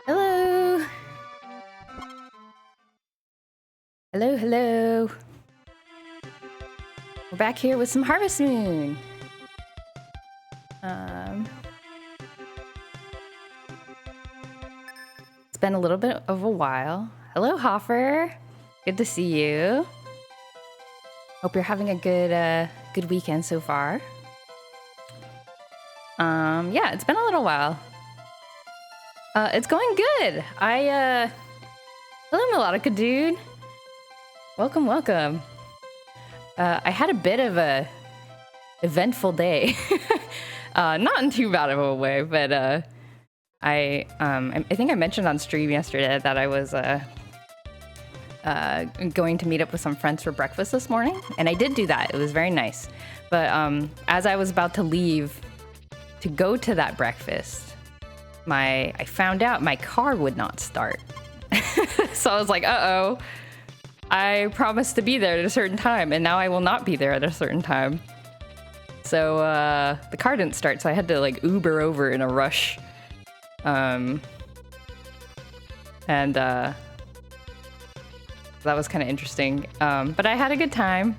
Hello. Hello, hello. We're back here with some Harvest Moon. It's been a little bit of a while. Hello, Hoffer. Good to see you. Hope you're having a good weekend so far. Yeah, it's been a little while. It's going good. Hello, Melodica dude. Welcome, welcome. I had a bit of a eventful day. Not in too bad of a way, but I think I mentioned on stream yesterday that I was going to meet up with some friends for breakfast this morning, and I did do that. It was very nice. But as I was about to leave to go to that breakfast, I found out my car would not start. So I was like, uh-oh. I promised to be there at a certain time, and now I will not be there at a certain time. So the car didn't start, so I had to like Uber over in a rush. And that was kind of interesting. But I had a good time.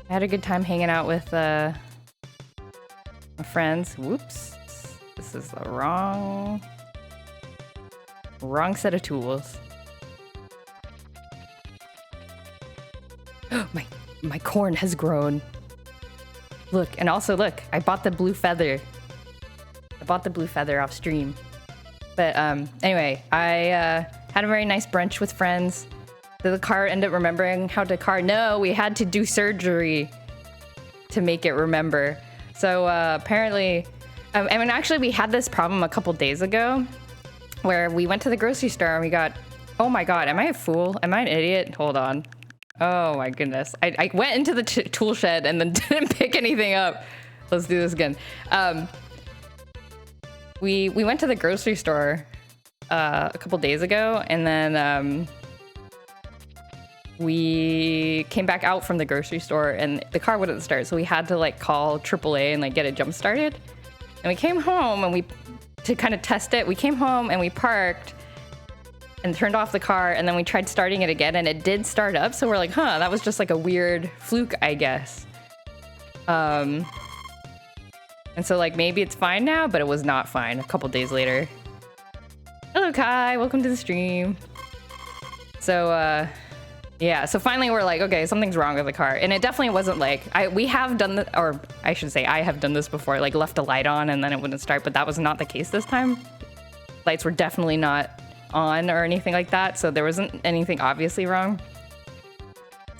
I had a good time hanging out with my friends. Whoops. This is the wrong set of tools. My corn has grown. Look, and also look, I bought the blue feather. I bought the blue feather off stream. But anyway, I had a very nice brunch with friends. Did the car end up remembering how to car? No, we had to do surgery to make it remember. So apparently, I mean, actually, we had this problem a couple days ago where we went to the grocery store and we got, oh my God, am I a fool? Am I an idiot? Hold on. Oh my goodness. I went into the tool shed and then didn't pick anything up. Let's do this again. We went to the grocery store a couple days ago, and then we came back out from the grocery store and the car wouldn't start. So we had to like call AAA and like get it jump started. And we came home and to kind of test it, we came home and we parked and turned off the car, and then we tried starting it again, and it did start up. So we're like, huh, that was just like a weird fluke, I guess. And so like maybe it's fine now, but it was not fine a couple days later. Hello, Kai. Welcome to the stream. So yeah, so finally we're like, okay, something's wrong with the car. And it definitely wasn't like, we have done the, or I should say I have done this before, like left a light on and then it wouldn't start, but that was not the case this time. Lights were definitely not on or anything like that, so there wasn't anything obviously wrong.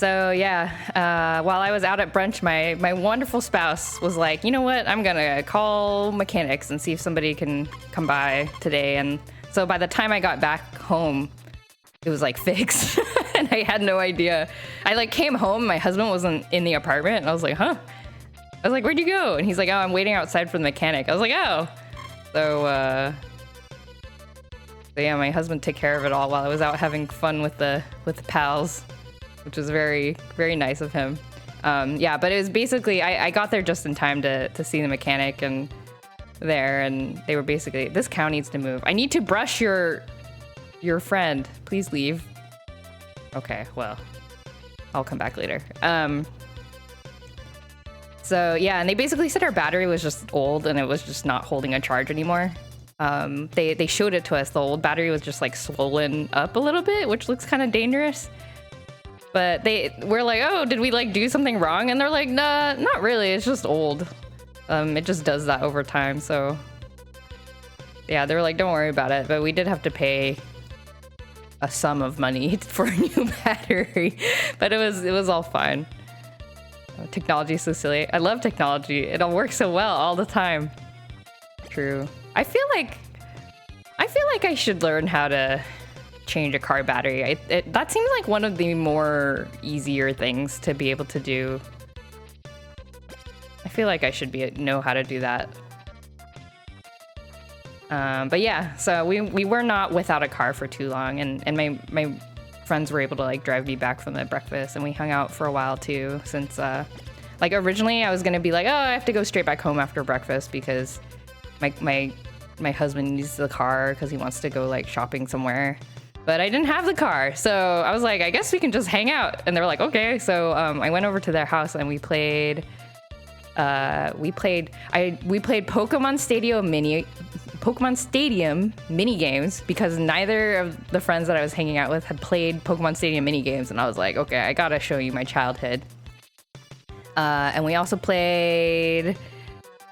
So yeah, while I was out at brunch, my wonderful spouse was like, you know what, I'm gonna call mechanics and see if somebody can come by today. And so by the time I got back home, it was like fixed. And I had no idea. I like came home, my husband wasn't in the apartment, and I was like, huh? I was like, where'd you go? And he's like, oh, I'm waiting outside for the mechanic. I was like, oh. So yeah, my husband took care of it all while I was out having fun with the pals, which was very, very nice of him. Yeah, but it was basically, I got there just in time to see the mechanic and they were basically, this cow needs to move. I need to brush your friend. Please leave. Okay, well, I'll come back later. So yeah, and they basically said our battery was just old and it was just not holding a charge anymore. They showed it to us. The old battery was just like swollen up a little bit, which looks kind of dangerous. But we're like, oh, did we like do something wrong? And they're like, nah, not really. It's just old. It just does that over time. So yeah, they were like, don't worry about it. But we did have to pay a sum of money for a new battery. But it was all fine. Technology is so silly. I love technology. It all works so well all the time. True. I feel like I should learn how to change a car battery. That seems like one of the more easier things to be able to do. I feel like I should know how to do that. But yeah, so we were not without a car for too long, and my friends were able to like drive me back from the breakfast, and we hung out for a while too. Since like originally I was gonna be like, oh, I have to go straight back home after breakfast because my husband needs the car because he wants to go like shopping somewhere. But I didn't have the car, so I was like, I guess we can just hang out. And they were like, okay. So I went over to their house and we played Pokemon Stadium mini games because neither of the friends that I was hanging out with had played Pokemon Stadium mini games, and I was like, okay, I gotta show you my childhood. And we also played.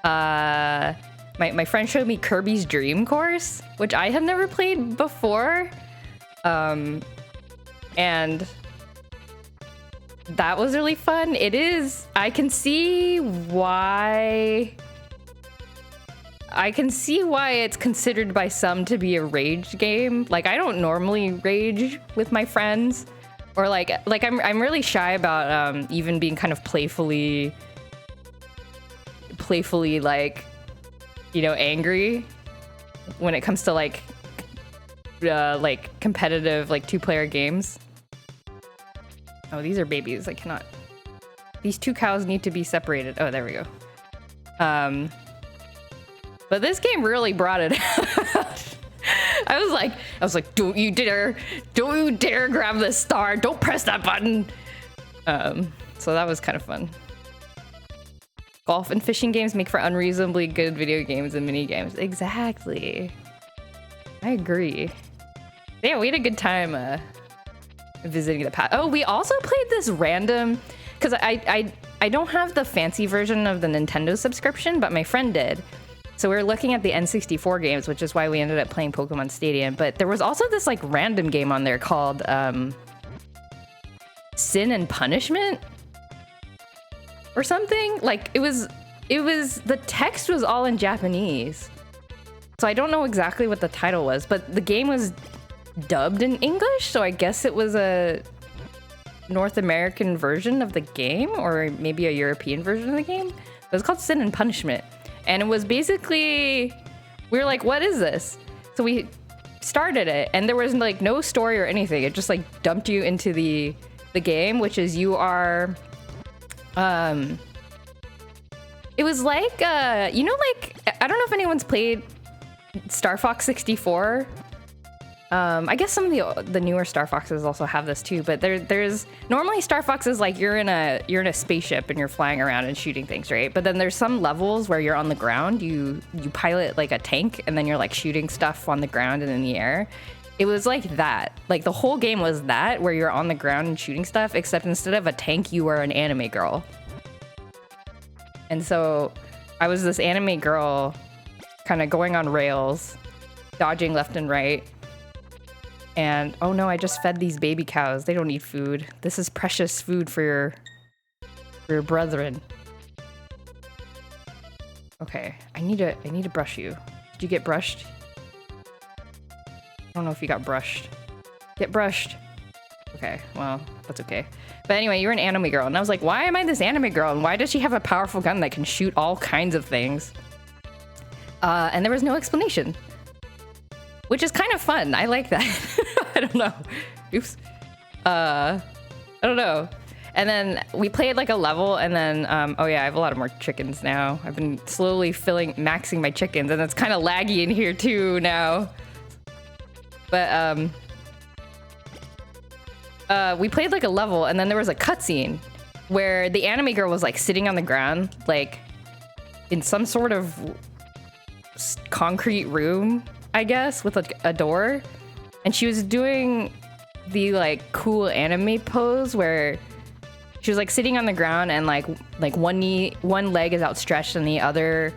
My friend showed me Kirby's Dream Course, which I had never played before. And that was really fun. It is. I can see why it's considered by some to be a rage game. Like, I don't normally rage with my friends, or like I'm really shy about even being kind of playfully like, you know, angry when it comes to like competitive like 2-player games. Oh, these are babies. I cannot. These two cows need to be separated. Oh, there we go. But this game really brought it out. I was like, don't you dare grab this star. Don't press that button. So that was kind of fun. Golf and fishing games make for unreasonably good video games and mini games. Exactly. I agree. Yeah, we had a good time visiting the past. Oh, we also played this random, because I don't have the fancy version of the Nintendo subscription, but my friend did. So we were looking at the N64 games, which is why we ended up playing Pokemon Stadium. But there was also this like random game on there called Sin and Punishment or something. Like it was the text was all in Japanese. So I don't know exactly what the title was, but the game was dubbed in English. So I guess it was a North American version of the game, or maybe a European version of the game. It was called Sin and Punishment. And it was basically, we were like, what is this? So we started it, and there was like no story or anything. It just like dumped you into the game, which is you are, it was like, you know, like, I don't know if anyone's played Star Fox 64. I guess some of the newer Star Foxes also have this too, but there's normally Star Fox is like you're in a spaceship and you're flying around and shooting things, right? But then there's some levels where you're on the ground, you pilot like a tank, and then you're like shooting stuff on the ground and in the air. It was like that. Like the whole game was that, where you're on the ground and shooting stuff, except instead of a tank, you were an anime girl. And so I was this anime girl kind of going on rails, dodging left and right. And oh no, I just fed these baby cows. They don't need food. This is precious food for your brethren. Okay, I need to brush you. Did you get brushed? I don't know if you got brushed. Get brushed. Okay, well, that's okay. But anyway, you're an anime girl. And I was like, why am I this anime girl? And why does she have a powerful gun that can shoot all kinds of things? And there was no explanation. Which is kind of fun. I like that. I don't know. Oops. I don't know. And then we played like a level and then, oh yeah, I have a lot of more chickens now. I've been slowly maxing my chickens and it's kind of laggy in here too now. But, we played like a level and then there was a cutscene where the anime girl was like sitting on the ground, like in some sort of concrete room, I guess, with like a door. And she was doing the like cool anime pose where she was like sitting on the ground and like one leg is outstretched and the other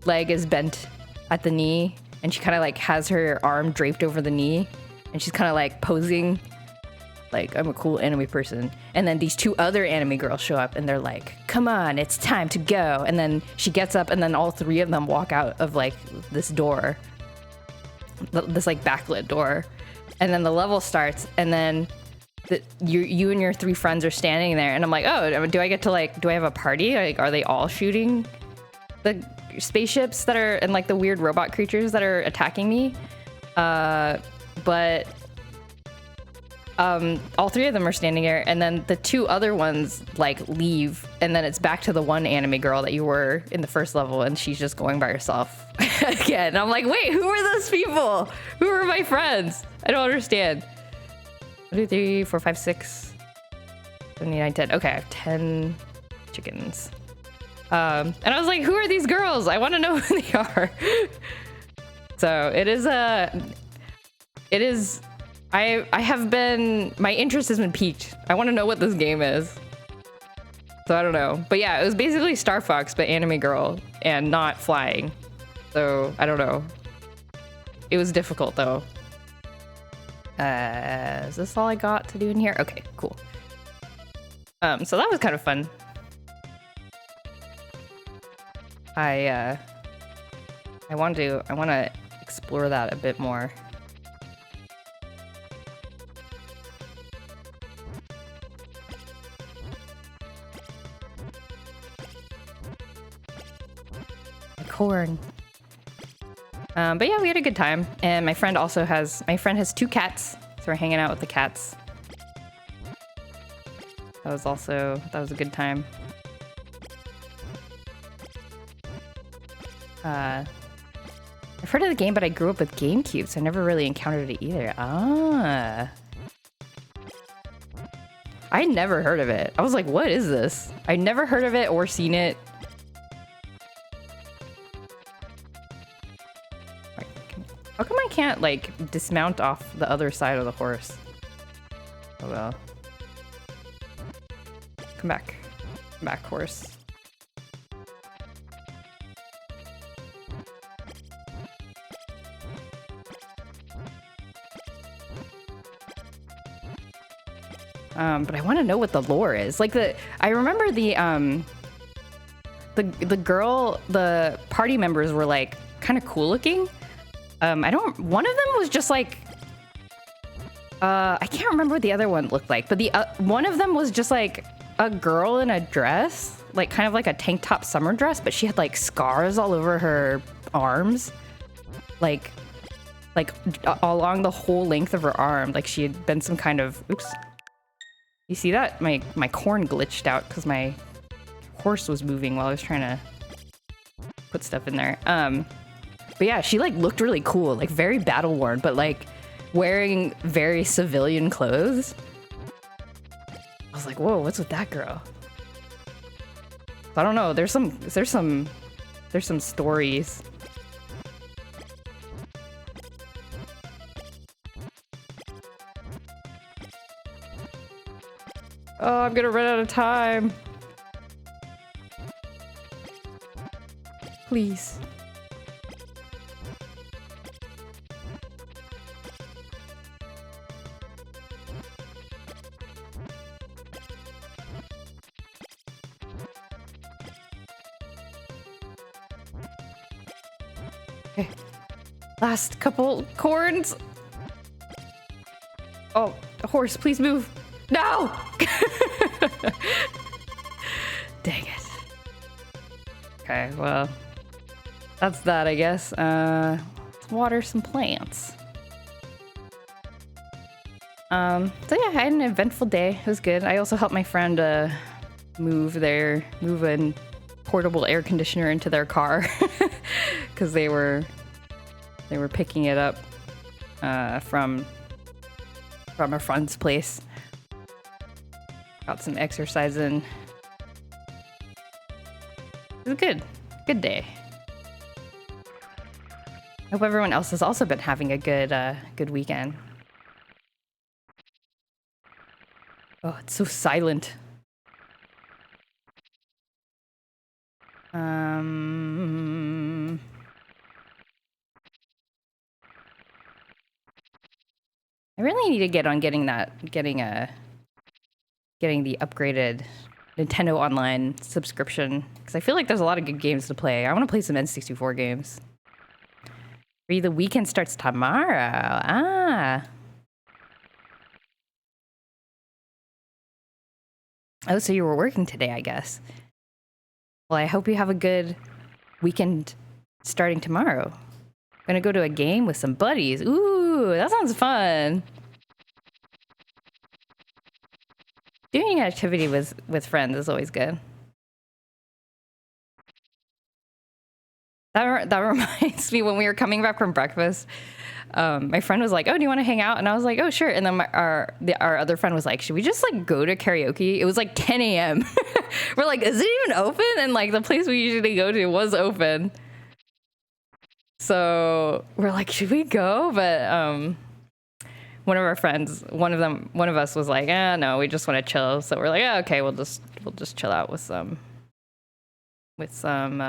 leg is bent at the knee. And she kind of like has her arm draped over the knee and she's kind of like posing like I'm a cool anime person. And then these two other anime girls show up and they're like, come on, it's time to go. And then she gets up and then all three of them walk out of like this door, this like backlit door. And then the level starts and then you and your three friends are standing there and I'm like, oh, do I get to like, do I have a party? Like, are they all shooting the spaceships that are and like the weird robot creatures that are attacking me? But all three of them are standing there and then the two other ones like leave and then it's back to the one anime girl that you were in the first level and she's just going by herself again. And I'm like, wait, who are those people? Who are my friends? I don't understand. 1, 2, 3, 4, 5, 6, 7, 8, 9, 10. Okay, I have 10 chickens. And I was like, who are these girls? I want to know who they are. So it is I have been, my interest has been piqued. I want to know what this game is. So I don't know. But yeah, it was basically Star Fox, but anime girl and not flying. So I don't know. It was difficult though. Is this all I got to do in here? Okay, cool. So that was kind of fun. I want to explore that a bit more. Corn. But yeah, we had a good time. And my friend has 2 cats. So we're hanging out with the cats. That was a good time. I've heard of the game, but I grew up with GameCube, so I never really encountered it either. Ah. I never heard of it. I was like, what is this? I never heard of it or seen it. How come I can't, like, dismount off the other side of the horse? Oh well. Come back. Come back, horse. But I want to know what the lore is. Like, I remember the girl, the party members were, like, kind of cool looking. One of them was just like, I can't remember what the other one looked like, but one of them was just like a girl in a dress, like kind of like a tank top summer dress, but she had like scars all over her arms, like along the whole length of her arm, like she had been some kind of, oops. You see that? My corn glitched out because my horse was moving while I was trying to put stuff in there. But yeah, she like looked really cool, like very battle worn, but like wearing very civilian clothes. I was like, whoa, what's with that girl? I don't know. There's some stories. Oh, I'm gonna run out of time. Please. Okay. Last couple corns. Oh, the horse, please move. No! Dang it. Okay, well, that's that, I guess. Let's water some plants. So yeah, I had an eventful day. It was good. I also helped my friend move a portable air conditioner into their car because they were picking it up from a friend's place. Got some exercise in. It was a good day. Hope everyone else has also been having a good weekend. Oh, it's so silent. I really need to get on getting the upgraded Nintendo Online subscription because I feel like there's a lot of good games to play. I want to play some N64 games. The weekend starts tomorrow. Ah. Oh, so you were working today, I guess. Well, I hope you have a good weekend starting tomorrow. Gonna go to a game with some buddies. Ooh, that sounds fun. Doing an activity with friends is always good. That reminds me when we were coming back from breakfast. My friend was like, "Oh, do you want to hang out?" And I was like, "Oh, sure." And then our other friend was like, "Should we just like go to karaoke?" It was like 10 a.m. We're like, "Is it even open?" And like the place we usually go to was open. So we're like, "Should we go?" But one of our friends, one of us was like, no, we just want to chill." So we're like, "Oh, okay, we'll just chill out with some. What am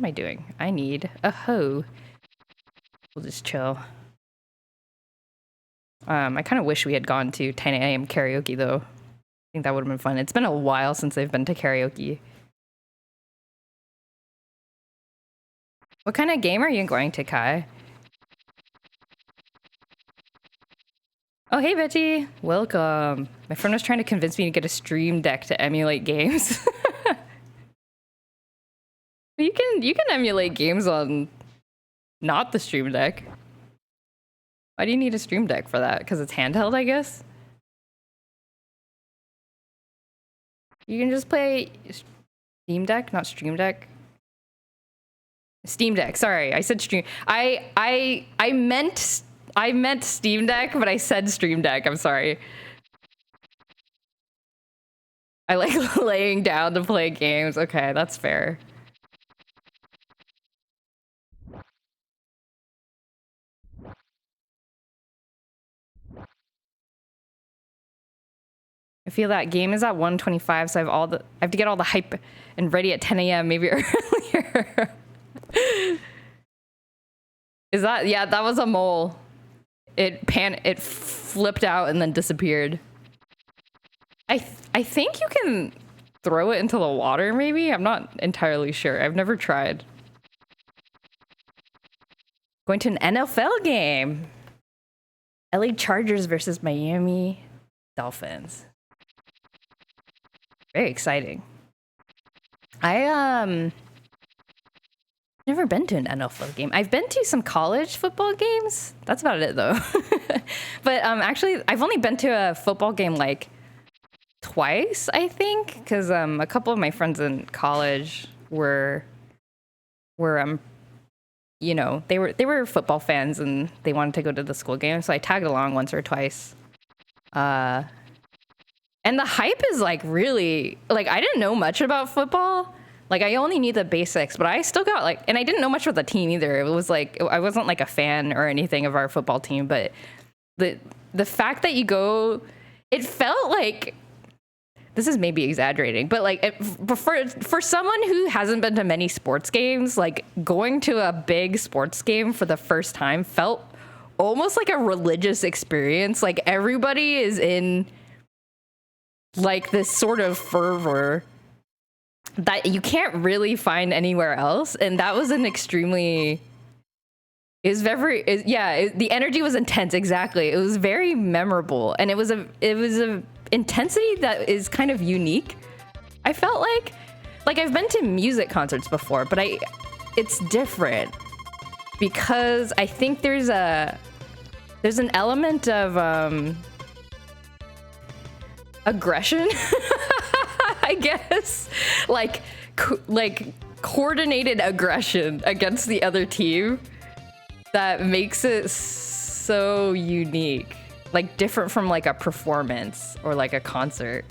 I doing? I need a hoe. We'll just chill." I kind of wish we had gone to 10 a.m. karaoke, though. I think that would have been fun. It's been a while since I've been to karaoke. What kind of game are you going to, Kai? Oh, hey, Betty. Welcome. My friend was trying to convince me to get a Stream Deck to emulate games. You can emulate games on not the Stream Deck. Why do you need a Stream Deck for that? Because it's handheld, I guess? You can just play Steam Deck, not Stream Deck. Steam Deck, sorry. I said Stream. I meant Steam Deck, but I said Stream Deck. I'm sorry. I like laying down to play games. Okay, that's fair. I feel that game is at 1:25, so I have to get all the hype and ready at 10 a.m. maybe earlier. Is that, yeah, that was a mole. It flipped out and then disappeared. I think you can throw it into the water, maybe? I'm not entirely sure. I've never tried. Going to an NFL game. LA Chargers versus Miami Dolphins. Very exciting. I never been to an NFL game. I've been to some college football games. That's about it though. But actually I've only been to a football game like twice, I think, because a couple of my friends in college were you know, they were football fans and they wanted to go to the school game, so I tagged along once or twice. And the hype is like really, like, I didn't know much about football. Like, I only knew the basics, but I still got like, and I didn't know much about the team either. It was like, I wasn't like a fan or anything of our football team, but the fact that you go, it felt like, this is maybe exaggerating, but like for someone who hasn't been to many sports games, like going to a big sports game for the first time felt almost like a religious experience. Like everybody is in like this sort of fervor that you can't really find anywhere else. And that was an extremely It was the energy was intense. Exactly. It was very memorable, and it was a intensity that is kind of unique. I felt like I've been to music concerts before, but it's different because I think there's an element of aggression, I guess, like coordinated aggression against the other team that makes it so unique, like different from like a performance or like a concert.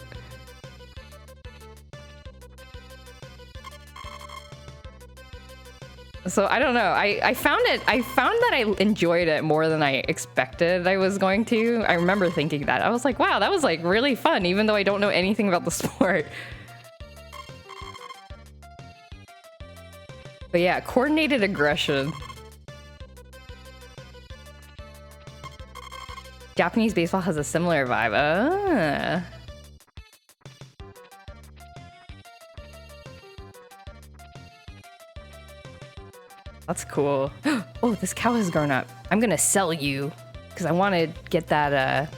So I don't know. I found that I enjoyed it more than I expected I was going to. I remember thinking that. I was like, wow, that was like really fun, even though I don't know anything about the sport. But yeah, coordinated aggression. Japanese baseball has a similar vibe. Ah. That's cool. Oh, this cow has grown up. I'm gonna sell you because I want to get that.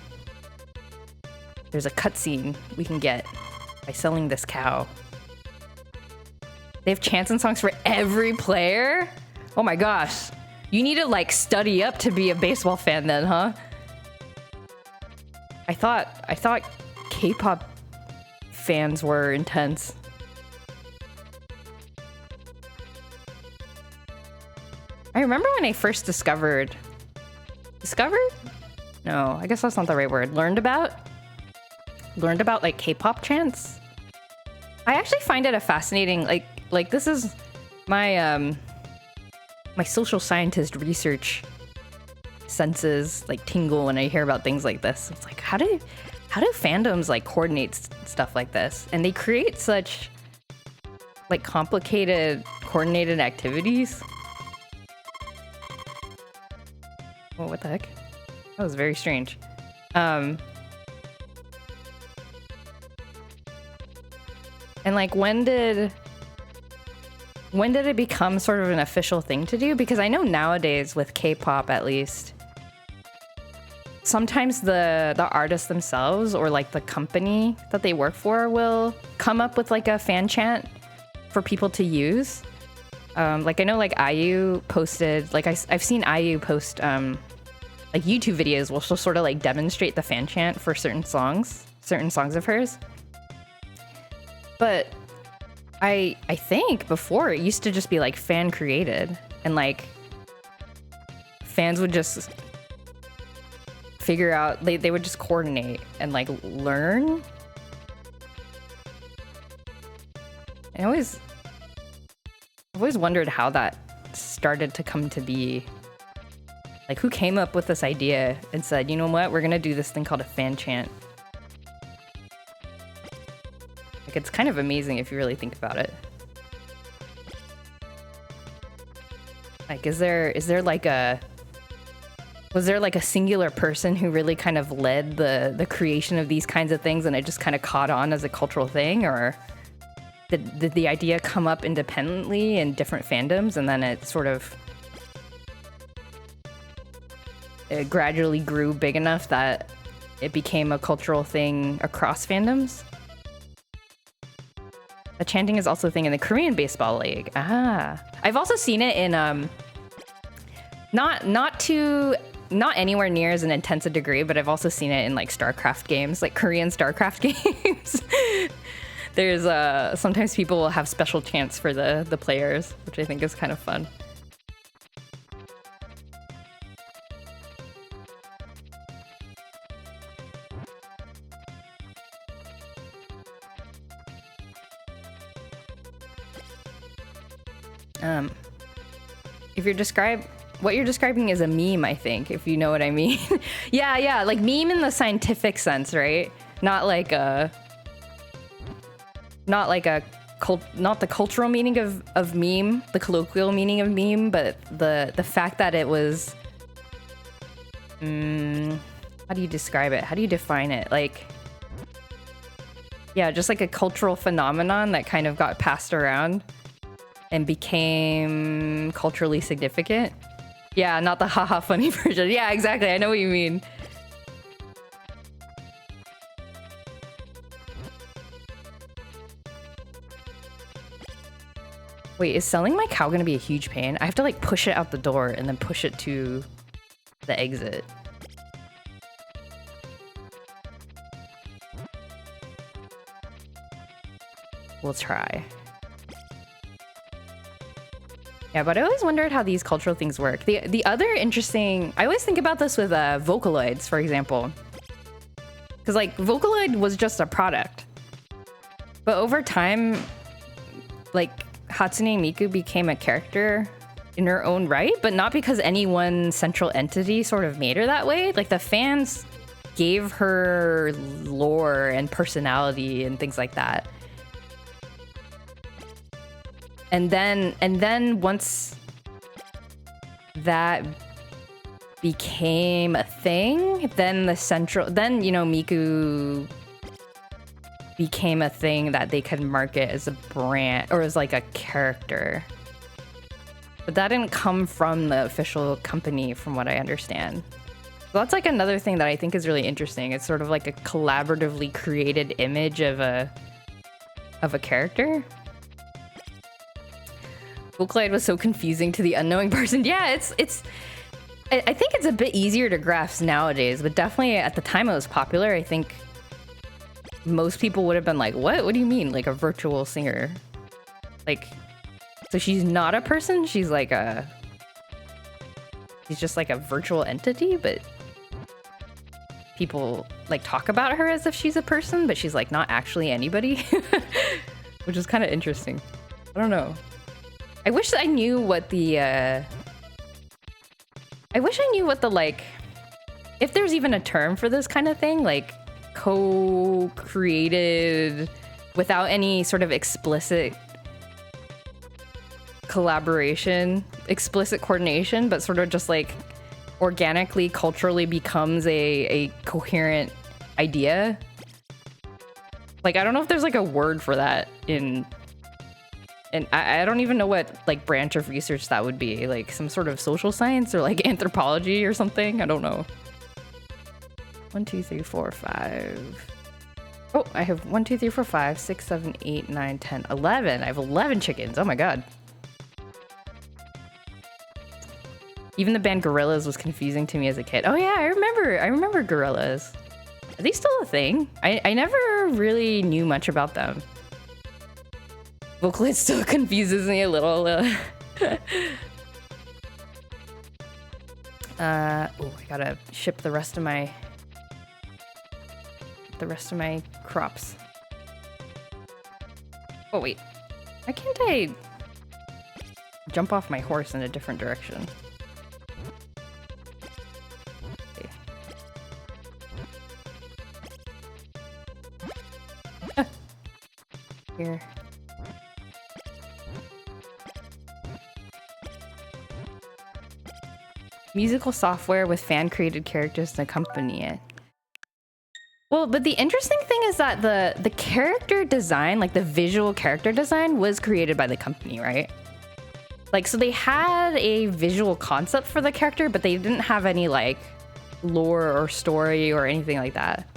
There's a cutscene we can get by selling this cow. They have chants and songs for every player? Oh my gosh. You need to like study up to be a baseball fan then, huh? I thought K-pop fans were intense. I remember when I first discovered? No, I guess that's not the right word. Learned about like K-pop chants. I actually find it a fascinating, like this is my my social scientist research senses like tingle when I hear about things like this. It's like, how do fandoms like coordinate stuff like this? And they create such like complicated coordinated activities. Oh, what the heck? That was very strange. And like when did it become sort of an official thing to do? Because I know nowadays with K-pop at least, sometimes the artists themselves or like the company that they work for will come up with like a fan chant for people to use. Like I know like IU posted, like I've seen IU post like YouTube videos will sort of like demonstrate the fan chant for certain songs of hers. But I think before it used to just be like fan created and like fans would just figure out, they would just coordinate and like learn. And I've always wondered how that started to come to be. Like who came up with this idea and said, you know what, we're gonna do this thing called a fan chant. Like it's kind of amazing if you really think about it. Like was there like a singular person who really kind of led the creation of these kinds of things and it just kind of caught on as a cultural thing, or did the idea come up independently in different fandoms and then it sort of it gradually grew big enough that it became a cultural thing across fandoms? The chanting is also a thing in the Korean baseball league. Ah, I've also seen it in not anywhere near as an intense a degree, but I've also seen it in like StarCraft games, like Korean StarCraft games. There's sometimes people will have special chants for the players, which I think is kind of fun. If what you're describing is a meme, I think, if you know what I mean. yeah, like meme in the scientific sense, right? Not the cultural meaning of meme, the colloquial meaning of meme, but the fact that it was, how do you describe it? How do you define it? Like, yeah, just like a cultural phenomenon that kind of got passed around and became culturally significant. Yeah, not the haha funny version. Yeah, exactly. I know what you mean. Wait, is selling my cow gonna be a huge pain? I have to like push it out the door and then push it to the exit. We'll try. Yeah, but I always wondered how these cultural things work. The other interesting... I always think about this with Vocaloids, for example. Because, like, Vocaloid was just a product. But over time, like, Hatsune Miku became a character in her own right, but not because any one central entity sort of made her that way. Like, the fans gave her lore and personality and things like that. And then once that became a thing, then you know, Miku became a thing that they could market as a brand or as like a character. But that didn't come from the official company, from what I understand. So that's like another thing that I think is really interesting. It's sort of like a collaboratively created image of a character. Vocaloid was so confusing to the unknowing person. Yeah, I think it's a bit easier to grasp nowadays, but definitely at the time it was popular, I think most people would have been like, what? What do you mean? Like a virtual singer? Like, so she's not a person? She's just like a virtual entity, but people like talk about her as if she's a person, but she's like not actually anybody, which is kind of interesting. I don't know. I wish I knew what the, like, if there's even a term for this kind of thing, like co-created without any sort of explicit collaboration, explicit coordination, but sort of just like organically, culturally becomes a coherent idea. Like, I don't know if there's like a word for that and I don't even know what like branch of research that would be, like some sort of social science or like anthropology or something. I don't know. 1, 2, 3, 4, 5. Oh, I have 1, 2, 3, 4, 5, 6, 7, 8, 9, 10, 11. I have 11 chickens. Oh my god. Even the band Gorillaz was confusing to me as a kid. Oh yeah, I remember Gorillaz. Are they still a thing? I never really knew much about them. Vocaloid still confuses me a little. Oh, I gotta ship the rest of my crops. Oh wait, why can't I jump off my horse in a different direction? Okay. Here. Musical software with fan-created characters to accompany it. Well, but the interesting thing is that the character design, like the visual character design, was created by the company, right? Like, so they had a visual concept for the character, but they didn't have any like lore or story or anything like that.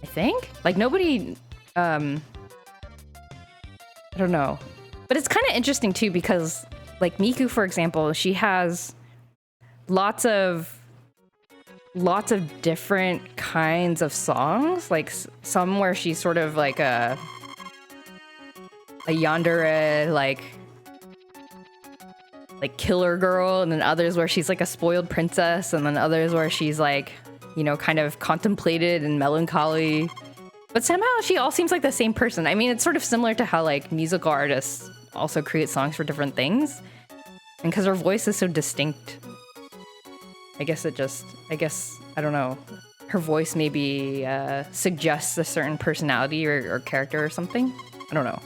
I think? Like nobody, I don't know. But it's kind of interesting too, because like Miku, for example, she has lots of different kinds of songs, like some where she's sort of like a yandere, like killer girl, and then others where she's like a spoiled princess, and then others where she's like, you know, kind of contemplated and melancholy. But somehow she all seems like the same person. I mean, it's sort of similar to how like musical artists also create songs for different things, and because her voice is so distinct, I guess, I don't know, her voice maybe suggests a certain personality or character or something. I don't know.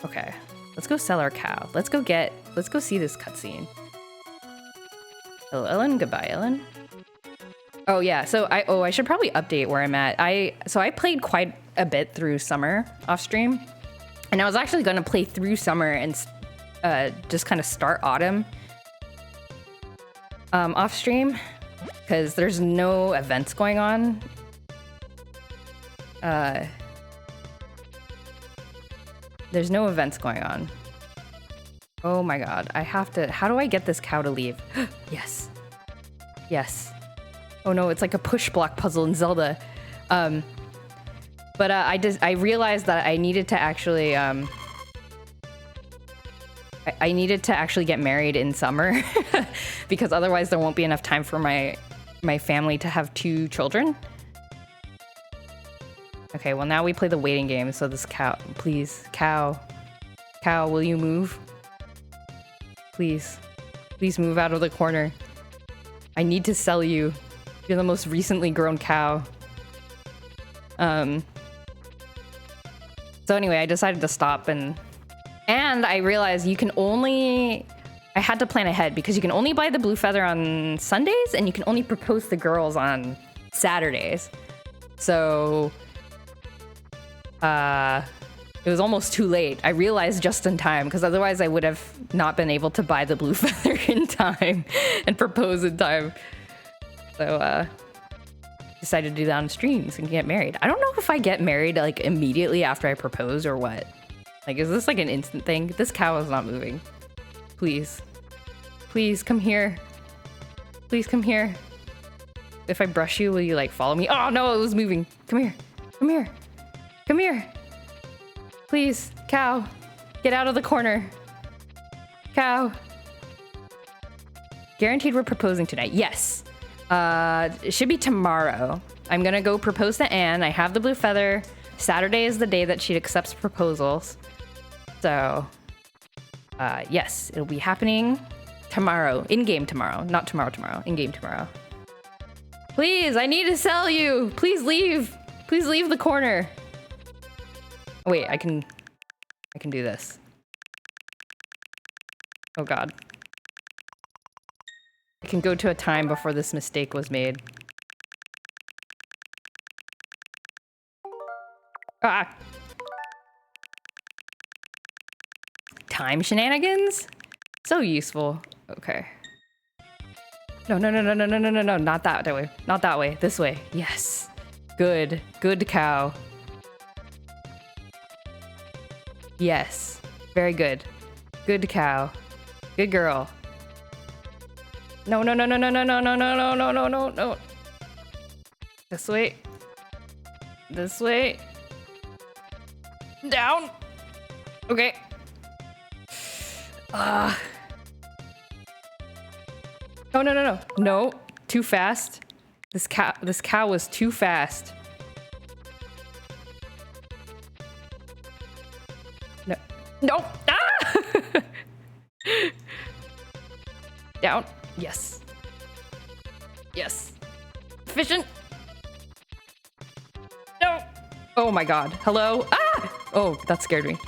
Okay, let's go sell our cow. Let's go see this cutscene. Hello, Ellen. Goodbye, Ellen. Oh yeah, so I should probably update where I'm at. I played quite a bit through summer off stream, and I was actually going to play through summer and just kind of start autumn off stream because there's no events going on. There's no events going on. Oh my god, I have to... How do I get this cow to leave? Yes. Yes. Oh no, it's like a push block puzzle in Zelda. But I realized that I needed to actually... I needed to actually get married in summer because otherwise there won't be enough time for my family to have 2 children. Okay, well now we play the waiting game, so this cow... Please, cow. Cow, will you move? Please. Please move out of the corner. I need to sell you. You're the most recently grown cow. So anyway, I decided to stop and I realized you can only... I had to plan ahead because you can only buy the blue feather on Sundays and you can only propose to girls on Saturdays. So... it was almost too late. I realized just in time because otherwise I would have not been able to buy the blue feather in time and propose in time. So, decided to do that on streams and get married. I don't know if I get married like immediately after I propose or what. Like, is this like an instant thing? This cow is not moving. Please. Please come here. Please come here. If I brush you, will you like follow me? Oh no, it was moving. Come here. Come here. Come here. Please, cow. Get out of the corner. Cow. Guaranteed we're proposing tonight. Yes. It should be tomorrow. I'm gonna go propose to Anne. I have the blue feather. Saturday is the day that she accepts proposals. So, yes, it'll be happening tomorrow. In-game tomorrow. Not tomorrow. In-game tomorrow. Please, I need to sell you. Please leave. Please leave the corner. Wait, I can do this. Oh god. I can go to a time before this mistake was made. Ah! Time shenanigans? So useful. Okay. No, not that way. Not that way. This way. Yes. Good. Good cow. Yes. Very good. Good cow. Good girl. No. This way. This way. Down. Okay. No. No. Too fast. This cow was too fast. No. No. Ah! Down. Yes. Yes. Efficient. No. Oh my god. Hello? Ah! Oh, that scared me.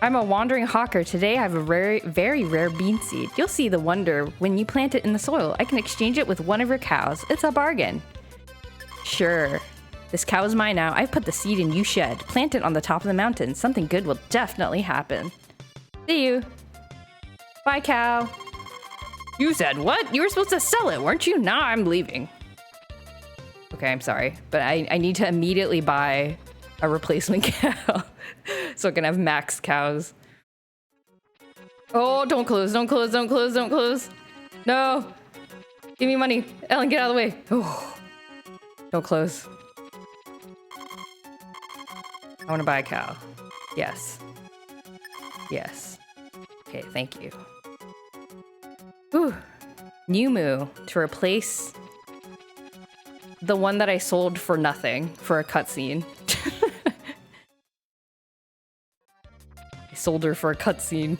I'm a wandering hawker. Today I have a very rare bean seed. You'll see the wonder when you plant it in the soil. I can exchange it with one of your cows. It's a bargain. Sure. This cow is mine now. I've put the seed in you shed. Plant it on the top of the mountain. Something good will definitely happen. See you. Bye, cow. You said what? You were supposed to sell it, weren't you? Nah, I'm leaving. Okay, I'm sorry, but I need to immediately buy a replacement cow so I can have max cows. Oh, don't close. No. Give me money. Ellen, get out of the way. Oh. Don't close. I want to buy a cow. Yes. Yes. Okay, thank you. Ooh. New Moo to replace the one that I sold for nothing for a cutscene. I sold her for a cutscene.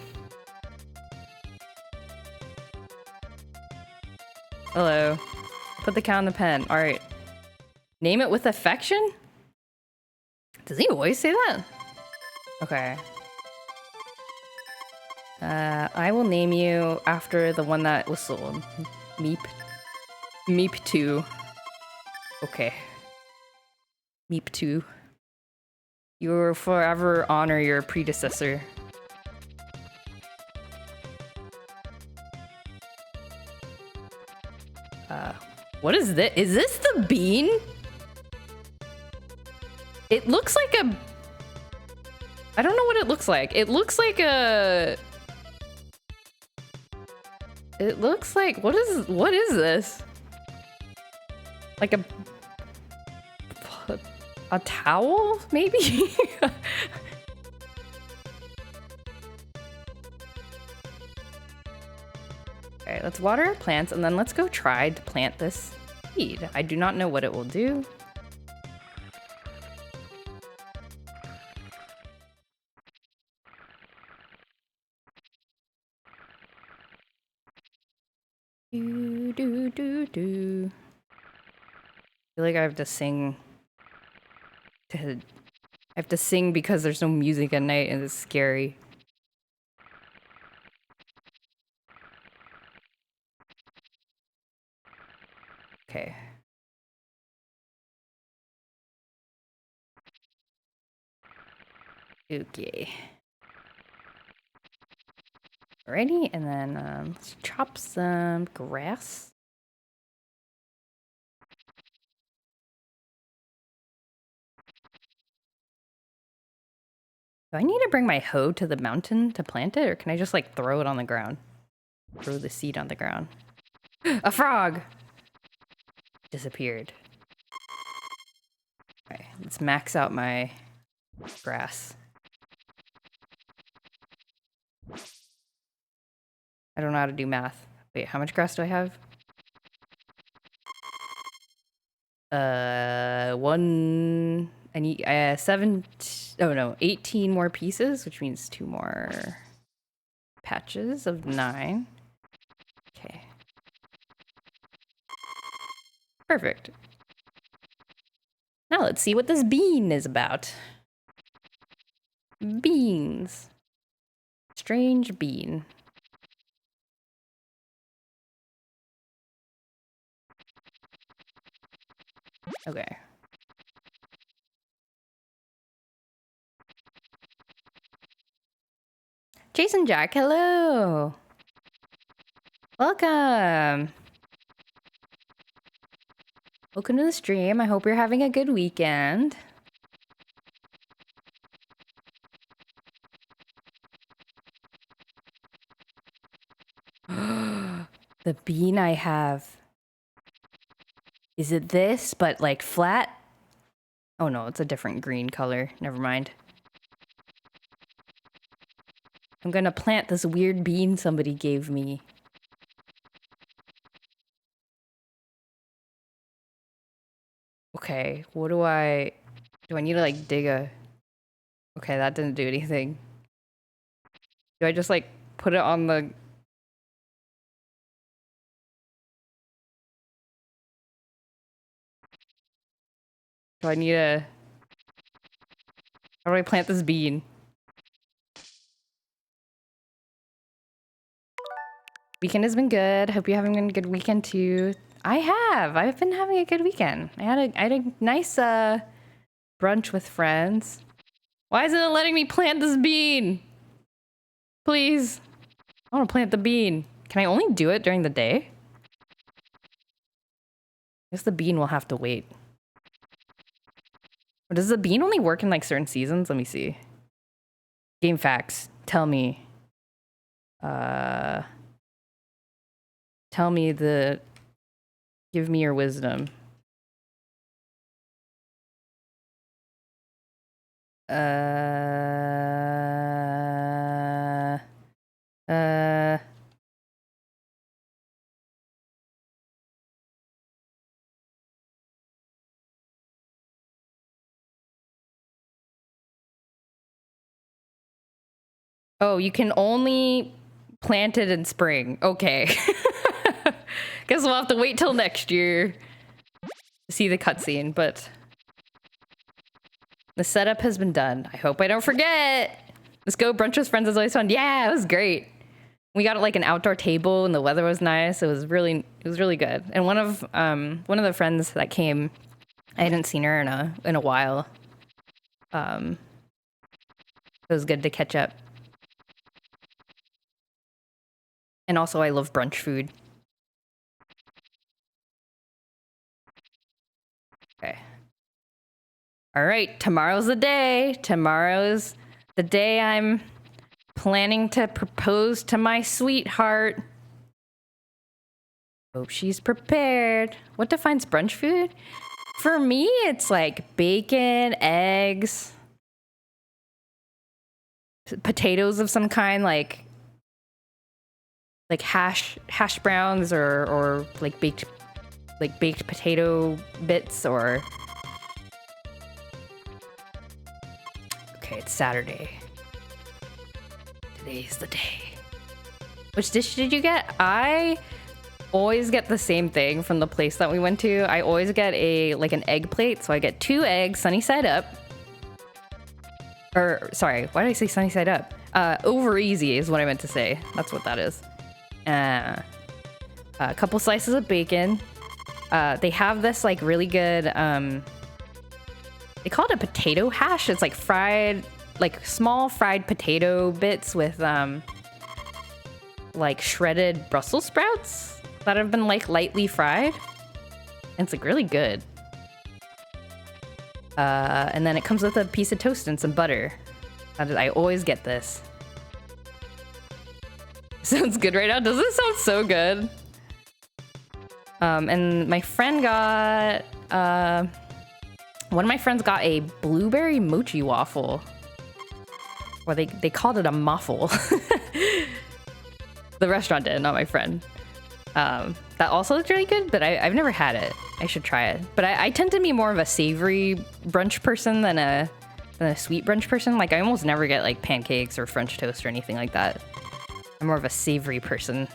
Hello. Put the cow in the pen. All right. Name it with affection? Does he always say that? Okay. I will name you after the one that was sold. Meep. Meep 2. Okay. Meep 2. You will forever honor your predecessor. What is this? Is this the bean? It looks like a... I don't know what it looks like. It looks like a... It looks like... What is this? Like a towel, maybe? Alright, let's water our plants and then let's go try to plant this seed. I do not know what it will do. Do, do, do, do. I feel like I have to sing I have to sing because there's no music at night and it's scary. Okay. Okay. Alrighty, and then let's chop some grass. Do I need to bring my hoe to the mountain to plant it, or can I just like throw it on the ground? Throw the seed on the ground. A frog! Disappeared. Okay, let's max out my grass. I don't know how to do math. Wait, how much grass do I have? I need 18 more pieces, which means 2 more patches of 9. Okay. Perfect. Now let's see what this bean is about. Beans. Strange bean. Okay. Jason Jack, hello. Welcome. Welcome to the stream. I hope you're having a good weekend. The bean I have. Is it this, but like flat? Oh no, it's a different green color. Never mind. I'm gonna plant this weird bean somebody gave me. Okay, what do I need to like dig a... Okay, that didn't do anything. Do I just like put it on the... Do I need a... How do I plant this bean? Weekend has been good. Hope you're having a good weekend too. I have. I've been having a good weekend. I had a nice brunch with friends. Why isn't it letting me plant this bean? Please. I want to plant the bean. Can I only do it during the day? I guess the bean will have to wait. Or does the bean only work in like certain seasons? Let me see. Game facts. Tell me. Tell me the... Give me your wisdom. Oh, you can only plant it in spring. Okay. Guess we'll have to wait till next year to see the cutscene, but the setup has been done. I hope I don't forget. Let's go. Brunch with friends is always fun. Yeah, it was great. We got like an outdoor table and the weather was nice. It was really good. And one of the friends that came, I hadn't seen her in a while. It was good to catch up. And also I love brunch food. All right, tomorrow's the day. Tomorrow's the day I'm planning to propose to my sweetheart. Hope she's prepared. What defines brunch food? For me, it's like bacon, eggs, potatoes of some kind, like hash browns or like baked potato bits or. Okay, it's Saturday. Today's the day. Which dish did you get? I always get the same thing from the place that we went to. I always get an egg plate. So I get 2 eggs, sunny side up. Or sorry, why did I say sunny side up? Over easy is what I meant to say. That's what that is. A couple slices of bacon. They have this like really good. They call it a potato hash. It's like fried, like small fried potato bits with like shredded Brussels sprouts that have been like lightly fried. And it's like really good. And then it comes with a piece of toast and some butter. I always get this. Sounds good right now. Doesn't it sound so good? And my friend got one of my friends got a blueberry mochi waffle. Or they called it a muffle. The restaurant did, not my friend. That also looked really good, but I've never had it. I should try it. But I tend to be more of a savory brunch person than a sweet brunch person. Like I almost never get like pancakes or French toast or anything like that. I'm more of a savory person.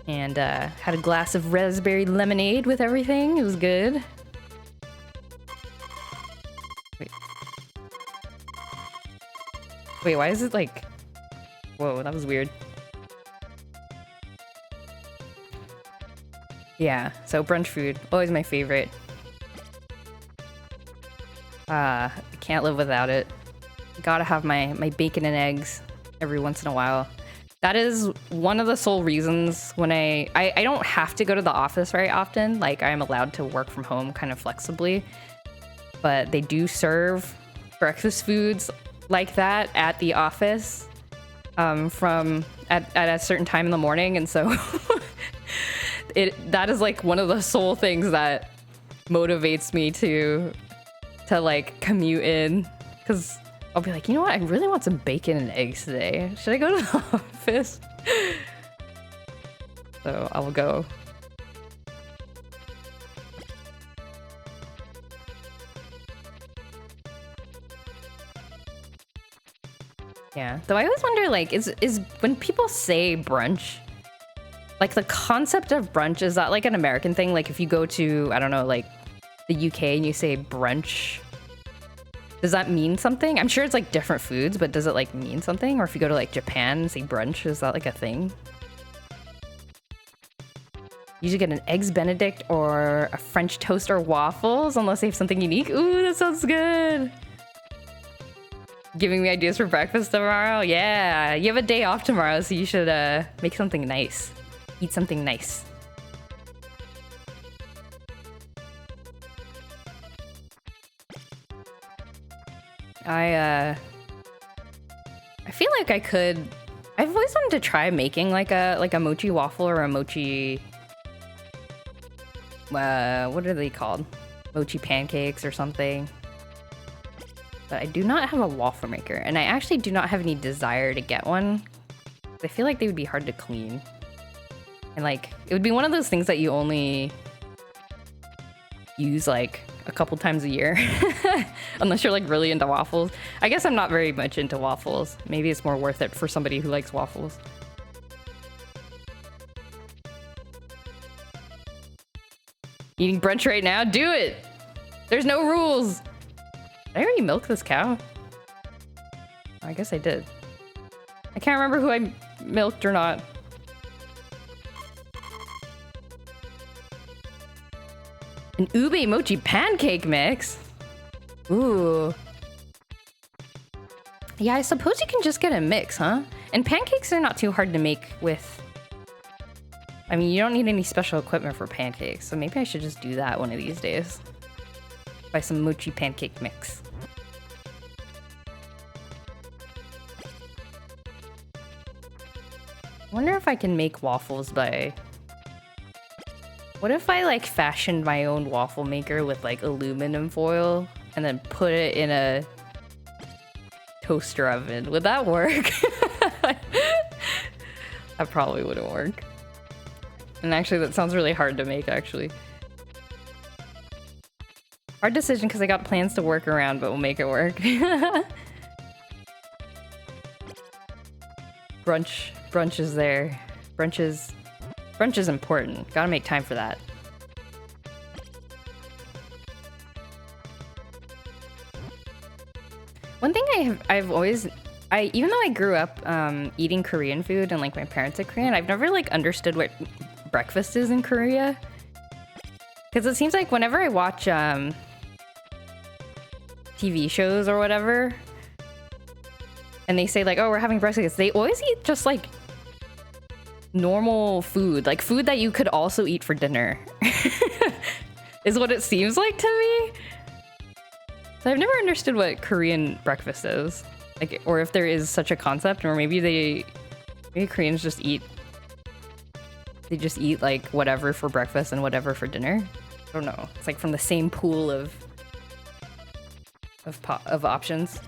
And had a glass of raspberry lemonade with everything. It was good. Wait, why is it like... Whoa, that was weird. Yeah, so brunch food. Always my favorite. I can't live without it. Gotta have my bacon and eggs every once in a while. That is one of the sole reasons when I don't have to go to the office very often. Like I'm allowed to work from home kind of flexibly. But they do serve breakfast foods like that at the office from at a certain time in the morning. And so that is like one of the sole things that motivates me to like commute in, because I'll be like, you know what? I really want some bacon and eggs today. Should I go to the office? So I will go. Yeah. Though I always wonder, like, is when people say brunch, like the concept of brunch, is that like an American thing? Like if you go to, I don't know, like the UK and you say brunch, does that mean something? I'm sure it's like different foods, but does it like mean something? Or if you go to like Japan and say brunch, is that like a thing? You should get an eggs Benedict or a French toast or waffles, unless they have something unique. Ooh, that sounds good. Giving me ideas for breakfast tomorrow? Yeah, you have a day off tomorrow, so you should make something nice. Eat something nice. I feel like I could. I've always wanted to try making like a mochi waffle or a mochi. What are they called? Mochi pancakes or something. But I do not have a waffle maker, and I actually do not have any desire to get one. I feel like they would be hard to clean, and like it would be one of those things that you only use like a couple times a year, unless you're like really into waffles. I guess I'm not very much into waffles. Maybe it's more worth it for somebody who likes waffles. Eating brunch right now? Do it! There's no rules! Did I already milk this cow? I guess I did. I can't remember who I milked or not. An ube mochi pancake mix? Ooh. Yeah, I suppose you can just get a mix, huh? And pancakes are not too hard to make with I mean, you don't need any special equipment for pancakes, so maybe I should just do that one of these days. Buy some mochi pancake mix. I wonder if I can make waffles by... What if I like fashioned my own waffle maker with like aluminum foil and then put it in a toaster oven? Would that work? That probably wouldn't work. And actually that sounds really hard to make actually. Hard decision because I got plans to work around, but we'll make it work. Brunch is there. Brunch is important. Gotta make time for that. One thing I've always even though I grew up eating Korean food and like my parents are Korean, I've never like understood what breakfast is in Korea. Because it seems like whenever I watch TV shows or whatever, and they say like, oh, we're having breakfast, they always eat just like normal food, like food that you could also eat for dinner. Is what it seems like to me. So I've never understood what Korean breakfast is, like, or if there is such a concept, or maybe Koreans just eat like whatever for breakfast and whatever for dinner. I don't know. It's like from the same pool of options.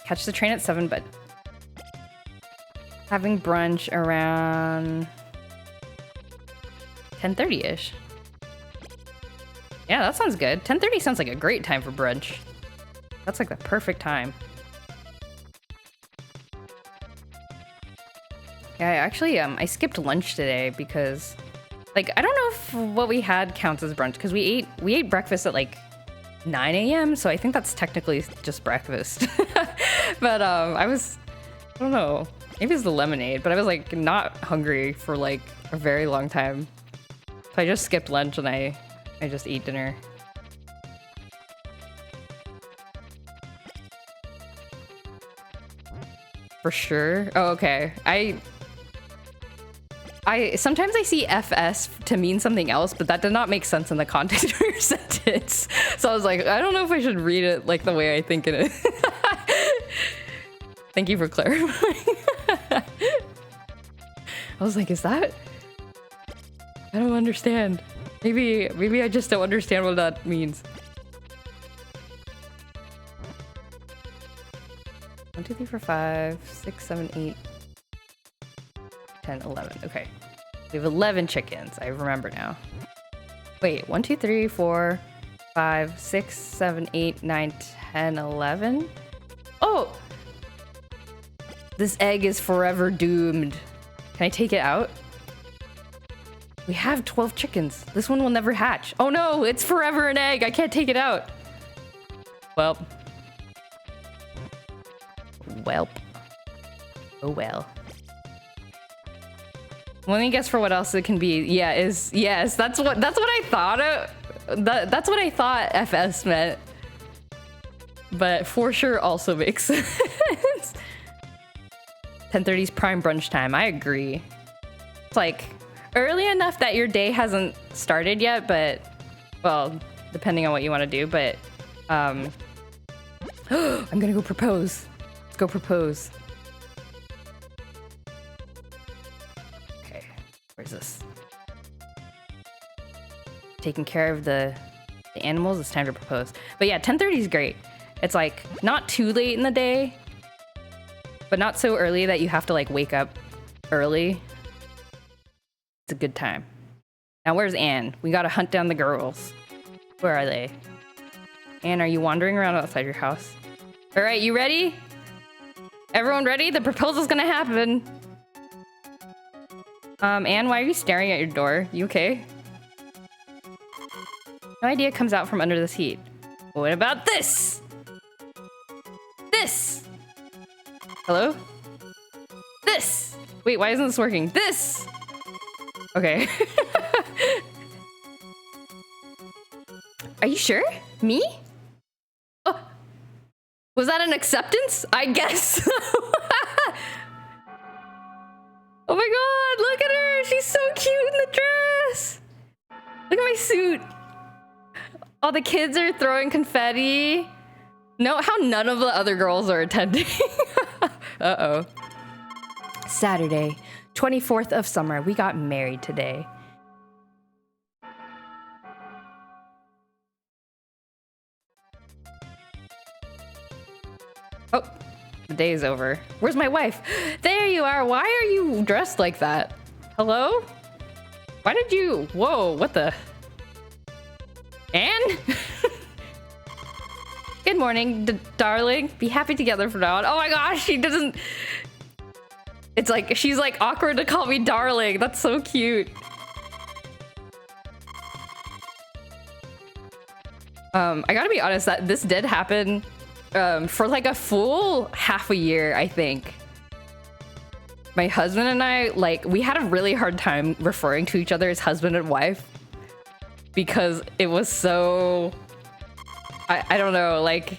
Catch the train at 7, but having brunch around 10:30-ish. Yeah, that sounds good. 10:30 sounds like a great time for brunch. That's like the perfect time. Yeah, I skipped lunch today because, like, I don't know if what we had counts as brunch because we ate breakfast at like 9 a.m. So I think that's technically just breakfast. But I don't know. Maybe it's the lemonade, but I was like not hungry for like a very long time. So I just skipped lunch and I just ate dinner. For sure. Oh, okay. Sometimes I see FS to mean something else, but that did not make sense in the context of your sentence. So I was like, I don't know if I should read it like the way I think it is. Thank you for clarifying. I was like, is that? I don't understand. Maybe I just don't understand what that means. 1, 2, 3, 4, 5, 6, 7, 8, 10, 11. Okay. We have 11 chickens. I remember now. Wait, 1, 2, 3, 4, 5, 6, 7, 8, 9, 10, 11? Oh! This egg is forever doomed. Can I take it out? We have 12 chickens. This one will never hatch. Oh no, it's forever an egg. I can't take it out. Well. Welp. Oh well. Let me guess for what else it can be. Yeah, yes. That's what I thought. That's what I thought FS meant. But for sure also makes sense. 10:30 is prime brunch time. I agree. It's like early enough that your day hasn't started yet, but well, depending on what you want to do. But I'm gonna go propose. Let's go propose. Okay, where's this? Taking care of the animals. It's time to propose. But yeah, 10:30 is great. It's like not too late in the day, but not so early that you have to like wake up early. It's a good time. Now where's Anne? We gotta hunt down the girls. Where are they? Anne, are you wandering around outside your house? All right, you ready? Everyone ready? The proposal's gonna happen. Anne, why are you staring at your door? You okay? No idea comes out from under this heat. What about this? This! Hello? This! Wait, why isn't this working? This! Okay. Are you sure? Me? Oh. Was that an acceptance? I guess. Look at my suit. All the kids are throwing confetti. Note how none of the other girls are attending. Uh-oh. Saturday, 24th of summer. We got married today. Oh, the day is over. Where's my wife? There you are. Why are you dressed like that? Hello? Why did you... Whoa, what the... Anne? Good morning, darling. Be happy together from now on. Oh my gosh, she doesn't... It's like, she's like awkward to call me darling. That's so cute. I gotta be honest, that this did happen for like a full half a year, I think. My husband and I, like, we had a really hard time referring to each other as husband and wife because it was so, I don't know, like,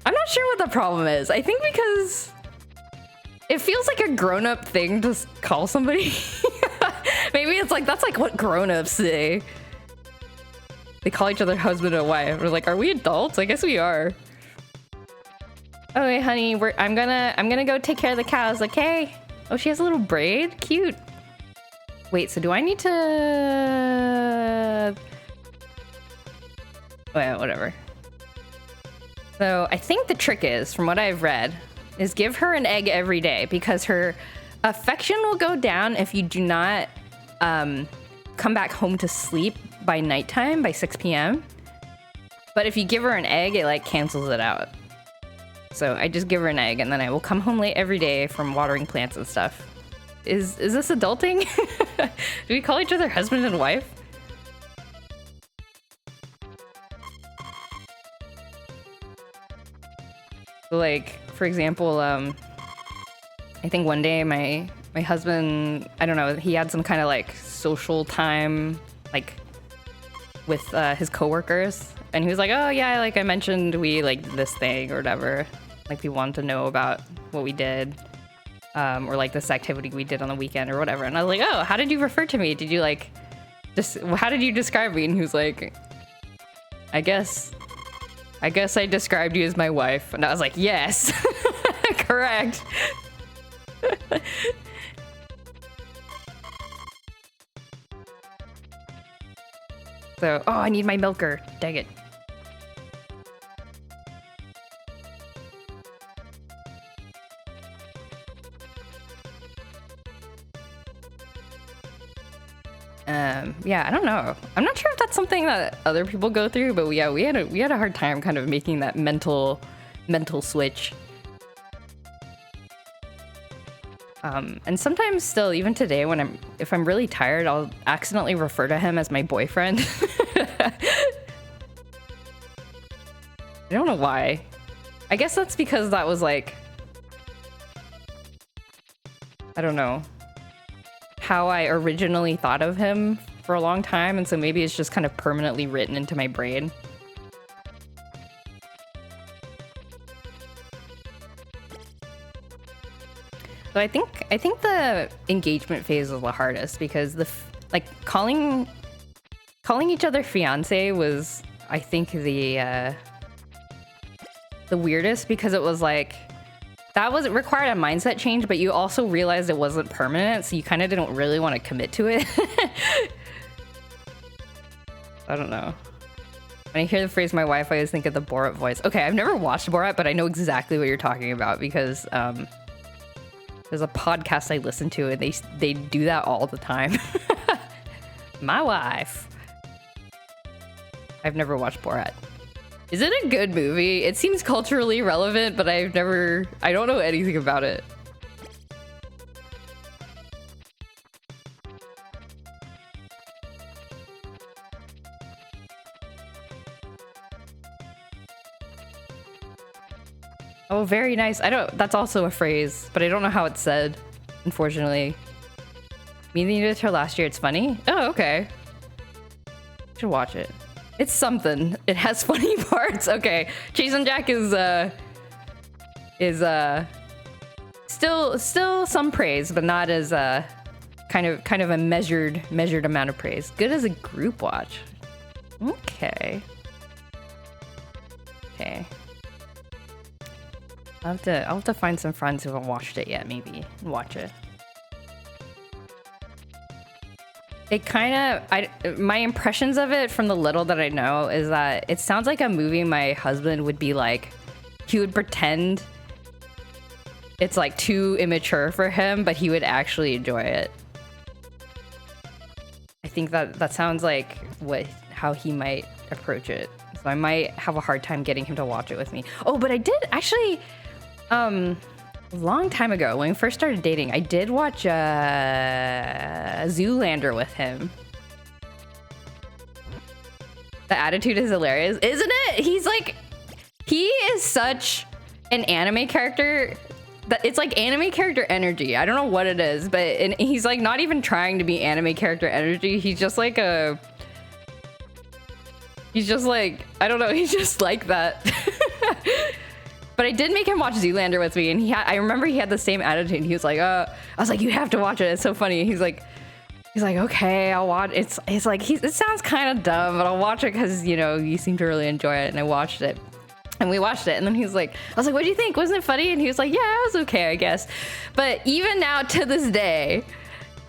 I'm not sure what the problem is. I think because it feels like a grown-up thing to call somebody. Maybe it's like, that's like what grown-ups say. They call each other husband and wife. We're like, are we adults? I guess we are. Okay, honey, I'm gonna go take care of the cows, okay? Oh, she has a little braid? Cute. Wait, so do I need to... Well, whatever. So I think the trick is, from what I've read, is give her an egg every day because her affection will go down if you do not come back home to sleep by nighttime, by 6 p.m. But if you give her an egg, it like cancels it out. So I just give her an egg and then I will come home late every day from watering plants and stuff. Is this adulting? Do we call each other husband and wife? Like, for example, I think one day my husband, I don't know, he had some kind of like social time, like with his coworkers, and he was like, oh yeah, like I mentioned we like this thing or whatever. Like we wanted to know about what we did, or like this activity we did on the weekend or whatever. And I was like, oh, how did you refer to me? Did you like, how did you describe me? And he was like, I guess I described you as my wife. And I was like, yes, correct. So, oh, I need my milker. Dang it. Yeah, I don't know. I'm not sure if that's something that other people go through, but yeah, we had a hard time kind of making that mental switch. And sometimes still, even today, if I'm really tired, I'll accidentally refer to him as my boyfriend. I don't know why. I guess that's because that was like, I don't know, how I originally thought of him for a long time, and so maybe it's just kind of permanently written into my brain. So I think the engagement phase was the hardest because like calling each other fiance was, I think, the weirdest, because it was like, it required a mindset change, but you also realized it wasn't permanent, so you kind of didn't really want to commit to it. I don't know. When I hear the phrase my wife, I always think of the Borat voice. Okay, I've never watched Borat, but I know exactly what you're talking about because there's a podcast I listen to and they do that all the time. My wife. I've never watched Borat. Is it a good movie? It seems culturally relevant, but I don't know anything about it. Oh, very nice. That's also a phrase, but I don't know how it's said, unfortunately. Me neither till last year. It's funny? Oh, okay. Should watch it. It's something. It has funny parts. Okay. Chase and Jack is still some praise, but not as kind kind of a measured amount of praise. Good as a group watch. Okay. Okay. I'll have to find some friends who haven't watched it yet, maybe, and watch it. It kind of, my impressions of it from the little that I know is that it sounds like a movie my husband would be like, he would pretend it's like too immature for him, but he would actually enjoy it. I think that sounds like how he might approach it. So I might have a hard time getting him to watch it with me. Oh, but I did actually, a long time ago when we first started dating, I did watch Zoolander with him. The attitude is hilarious, isn't it? He is such an anime character that it's like anime character energy. I don't know what it is, but he's like not even trying to be anime character energy. He's just like I don't know, he's just like that. But I did make him watch Zoolander with me, and I remember he had the same attitude. He was like, I was like, you have to watch it. It's so funny. He's like, okay, I'll watch. It's like, it sounds kind of dumb, but I'll watch it because, you know, you seem to really enjoy it. And I watched it. And we watched it, and then he was like, I was like, what do you think? Wasn't it funny? And he was like, yeah, it was okay, I guess. But even now to this day,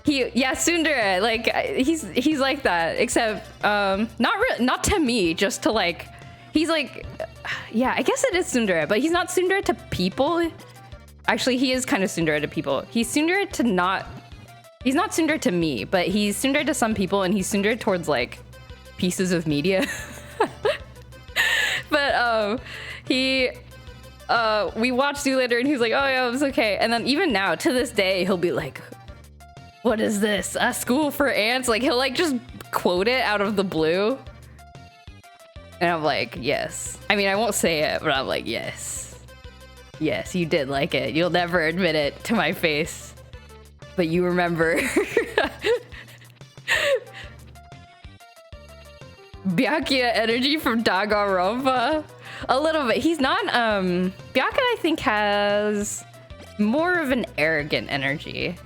Tsundere, like, he's like that, except not to me, just to like, he's like, yeah, I guess it is tsundere, but he's not tsundere to people. Actually, he is kind of tsundere to people. He's not tsundere to me, but he's tsundere to some people, and he's tsundere towards like pieces of media. But we watched Zoolander, and he's like, oh yeah, it was okay. And then even now, to this day, he'll be like, what is this? A school for ants? Like, he'll like just quote it out of the blue. And I'm like, yes. I mean, I won't say it, but I'm like, yes. Yes, you did like it. You'll never admit it to my face. But you remember. Byakuya energy from Danganronpa. A little bit. He's not, Byakuya, I think, has more of an arrogant energy.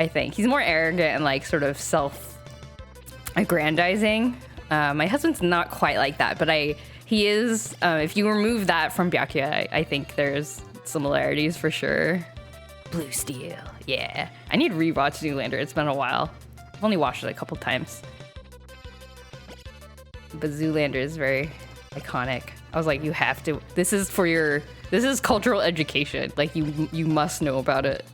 I think. He's more arrogant and, like, sort of self-aggrandizing. My husband's not quite like that, but he is, if you remove that from Byakuya, I think there's similarities for sure. Blue Steel, yeah. I need to rewatch Zoolander. It's been a while. I've only watched it a couple times. But Zoolander is very iconic. I was like, you have to. This is cultural education. Like, you must know about it.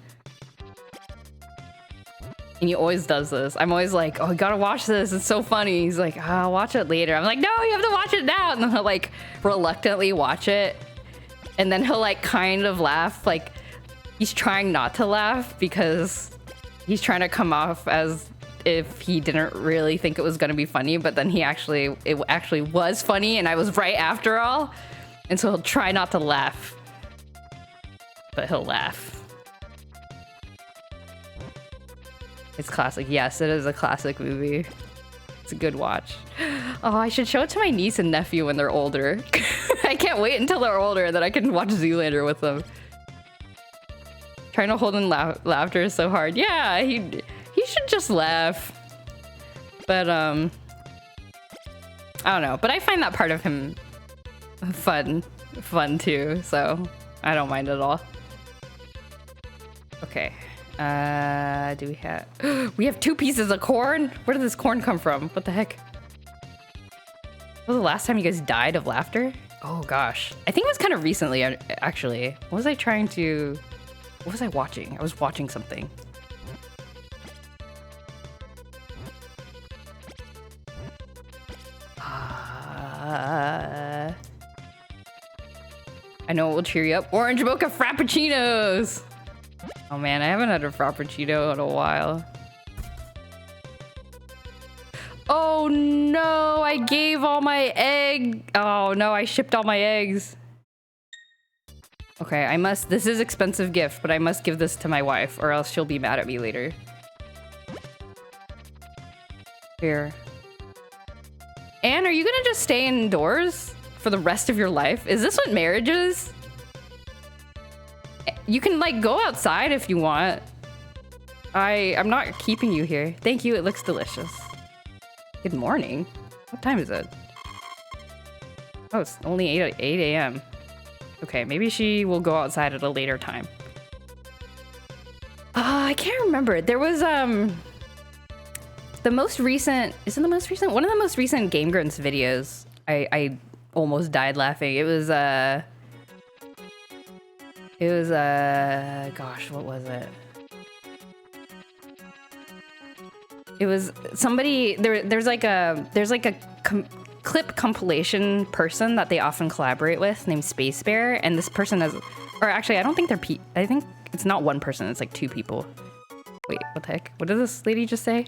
And he always does this. I'm always like, oh, you gotta watch this. It's so funny. He's like, oh, I'll watch it later. I'm like, no, you have to watch it now. And then he'll like reluctantly watch it. And then he'll like kind of laugh. Like, he's trying not to laugh because he's trying to come off as if he didn't really think it was gonna be funny. But then it actually was funny, and I was right after all. And so he'll try not to laugh. But he'll laugh. It's classic. Yes, it is a classic movie. It's a good watch. Oh, I should show it to my niece and nephew when they're older. I can't wait until they're older that I can watch Zoolander with them. Trying to hold in laughter is so hard. Yeah, he should just laugh. But I don't know. But I find that part of him fun too. So I don't mind at all. Okay. Do we have... We have 2 pieces of corn? Where did this corn come from? What the heck? When was the last time you guys died of laughter? Oh gosh. I think it was kind of recently, actually. What was I watching? I was watching something. I know it will cheer you up. Orange mocha frappuccinos! Oh man, I haven't had a frappuccino in a while. Oh no, I gave all my egg. Oh no, I shipped all my eggs. Okay, this is expensive gift, but I must give this to my wife or else she'll be mad at me later. Here. Anne, are you gonna just stay indoors for the rest of your life? Is this what marriage is? You can like go outside if you want. I'm not keeping you here. Thank you, it looks delicious. Good morning. What time is it? Oh, it's only 8 a.m. Okay, maybe she will go outside at a later time. I can't remember. There was, the most recent, is it the most recent? One of the most recent Game Grunts videos. I almost died laughing. It was, gosh, what was it? It was somebody, there's like a clip compilation person that they often collaborate with named Space Bear, and this person has, or actually I don't think I think it's not one person, it's like two people. Wait, what the heck? What did this lady just say?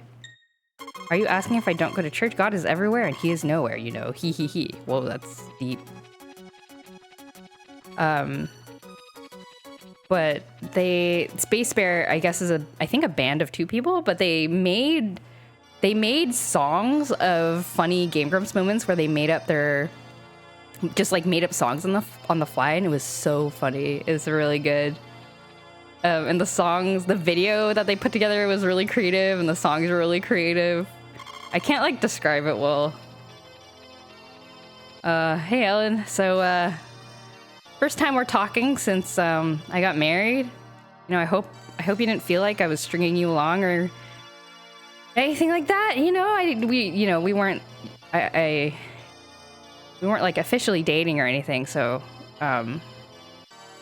Are you asking if I don't go to church? God is everywhere and he is nowhere, you know. He. Whoa, that's deep. But Space Bear, I guess, is I think a band of two people, but they made songs of funny Game Grumps moments where they made up songs on the fly, and it was so funny. It was really good. And the video that they put together was really creative, and the songs were really creative. I can't like describe it well. Hey Ellen, so first time we're talking since I got married. You know, I hope you didn't feel like I was stringing you along or anything like that. You know, we weren't like officially dating or anything. So,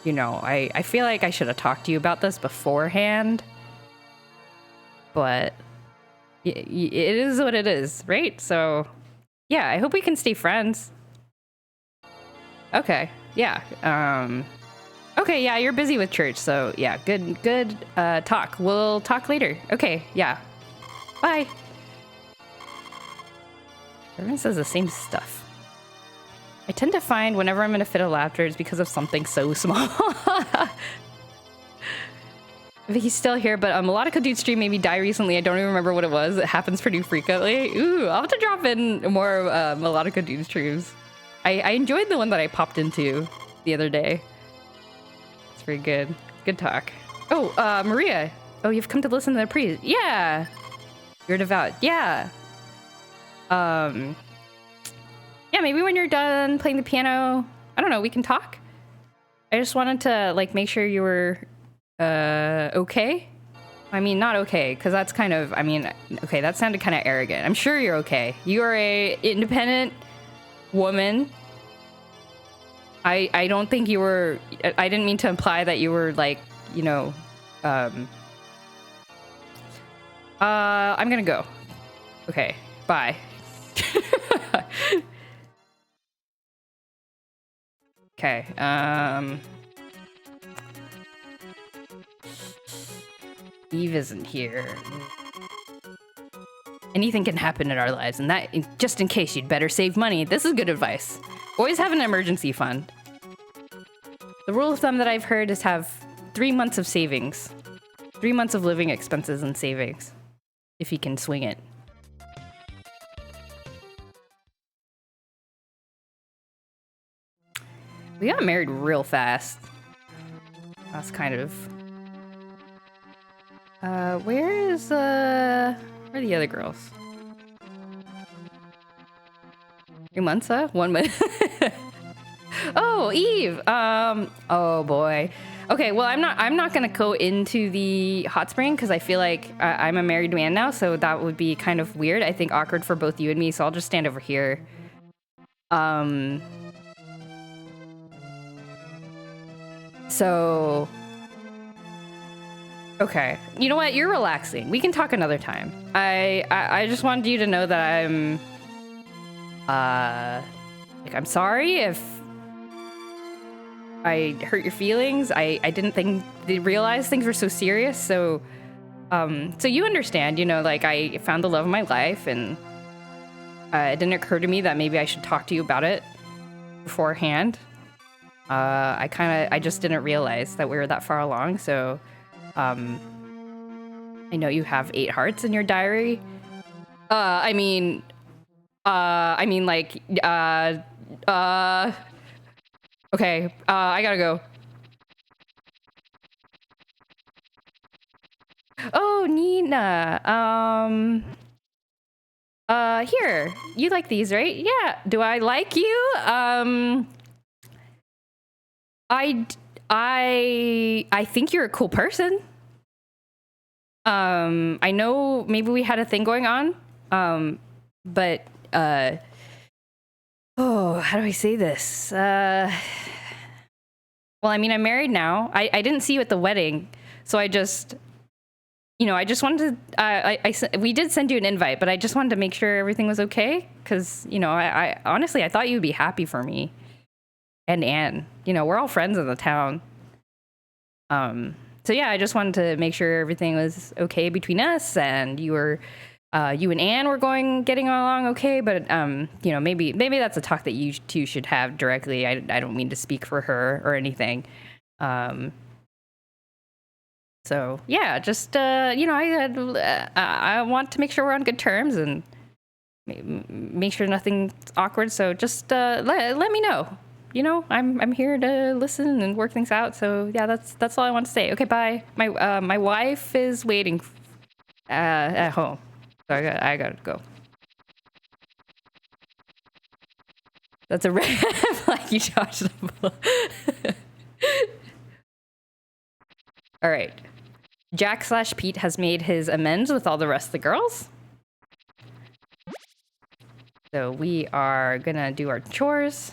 you know, I feel like I should have talked to you about this beforehand. But it is what it is, right? So, yeah, I hope we can stay friends. Okay. Yeah. Okay, yeah, you're busy with church, so yeah, good talk. We'll talk later. Okay, yeah. Bye. Everyone says the same stuff. I tend to find whenever I'm in a fit of laughter, it's because of something so small. He's still here, but Melodica Dude stream made me die recently. I don't even remember what it was. It happens pretty frequently. Ooh, I'll have to drop in more Melodica Dude streams. I enjoyed the one that I popped into the other day. It's very good. Good talk. Oh, Maria. Oh, you've come to listen to the priest. Yeah. You're devout. Yeah. Yeah, maybe when you're done playing the piano, I don't know, we can talk. I just wanted to like make sure you were okay. I mean, not okay, because that's kind of, I mean, okay, that sounded kind of arrogant. I'm sure you're okay. You are a independent woman. I don't think you were, I didn't mean to imply that you were like, you know, I'm gonna go. Okay, bye. Okay, Eve isn't here. Anything can happen in our lives, and that, just in case, you'd better save money. This is good advice. Always have an emergency fund. The rule of thumb that I've heard is have 3 months of savings. 3 months of living expenses and savings. If you can swing it. We got married real fast. That's kind of... where are the other girls? 3 months, huh? 1 month. Oh, Eve. Oh boy. Okay, well, I'm not gonna go into the hot spring because I feel like I'm a married man now, so that would be kind of weird. I think awkward for both you and me, so I'll just stand over here. So, okay. You know what? You're relaxing. We can talk another time. I just wanted you to know that I'm, like, I'm sorry if I hurt your feelings. I didn't realize things were so serious. So, so you understand, you know, like I found the love of my life, and it didn't occur to me that maybe I should talk to you about it beforehand. I just didn't realize that we were that far along. So, I know you have 8 hearts in your diary. I mean like, okay, I gotta go. Oh, Nina. Here. You like these, right? Yeah. Do I like you? I think you're a cool person. I know maybe we had a thing going on. But oh, how do I say this? Well, I mean, I'm married now. I didn't see you at the wedding, so I just, I just wanted to. We did send you an invite, but I just wanted to make sure everything was okay, because I honestly I thought you'd be happy for me and Anne. We're all friends in the town. So yeah, I just wanted to make sure everything was okay between us, and you and Anne were getting along okay. But maybe that's a talk that you two should have directly. I don't mean to speak for her or anything. So yeah, just I want to make sure we're on good terms and make sure nothing's awkward. So just let me know. I'm here to listen and work things out. So yeah, that's all I want to say. Okay, bye. My wife is waiting at home, so I gotta go. That's a red flag. You dodged the bullet. All right. Jack/Pete has made his amends with all the rest of the girls. So we are gonna do our chores.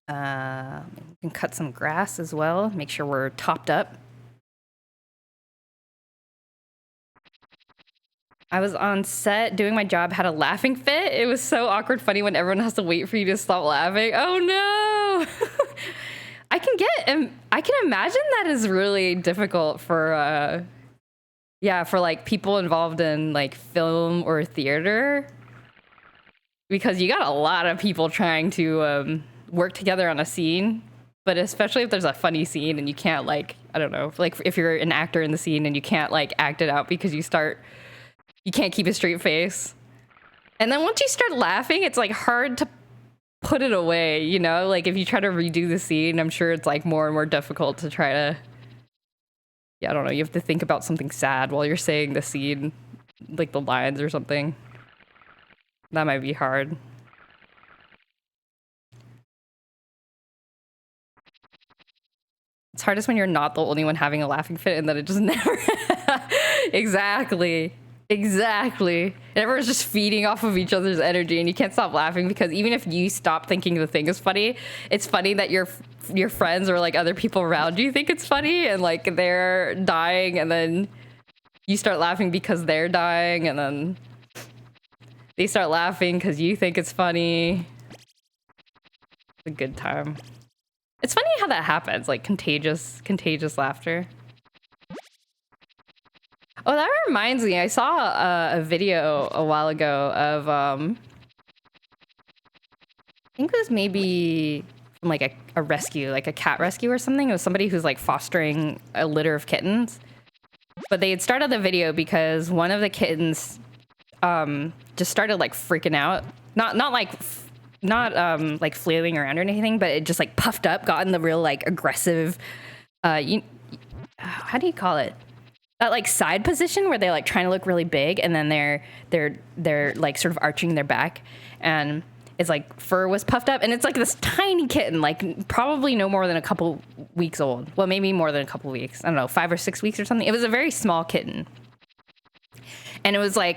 We can cut some grass as well. Make sure we're topped up. I was on set doing my job, had a laughing fit. It was so awkward funny when everyone has to wait for you to stop laughing. Oh no! I can imagine that is really difficult for like people involved in like film or theater, because you got a lot of people trying to work together on a scene. But especially if there's a funny scene and you can't, like, I don't know, like if you're an actor in the scene and you can't like act it out because you can't keep a straight face. And then once you start laughing, it's like hard to put it away, like if you try to redo the scene, I'm sure it's like more and more difficult to try to, I don't know, you have to think about something sad while you're saying the scene, like the lines or something. That might be hard. It's hardest when you're not the only one having a laughing fit and then it just never... Exactly. And everyone's just feeding off of each other's energy and you can't stop laughing, because even if you stop thinking the thing is funny, it's funny that your friends or like other people around you think it's funny, and like they're dying and then you start laughing because they're dying, and then they start laughing because you think it's funny. It's a good time. It's funny how that happens, like contagious laughter. Oh, that reminds me, I saw a video a while ago of, I think it was maybe from like a rescue, like a cat rescue or something. It was somebody who's like fostering a litter of kittens. But they had started the video because one of the kittens just started like freaking out. Not like flailing around or anything, but it just like puffed up, got in the real like aggressive, how do you call it? That like side position where they're like trying to look really big, and then they're like sort of arching their back, and it's like fur was puffed up, and it's like this tiny kitten, like probably no more than a couple weeks old. Well, maybe more than a couple weeks. I don't know, 5 or 6 weeks or something. It was a very small kitten, and it was going.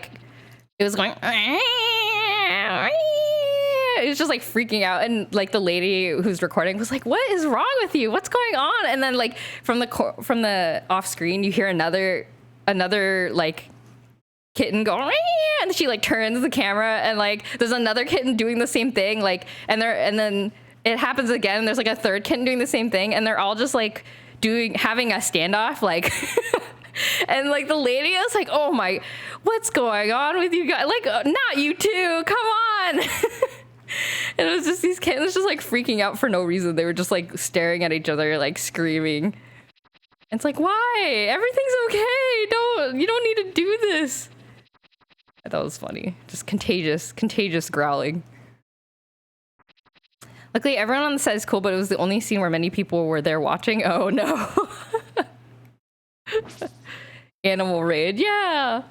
It was just like freaking out, and like the lady who's recording was like, "What is wrong with you? What's going on?" And then like from the off screen, you hear another like kitten go, and she like turns the camera, and like there's another kitten doing the same thing, like and then it happens again, and there's like a third kitten doing the same thing, and they're all just like having a standoff, like. And like the lady was like, "Oh my, what's going on with you guys? Like, not you two, come on." And it was just these kittens just like freaking out for no reason. They were just like staring at each other, like screaming. And it's like, why? Everything's okay. You don't need to do this. I thought it was funny. Just contagious growling. Luckily, everyone on the set is cool, but it was the only scene where many people were there watching. Oh no. Animal raid, yeah.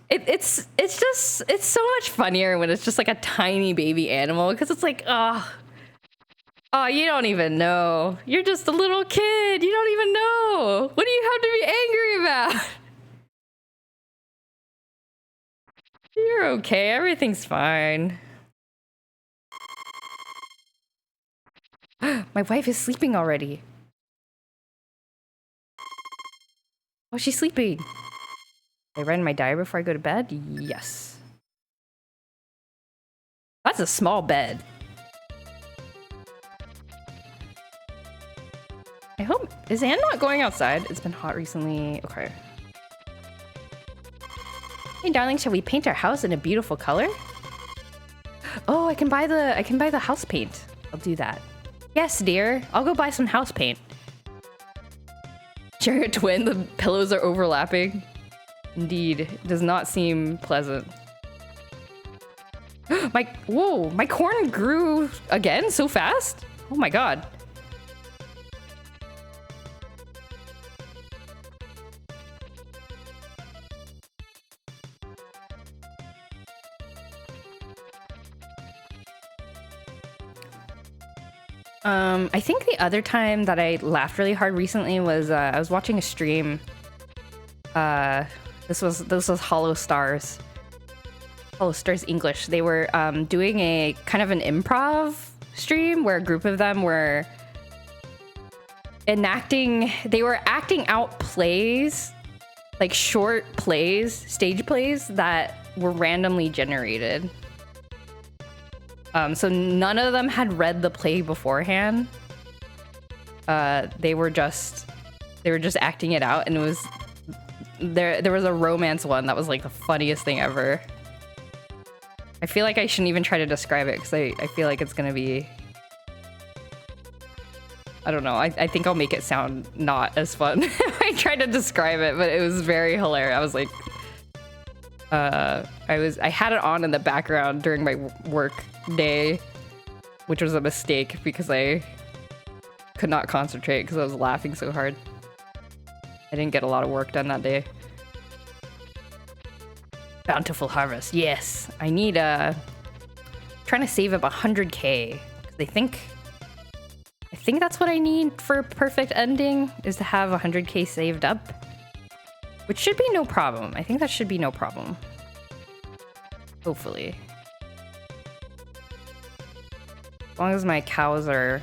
It's so much funnier when it's just like a tiny baby animal, because it's like, oh, you don't even know. You're just a little kid. You don't even know. What do you have to be angry about? You're okay. Everything's fine. My wife is sleeping already. Oh, she's sleeping. I read my diary before I go to bed? Yes. That's a small bed. I hope... Is Anne not going outside? It's been hot recently. Okay. Hey, darling, shall we paint our house in a beautiful color? Oh, I can buy the house paint. I'll do that. Yes, dear. I'll go buy some house paint. Sharing a twin, the pillows are overlapping. Indeed, it does not seem pleasant. Whoa, my corn grew again so fast? Oh my god. I think the other time that I laughed really hard recently was I was watching a stream. This was Hollow Stars. Hollow Stars English. They were doing a kind of an improv stream where a group of them were they were acting out plays, like short plays, stage plays that were randomly generated. So none of them had read the play beforehand. They were just acting it out, and it was there was a romance one that was like the funniest thing ever. I feel like I shouldn't even try to describe it because I feel like it's gonna be, I don't know. I think I'll make it sound not as fun. I tried to describe it, but it was very hilarious. I was like, I had it on in the background during my work day, which was a mistake because I could not concentrate because I was laughing so hard. I didn't get a lot of work done that day. Bountiful harvest. Yes, I need trying to save up 100k because I think that's what I need for a perfect ending, is to have 100k saved up, which should be no problem. I think that should be no problem. Hopefully. As long as my cows are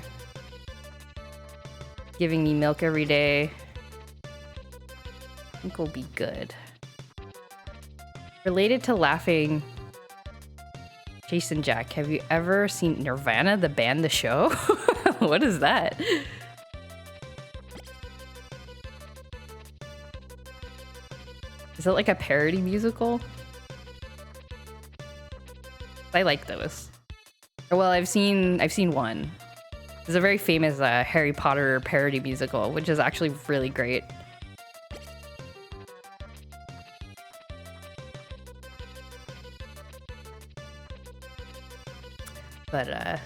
giving me milk every day, I think we'll be good. Related to laughing, Jason Jack, have you ever seen Nirvana, the band, the show? What is that? Is it like a parody musical? I like those. Well, I've seen one. It's a very famous Harry Potter parody musical, which is actually really great. But I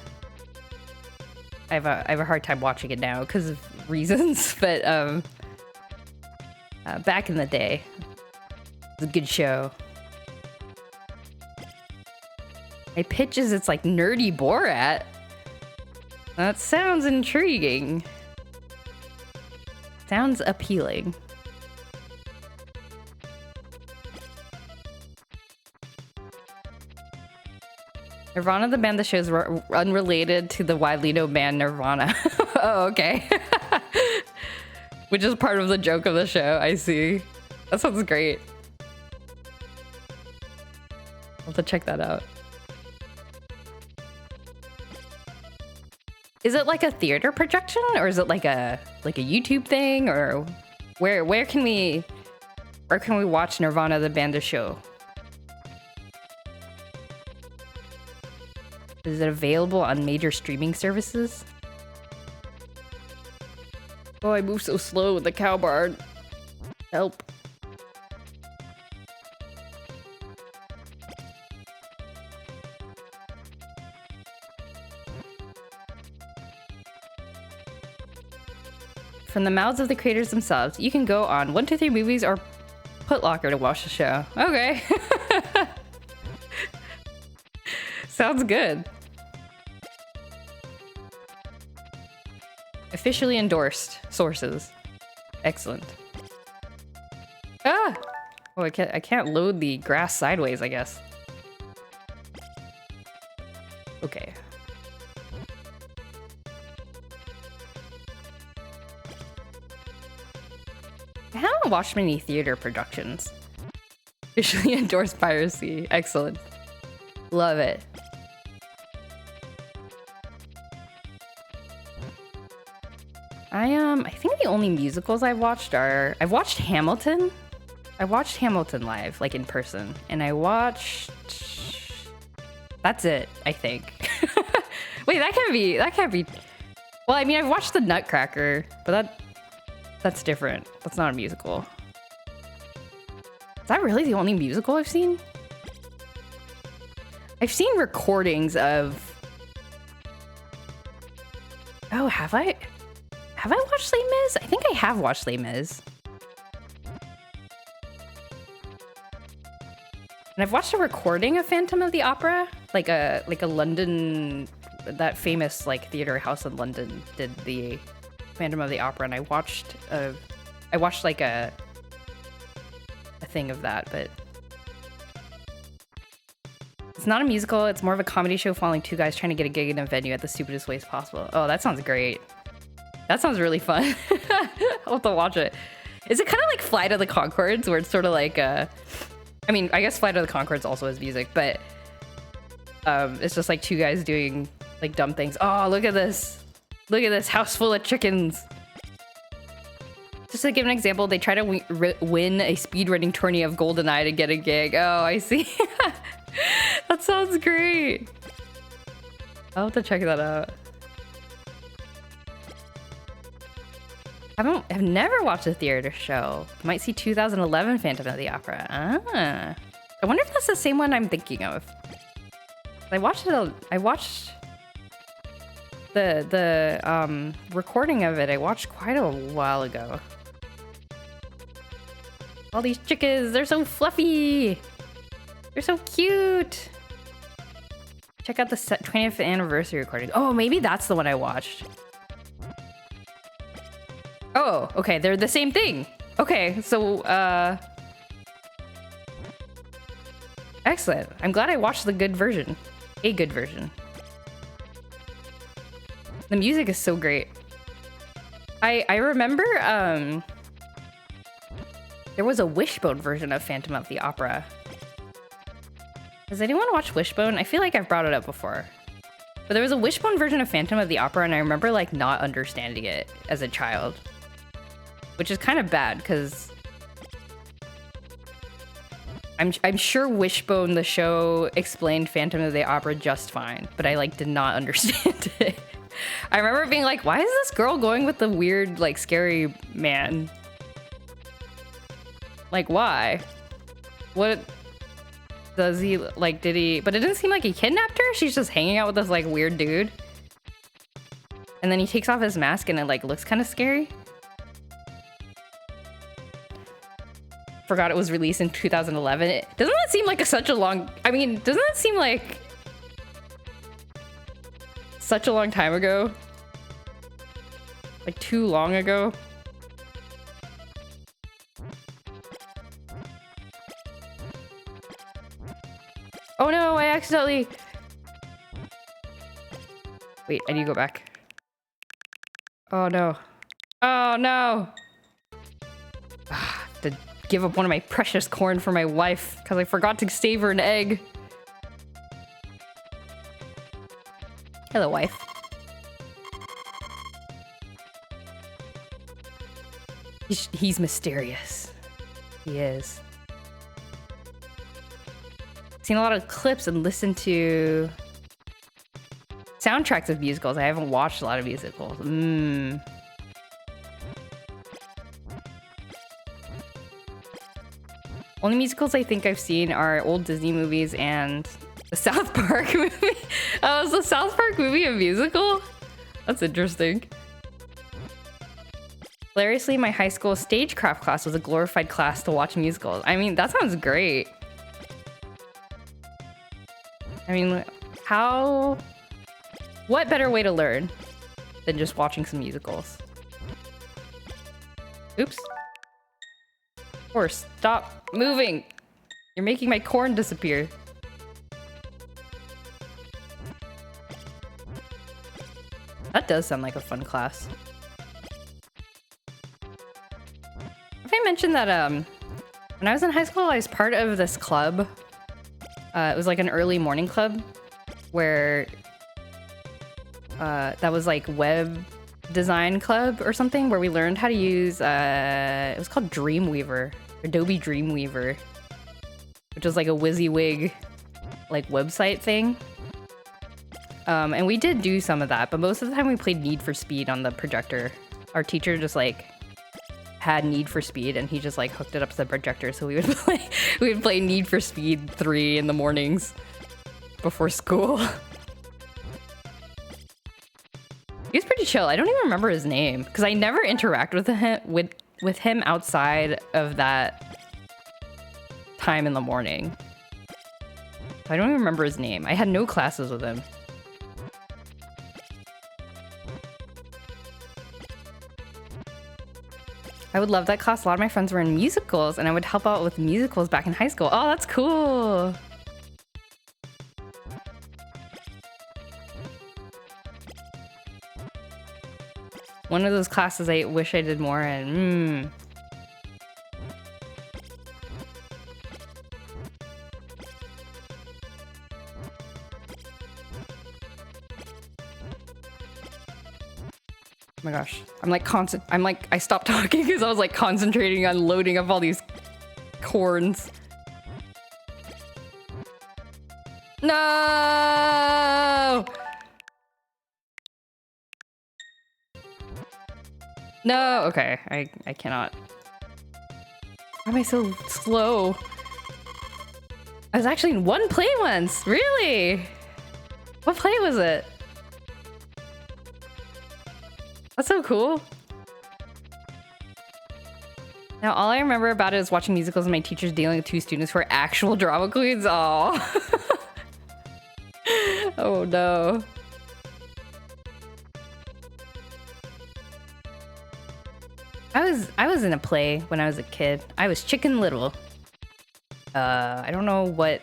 have a hard time watching it now because of reasons. But back in the day, it was a good show. My pitch is it's like nerdy Borat. That sounds intriguing. Sounds appealing. Nirvana, the band, the show is unrelated to the widely known band Nirvana. Oh, okay. Which is part of the joke of the show. I see. That sounds great. I'll have to check that out. Is it like a theater projection, or is it like a YouTube thing, or where can we watch Nirvana, the band, the show? Is it available on major streaming services? Oh, I move so slow with the cow barn. Help. from the mouths of the creators themselves. You can go on 123 Movies or Put Locker to watch the show. Okay. Sounds good. Officially endorsed sources. Excellent. Ah! Oh, I can't load the grass sideways, I guess. Okay. I haven't watched many theater productions. Officially endorsed piracy. Excellent. Love it. I think the only musicals I've watched are... I've watched Hamilton. I watched Hamilton live, like in person. And I watched... That's it, I think. Wait, that can't be... Well, I mean, I've watched The Nutcracker, but that's different. That's not a musical. Is that really the only musical I've seen? I've seen recordings of... Oh, have I? Have I watched Les Mis? I think I have watched Les Mis. And I've watched a recording of Phantom of the Opera, like a London, that famous like theater house in London did the Phantom of the Opera, and I watched like a thing of that, but it's not a musical. It's more of a comedy show following two guys trying to get a gig in a venue at the stupidest ways possible. Oh, that sounds great. That sounds really fun. I'll have to watch it. Is it kind of like Flight of the Conchords, where it's sort of like I mean, I guess Flight of the Conchords also has music, but it's just like two guys doing like dumb things. Oh, look at this. Look at this house full of chickens. Just to give an example, they try to win a speedrunning tourney of GoldenEye to get a gig. Oh, I see. That sounds great. I'll have to check that out. I've never watched a theater show. Might see 2011 Phantom of the Opera. Ah. I wonder if that's the same one I'm thinking of. I watched the recording of it. I watched quite a while ago. All these chickens, they're so fluffy. They're so cute. Check out the 20th anniversary recording. Oh, maybe that's the one I watched. Oh, okay, they're the same thing. Okay, so, excellent. I'm glad I watched the good version. A good version. The music is so great. I remember, there was a Wishbone version of Phantom of the Opera. Has anyone watched Wishbone? I feel like I've brought it up before. But there was a Wishbone version of Phantom of the Opera, and I remember, like, not understanding it as a child. Which is kind of bad, because I'm sure Wishbone, the show, explained Phantom of the Opera just fine, but I, like, did not understand it. I remember being like, why is this girl going with the weird, like, scary man? Like, why? What does he, like, did he... But it didn't seem like he kidnapped her. She's just hanging out with this, like, weird dude. And then he takes off his mask and it, like, looks kind of scary. Forgot it was released in 2011. Doesn't that seem like such a long... I mean, doesn't that seem like such a long time ago? Like, too long ago? Oh no, I accidentally... Wait, I need to go back. Oh no. Oh no! To give up one of my precious corn for my wife because I forgot to save her an egg. Hello, wife. He's mysterious. He is. Seen a lot of clips and listened to soundtracks of musicals. I haven't watched a lot of musicals. Only musicals I think I've seen are old Disney movies and the South Park movie. Oh, is the South Park movie a musical? That's interesting. Hilariously, my high school stagecraft class was a glorified class to watch musicals. I mean, that sounds great. I mean, what better way to learn than just watching some musicals? Oops. Horse, stop moving. You're making my corn disappear. That does sound like a fun class. Have I mentioned that when I was in high school, I was part of this club. It was like an early morning club where that was like web design club or something, where we learned how to use it was called Dreamweaver, Adobe Dreamweaver, which was like a WYSIWYG like website thing. And we did do some of that, but most of the time we played Need for Speed on the projector. Our teacher just like had Need for Speed and he just like hooked it up to the projector, so we would play Need for Speed 3 in the mornings before school. He was pretty chill. I don't even remember his name because I never interact with him outside of that time in the morning. I don't even remember his name. I had no classes with him. I would love that class. A lot of my friends were in musicals, and I would help out with musicals back in high school. Oh, that's cool. One of those classes I wish I did more in. Oh my gosh. I stopped talking because I was like concentrating on loading up all these corns. No! No, okay. I cannot. Why am I so slow? I was actually in one play once. Really? What play was it? That's so cool. Now, all I remember about it is watching musicals and my teachers dealing with two students who are actual drama queens. Oh. Oh no. I was in a play when I was a kid. I was Chicken Little. I don't know what.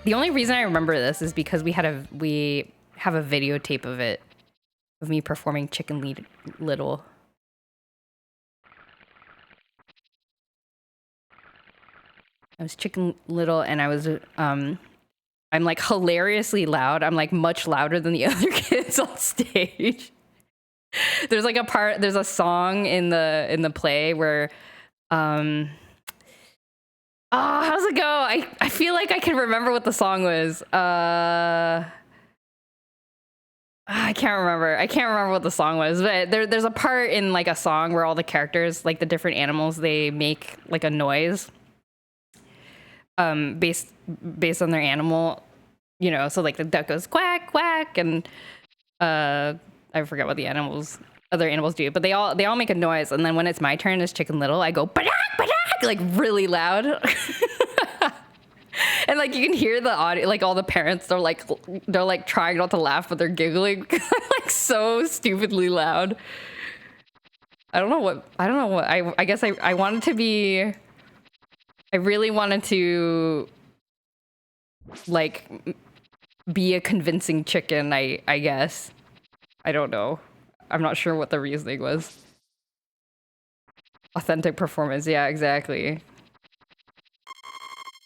The only reason I remember this is because we have a videotape of it, of me performing Chicken Little. I was Chicken Little, and I was I'm like hilariously loud. I'm like much louder than the other kids on stage. There's like there's a song in the play where how's it go? I feel like I can remember what the song was. I can't remember. I can't remember what the song was, but there's a part in like a song where all the characters, like the different animals, they make like a noise based on their animal, you know. So like the duck goes quack quack, and I forget what the other animals do, but they all make a noise. And then when it's my turn as Chicken Little, I go badak badak, like really loud. And like you can hear the audio, like all the parents, they're like trying not to laugh, but they're giggling because I'm like so stupidly loud. I don't know what I guess I wanted to be. I really wanted to like be a convincing chicken, I guess. I don't know. I'm not sure what the reasoning was. Authentic performance. Yeah, exactly.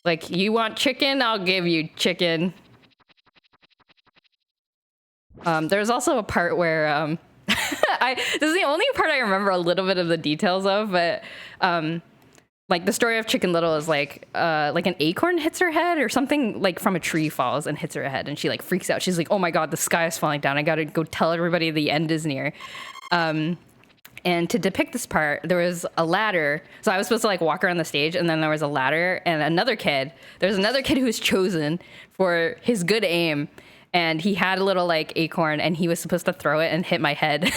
Like, you want chicken? I'll give you chicken. There's also a part where this is the only part I remember a little bit of the details of, but like the story of Chicken Little is like an acorn hits her head or something, like from a tree falls and hits her head, and she like freaks out. She's like, oh my god, the sky is falling down. I gotta go tell everybody the end is near. And to depict this part, there was a ladder. So I was supposed to like walk around the stage, and then there was a ladder, and there's another kid who was chosen for his good aim, and he had a little like acorn, and he was supposed to throw it and hit my head.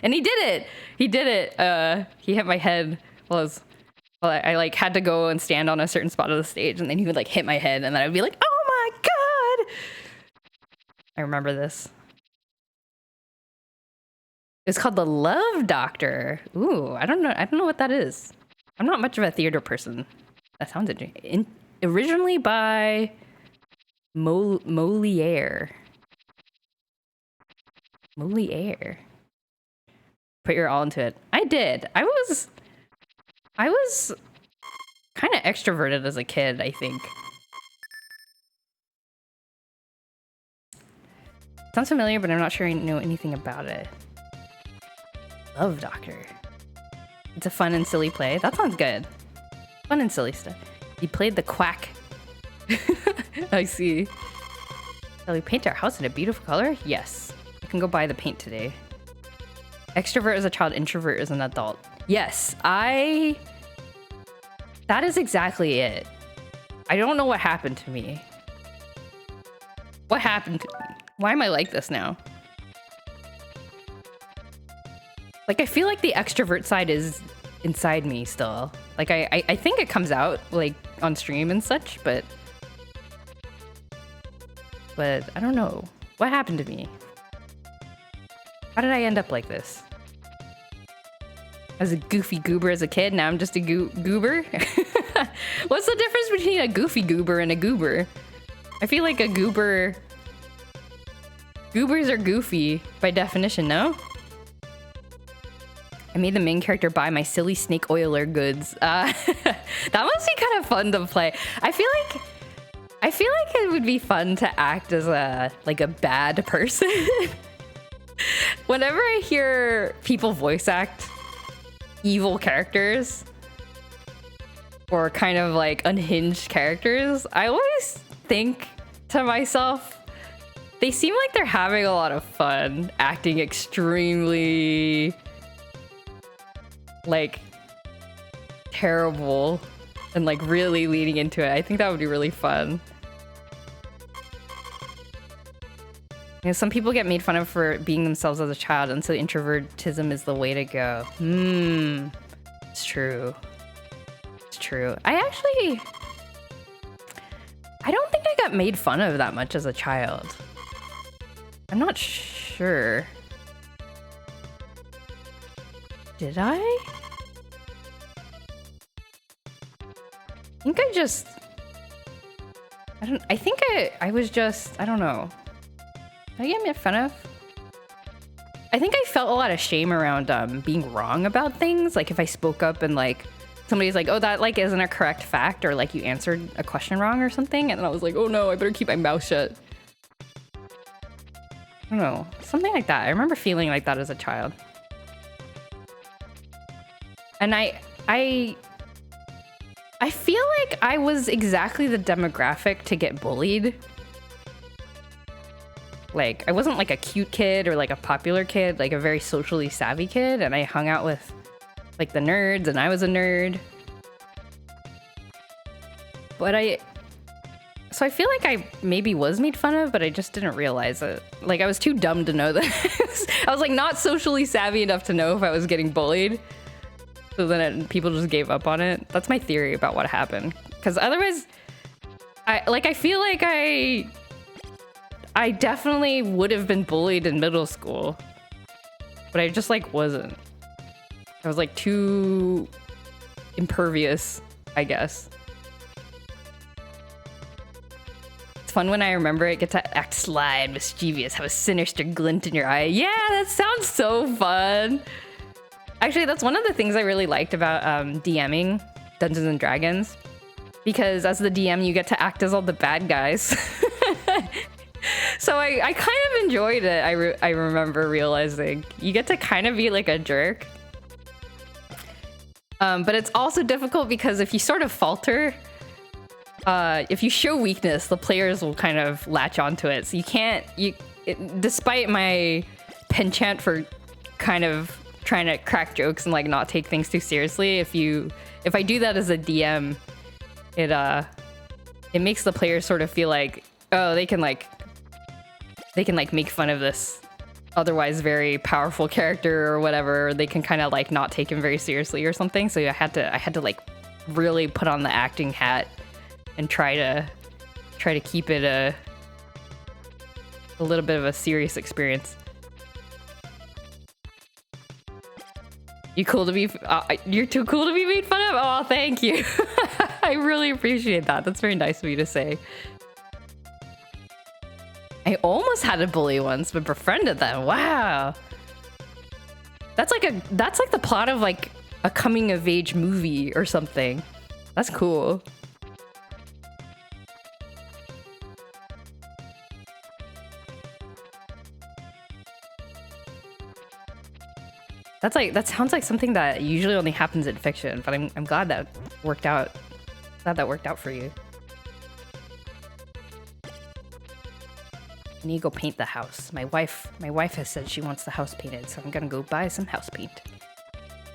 And he did it. He did it. He hit my head while I like had to go and stand on a certain spot of the stage, and then he would like hit my head, and then I'd be like, "Oh my god!" I remember this. It's called The Love Doctor. Ooh, I don't know what that is. I'm not much of a theater person. That sounds interesting. Originally by Moliere. Moliere. Put your all into it. I did. I was kind of extroverted as a kid, I think. Sounds familiar, but I'm not sure I know anything about it. Love Doctor. It's a fun and silly play. That sounds good. Fun and silly stuff. You played the quack. I see. Shall we paint our house in a beautiful color? Yes. I can go buy the paint today. Extrovert as a child, introvert as an adult. Yes, that is exactly it. I don't know what happened to me. What happened to me? Why am I like this now? Like, I feel like the extrovert side is inside me still. Like, I think it comes out, like, on stream and such, but I don't know. What happened to me? How did I end up like this? I was a goofy goober as a kid, now I'm just a goober? What's the difference between a goofy goober and a goober? I feel like a goober... Goobers are goofy, by definition, no? I made the main character buy my silly snake oiler goods. That must be kind of fun to play. I feel like it would be fun to act as a bad person. Whenever I hear people voice act evil characters or kind of like unhinged characters, I always think to myself, they seem like they're having a lot of fun acting extremely like terrible and like really leading into it. I think that would be really fun. You know, some people get made fun of for being themselves as a child, and so introvertism is the way to go. It's true. It's true. I don't think I got made fun of that much as a child. I'm not sure. Did I? I think I was just, I don't know. Did I get made fun of? I think I felt a lot of shame around being wrong about things. Like if I spoke up and like somebody's like, oh, that like isn't a correct fact, or like you answered a question wrong or something, and then I was like, oh no, I better keep my mouth shut. I don't know, something like that. I remember feeling like that as a child. And I feel like I was exactly the demographic to get bullied. Like, I wasn't like a cute kid or like a popular kid, like a very socially savvy kid, and I hung out with like the nerds, and I was a nerd. But so I feel like I maybe was made fun of, but I just didn't realize it. Like, I was too dumb to know that. I was like not socially savvy enough to know if I was getting bullied. So then people just gave up on it. That's my theory about what happened. Because otherwise, I feel like I definitely would have been bullied in middle school, but I just like wasn't. I was like too impervious, I guess. It's fun when I remember it. Get to act sly and mischievous, have a sinister glint in your eye. Yeah, that sounds so fun. Actually, that's one of the things I really liked about DMing Dungeons and Dragons, because as the DM, you get to act as all the bad guys. So I kind of enjoyed it. I remember realizing you get to kind of be like a jerk. But it's also difficult because if you sort of falter, if you show weakness, the players will kind of latch onto it. So you can't, despite my penchant for kind of trying to crack jokes and like not take things too seriously, if I do that as a DM, it makes the players sort of feel like, oh, they can make fun of this otherwise very powerful character or whatever, they can kind of like not take him very seriously or something. So I had to like really put on the acting hat and try to keep it a little bit of a serious experience. You cool to be? You're too cool to be made fun of? Oh, thank you. I really appreciate that. That's very nice of you to say. I almost had a bully once, but befriended them. Wow. That's like the plot of like a coming of age movie or something. That's cool. That sounds like something that usually only happens in fiction, but I'm glad that worked out. Glad that worked out for you. I need to go paint the house. My wife has said she wants the house painted, so I'm gonna go buy some house paint.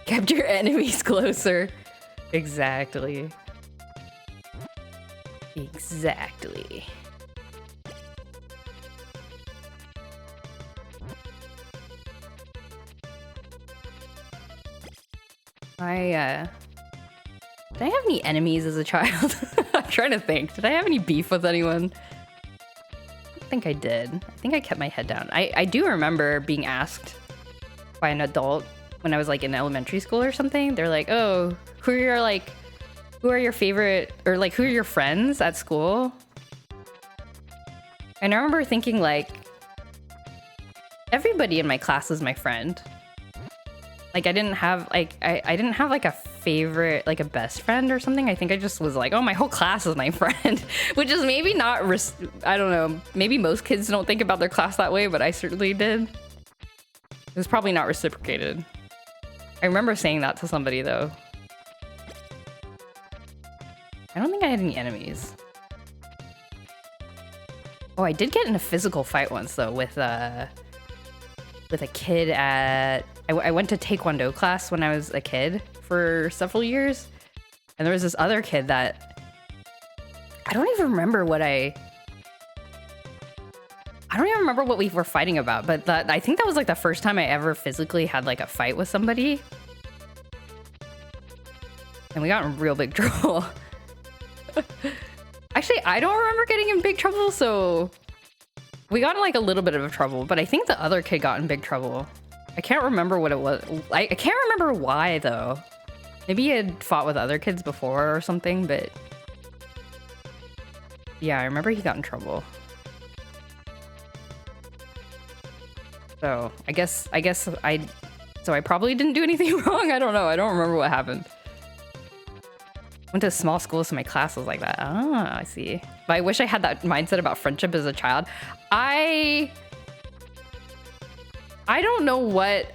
Kept your enemies closer. Exactly. Exactly. Did I have any enemies as a child? I'm trying to think. Did I have any beef with anyone? I don't think I did. I think I kept my head down. I do remember being asked by an adult when I was like in elementary school or something. They're like, "Oh, who are your favorite, or like who are your friends at school?" And I remember thinking like, everybody in my class is my friend. Like I didn't have like a favorite, like a best friend or something. I think I just was like, oh, my whole class is my friend, which is maybe not, I don't know, maybe most kids don't think about their class that way, but I certainly did. It was probably not reciprocated. I remember saying that to somebody though. I don't think I had any enemies. Oh, I did get in a physical fight once though with a kid at... I went to Taekwondo class when I was a kid for several years. And there was this other kid that... I don't even remember what we were fighting about, but I think that was like the first time I ever physically had like a fight with somebody. And we got in real big trouble. Actually, I don't remember getting in big trouble, so... We got in like a little bit of trouble, but I think the other kid got in big trouble. I can't remember what it was. I can't remember why though. Maybe he had fought with other kids before or something, but yeah, I remember he got in trouble. So I guess I probably didn't do anything wrong. I don't know. I don't remember what happened. Went to a small school, so my class was like that. Ah, I see. But I wish I had that mindset about friendship as a child. I don't know why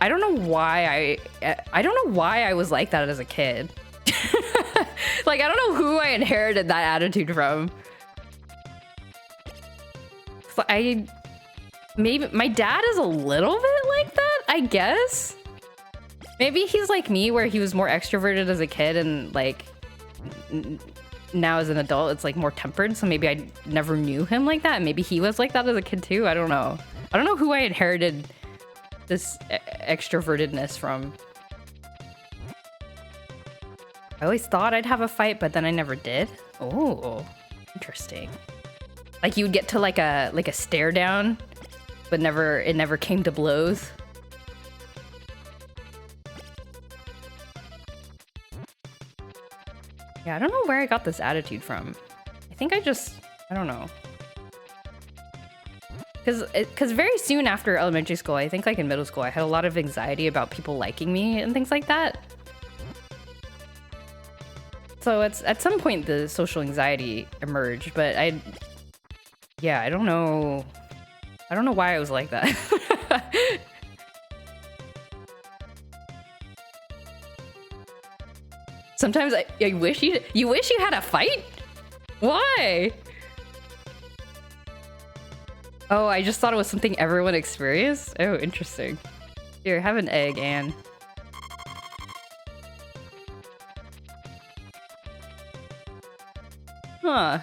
I was like that as a kid. Like, I don't know who I inherited that attitude from. So maybe my dad is a little bit like that, I guess. Maybe he's like me, where he was more extroverted as a kid and like now as an adult it's like more tempered, so maybe I never knew him like that. Maybe he was like that as a kid too. I don't know who I inherited this extrovertedness from. I always thought I'd have a fight, but then I never did. Oh, interesting. Like you would get to like a stare down, but it never came to blows. Yeah, I don't know where I got this attitude from. I think I don't know. Because very soon after elementary school, I think like in middle school, I had a lot of anxiety about people liking me and things like that. So at some point the social anxiety emerged, but I don't know why I was like that. Sometimes I wish you had a fight? Why? Oh, I just thought it was something everyone experienced? Oh, interesting. Here, have an egg, Anne. Huh.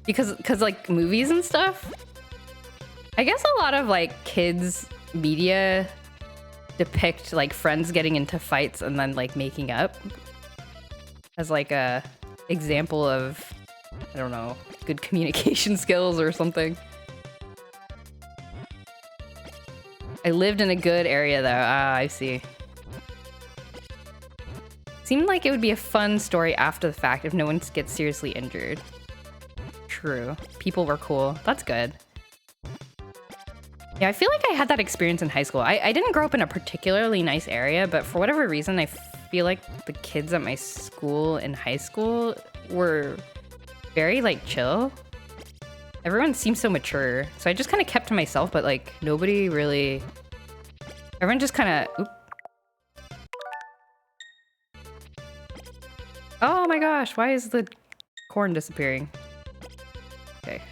Because like movies and stuff? I guess a lot of like kids media depict like friends getting into fights and then like making up as like a example of, I don't know, good communication skills or something. I lived in a good area though. Ah, I see. Seemed like it would be a fun story after the fact if no one gets seriously injured. True. People were cool. That's good. Yeah, I feel like I had that experience in high school. I didn't grow up in a particularly nice area, but for whatever reason, I feel like the kids at my school in high school were very, like, chill. Everyone seemed so mature. So I just kind of kept to myself, but, like, nobody really... Everyone just kind of... Oh my gosh, why is the corn disappearing? Okay.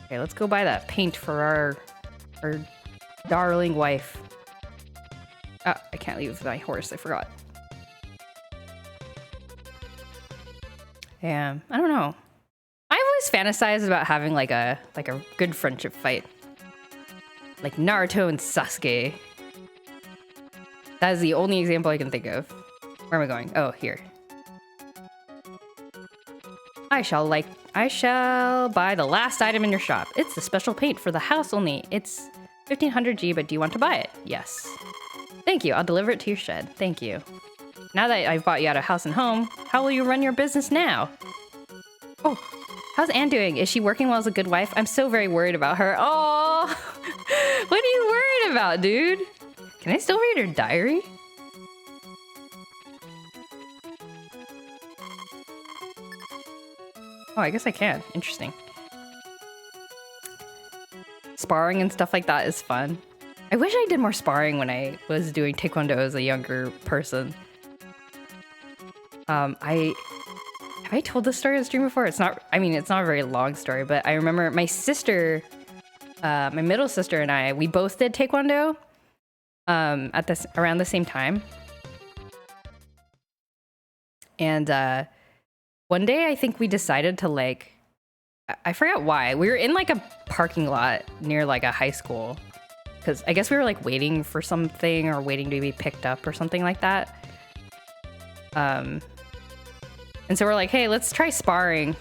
Okay, let's go buy that paint for our darling wife. Ah, I can't leave my horse, I forgot. Yeah, I don't know. I've always fantasized about having like a good friendship fight. Like Naruto and Sasuke. That is the only example I can think of. Where am I going? Oh, here. I shall buy the last item in your shop. It's a special paint for the house only. It's 1500G, but do you want to buy it? Yes. Thank you. I'll deliver it to your shed. Thank you. Now that I've bought you out of house and home, how will you run your business now? Oh, how's Anne doing? Is she working well as a good wife? I'm so very worried about her. Oh, what are you worried about, dude? Can I still read her diary? Oh, I guess I can. Interesting. Sparring and stuff like that is fun. I wish I did more sparring when I was doing Taekwondo as a younger person. Have I told this story on stream before? It's not, I mean, it's not a very long story, but I remember my sister, my middle sister and I, we both did Taekwondo around the same time. And one day I think we decided to like, I forgot why. We were in like a parking lot near like a high school. Because I guess we were like waiting for something or waiting to be picked up or something like that. And so we're like, hey, let's try sparring.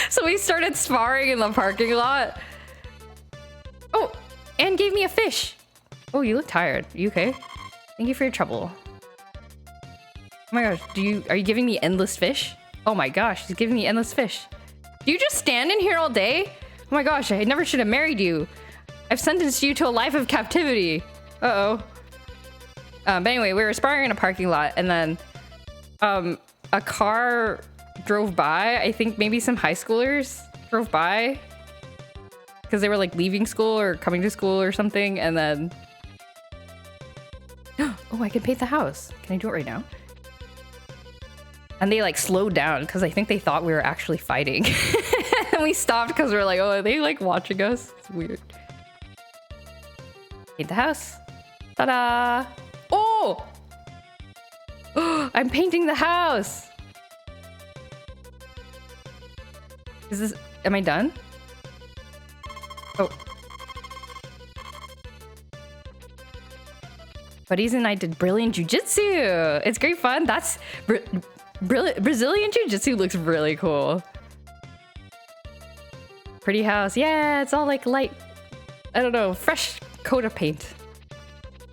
So we started sparring in the parking lot. Oh, Anne gave me a fish. Oh, you look tired. Are you okay? Thank you for your trouble. Oh my gosh, are you giving me endless fish? Oh my gosh, she's giving me endless fish. Do you just stand in here all day? Oh my gosh, I never should have married you. I've sentenced you to a life of captivity. Uh-oh. But anyway, we were sparring in a parking lot, and then a car drove by. I think maybe some high schoolers drove by because they were like leaving school or coming to school or something, and then... Oh, I can paint the house. Can I do it right now? And they like slowed down because I think they thought we were actually fighting. And we stopped because we were like, oh, are they like watching us? It's weird. Paint the house. Ta-da! Oh! I'm painting the house! Am I done? Oh. Buddies and I did Brazilian Jiu-Jitsu. It's great fun. That's... Brazilian Jiu-Jitsu looks really cool. Pretty house. Yeah, it's all like light, I don't know, fresh coat of paint.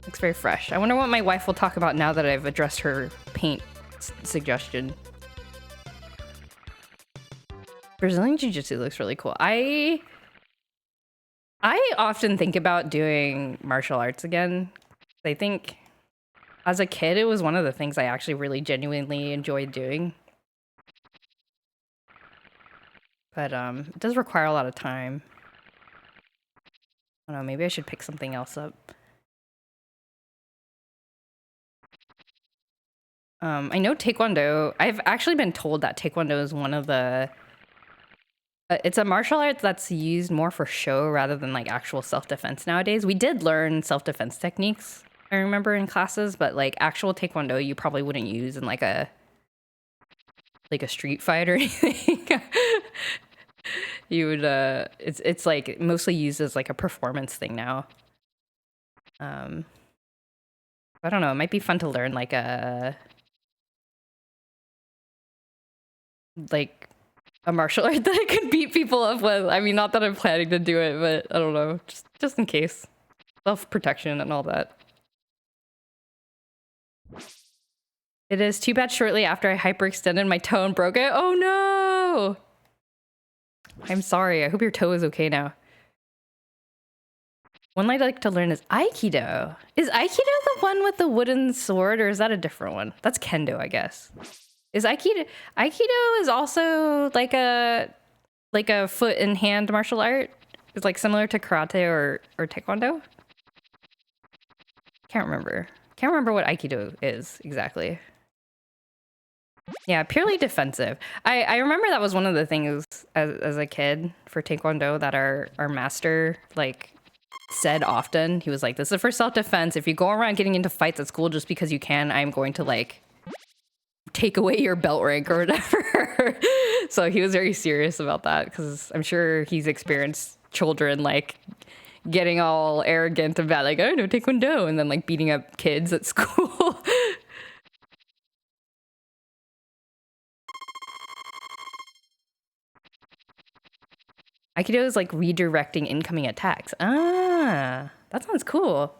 Looks very fresh. I wonder what my wife will talk about now that I've addressed her paint suggestion. Brazilian Jiu-Jitsu looks really cool. I often think about doing martial arts again. I think as a kid, it was one of the things I actually really genuinely enjoyed doing. But it does require a lot of time. I don't know, maybe I should pick something else up. I know Taekwondo, I've actually been told that Taekwondo is one of the... it's a martial art that's used more for show rather than like actual self-defense nowadays. We did learn self-defense techniques, I remember, in classes, but like actual Taekwondo you probably wouldn't use in like a street fight or anything. You would it's like mostly used as like a performance thing now. I don't know, it might be fun to learn like a martial art that I could beat people up with. I mean, not that I'm planning to do it, but I don't know, just in case. Self-protection and all that. It is too bad shortly after I hyperextended, my toe and broke it. Oh no! I'm sorry. I hope your toe is okay now. One I'd like to learn is Aikido. Is Aikido the one with the wooden sword, or is that a different one? That's Kendo, I guess. Is Aikido is also like a foot and hand martial art? It's like similar to karate or taekwondo? Can't remember. Can't remember what Aikido is exactly. Yeah, purely defensive. I remember that was one of the things as a kid for taekwondo that our master like said often. He was like, this is for self-defense. If you go around getting into fights at school just because you can, I'm going to like take away your belt rank or whatever. So he was very serious about that, because I'm sure he's experienced children like getting all arrogant about like, oh no, taekwondo, and then like beating up kids at school. Aikido is like redirecting incoming attacks. Ah, that sounds cool.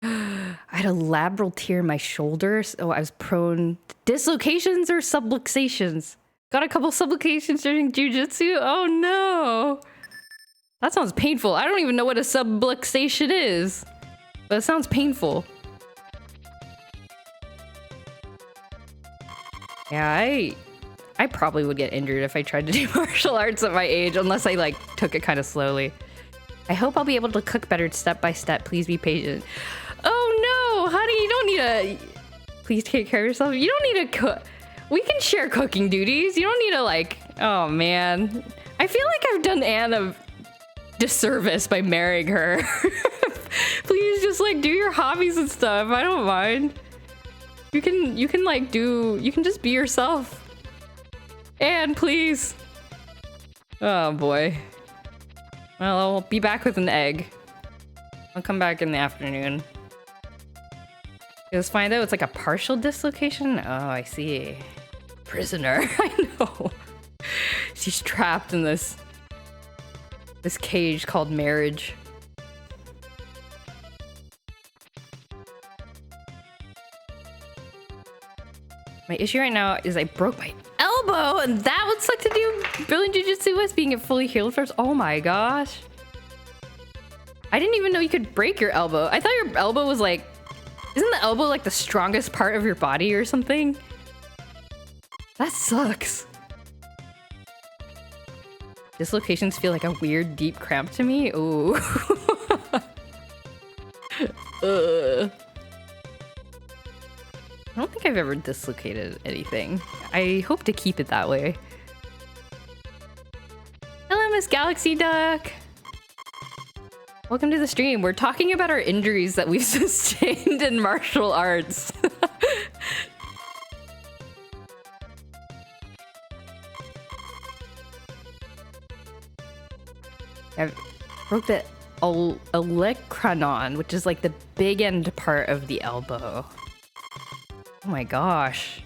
I had a labral tear in my shoulder. Oh, I was prone to dislocations or subluxations. Got a couple subluxations during jujitsu. Oh no. That sounds painful. I don't even know what a subluxation is, but it sounds painful. Yeah, I probably would get injured if I tried to do martial arts at my age, unless I like took it kind of slowly. I hope I'll be able to cook better step by step. Please be patient. Oh no, honey, you don't need to. Please take care of yourself. You don't need to cook. We can share cooking duties. You don't need to like. Oh man, I feel like I've done Anne a disservice by marrying her. Please just like do your hobbies and stuff. I don't mind. You can like you can just be yourself. And please. Oh boy. Well, I'll be back with an egg. I'll come back in the afternoon. It was fine though. It's like a partial dislocation. Oh, I see. Prisoner. I know. She's trapped in this cage called marriage. My issue right now is I broke my elbow, and that would suck to do Brilliant Jiu-Jitsu with, being it fully healed first. Oh my gosh. I didn't even know you could break your elbow. I thought your elbow was like... Isn't the elbow like the strongest part of your body or something? That sucks. Dislocations feel like a weird deep cramp to me. Ooh. I don't think I've ever dislocated anything. I hope to keep it that way. Hello, Miss Galaxy Duck. Welcome to the stream. We're talking about our injuries that we've sustained in martial arts. I broke the olecranon, which is like the big end part of the elbow. Oh my gosh.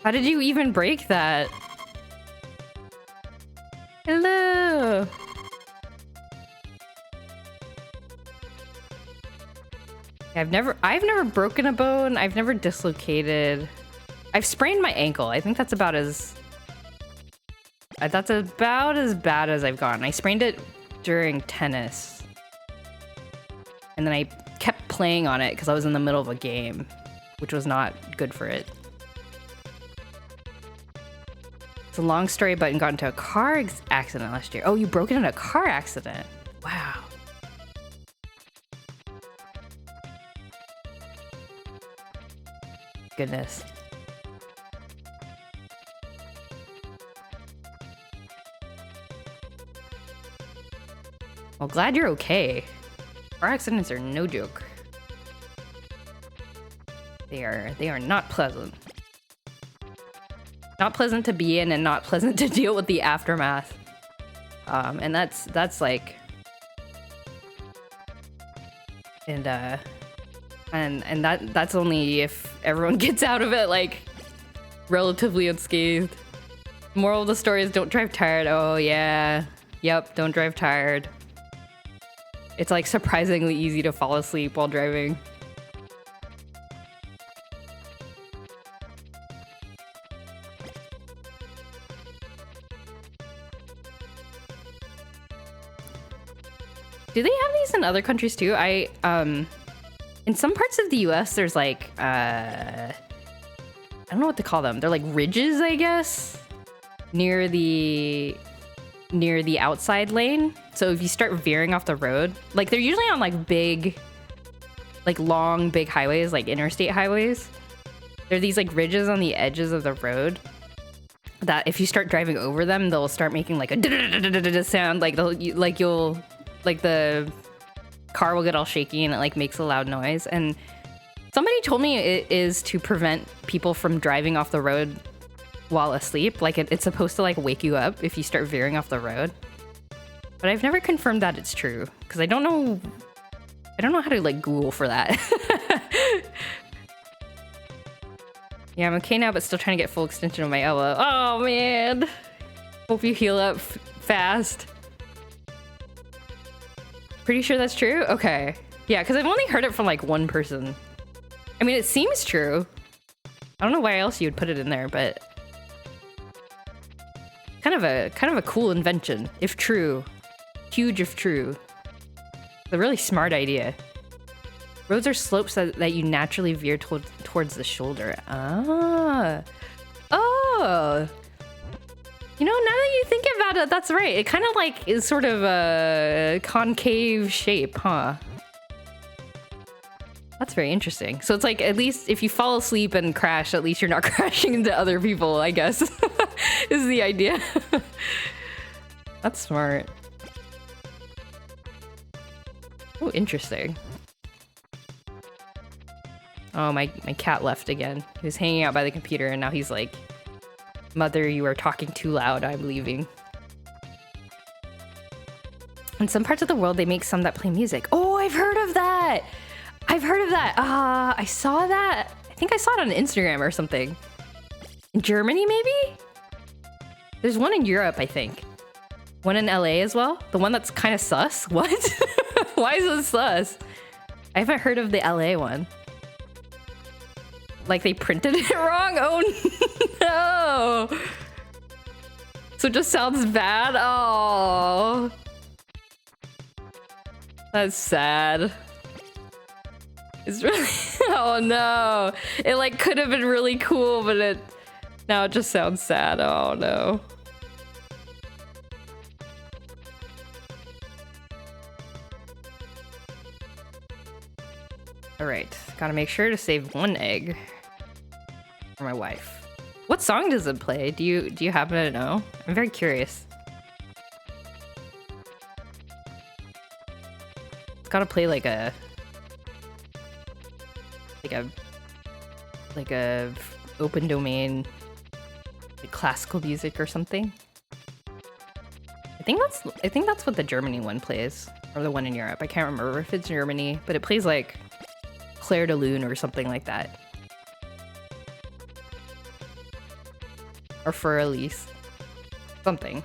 How did you even break that? Hello. I've never broken a bone. I've never dislocated. I've sprained my ankle. I think that's about as bad as I've gotten. I sprained it during tennis. And then I kept playing on it because I was in the middle of a game, which was not good for it. It's a long story, but I got into a car accident last year. Oh, you broke it in a car accident. Wow. Goodness. Well, glad you're okay. Car accidents are no joke. They are not pleasant. Not pleasant to be in and not pleasant to deal with the aftermath. And that's like... And that's only if everyone gets out of it, like, relatively unscathed. Moral of the story is don't drive tired. Oh, yeah. Yep, don't drive tired. It's, like, surprisingly easy to fall asleep while driving. Do they have these in other countries too? In some parts of the US, there's like, I don't know what to call them. They're like ridges, I guess, near the outside lane. So if you start veering off the road, like they're usually on like big, like long, big highways, like interstate highways. There are these like ridges on the edges of the road that if you start driving over them, they'll start making like a sound, like the car will get all shaky and it like makes a loud noise. And somebody told me it is to prevent people from driving off the road while asleep. Like it's supposed to like wake you up if you start veering off the road. But I've never confirmed that it's true because I don't know how to like Google for that. Yeah, I'm okay now, but still trying to get full extension of my elbow. Oh man, hope you heal up fast. Pretty sure that's true? Okay. Yeah, because I've only heard it from like one person. I mean, it seems true. I don't know why else you would put it in there, but kind of a cool invention, if true. Huge if true. It's a really smart idea. Roads are slopes that you naturally veer towards the shoulder. Ah. Oh. You know, now that you think about it, that's right. It kind of like is sort of a concave shape, huh? That's very interesting. So it's like, at least if you fall asleep and crash, at least you're not crashing into other people, I guess, is the idea. That's smart. Oh, interesting. Oh, my cat left again. He was hanging out by the computer and now he's like, "Mother, you are talking too loud. I'm leaving." In some parts of the world, they make some that play music. Oh, I've heard of that. I've heard of that. I saw that. I think I saw it on Instagram or something. In Germany, maybe? There's one in Europe, I think. One in LA as well. The one that's kind of sus. What? Why is it sus? I haven't heard of the LA one. Like they printed it wrong? Oh no! So it just sounds bad? Oh. That's sad. It's really... Oh no. It like could have been really cool, but now it just sounds sad. Oh no. Alright, gotta make sure to save one egg for my wife. What song does it play? Do you happen to know? I'm very curious. It's gotta play like a open domain, like classical music or something. I think that's what the Germany one plays, or the one in Europe. I can't remember if it's Germany, but it plays like Claire de Lune or something like that. Or for Elise. Something.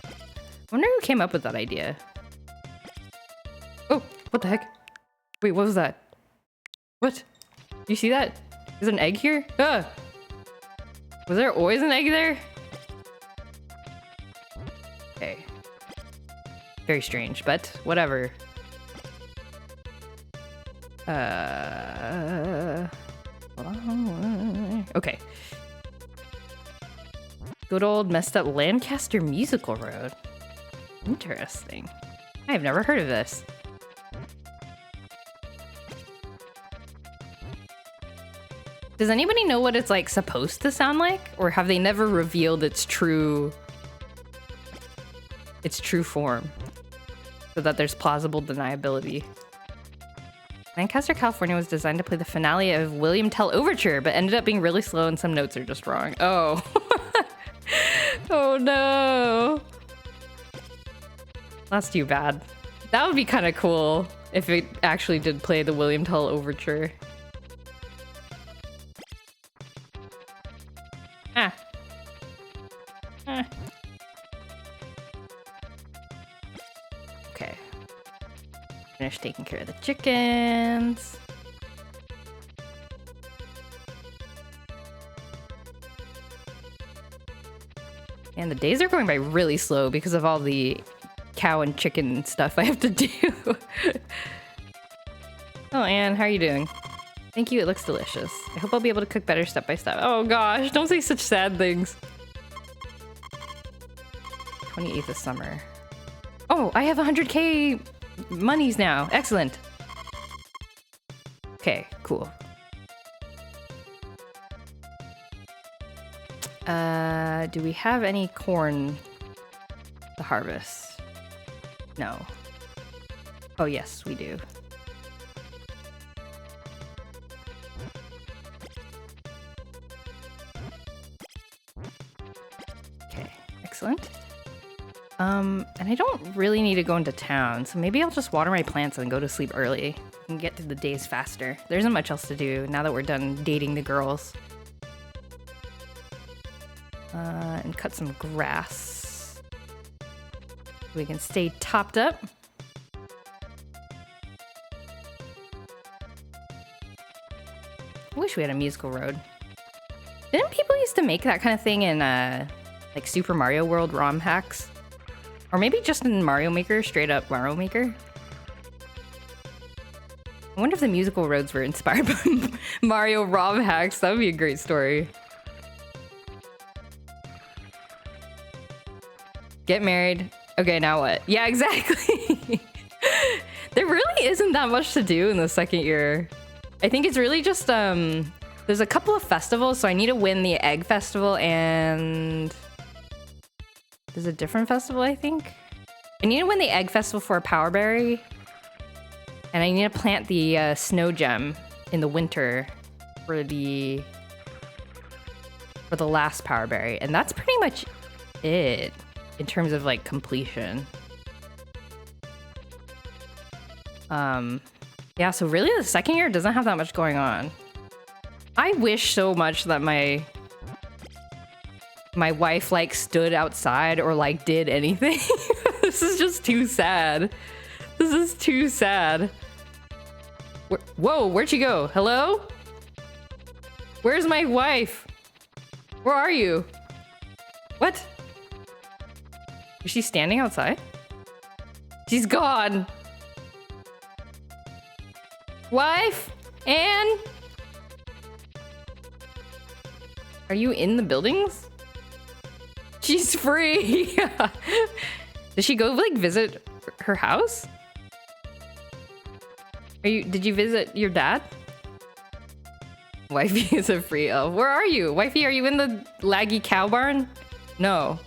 I wonder who came up with that idea. Oh, what the heck? Wait, what was that? What? Do you see that? There's an egg here? Ah! Was there always an egg there? Okay. Very strange, but whatever. Okay. Good old messed up Lancaster Musical Road. Interesting. I've never heard of this. Does anybody know what it's like supposed to sound like? Or have they never revealed its true form? So that there's plausible deniability. Lancaster, California was designed to play the finale of William Tell Overture, but ended up being really slow and some notes are just wrong. Oh. Oh no. That's too bad. That would be kind of cool if it actually did play the William Tell Overture. Ah. Ah. Okay. Finish taking care of the chickens. And the days are going by really slow because of all the cow and chicken stuff I have to do. Oh, Anne, how are you doing? Thank you, it looks delicious. I hope I'll be able to cook better step by step. Oh gosh, don't say such sad things. 28th of summer. Oh, I have 100k monies now. Excellent. Okay, cool. Do we have any corn to harvest? No. Oh yes, we do. Okay, excellent. And I don't really need to go into town, so maybe I'll just water my plants and go to sleep early and get through the days faster. There isn't much else to do now that we're done dating the girls. And cut some grass. We can stay topped up. I wish we had a musical road. Didn't people used to make that kind of thing in like Super Mario World ROM hacks? Or maybe just in Mario Maker, straight up Mario Maker? I wonder if the musical roads were inspired by Mario ROM hacks. That would be a great story. Get married. Okay, now what? Yeah, exactly. There really isn't that much to do in the second year. I think it's really just, there's a couple of festivals, so I need to win the Egg Festival and... There's a different festival, I think? I need to win the Egg Festival for a Power Berry. And I need to plant the Snow Gem in the winter for the last Power Berry. And that's pretty much it. In terms of like completion. Yeah, so really the second year doesn't have that much going on. I wish so much that my wife like stood outside or like did anything. This is just too sad. This is too sad. Whoa, where'd she go? Hello? Where's my wife? Where are you? What? Is she standing outside? She's gone. Wife? Anne? Are you in the buildings? She's free. Did she go like visit her house? Did you visit your dad? Wifey is a free elf. Where are you? Wifey, are you in the laggy cow barn? No.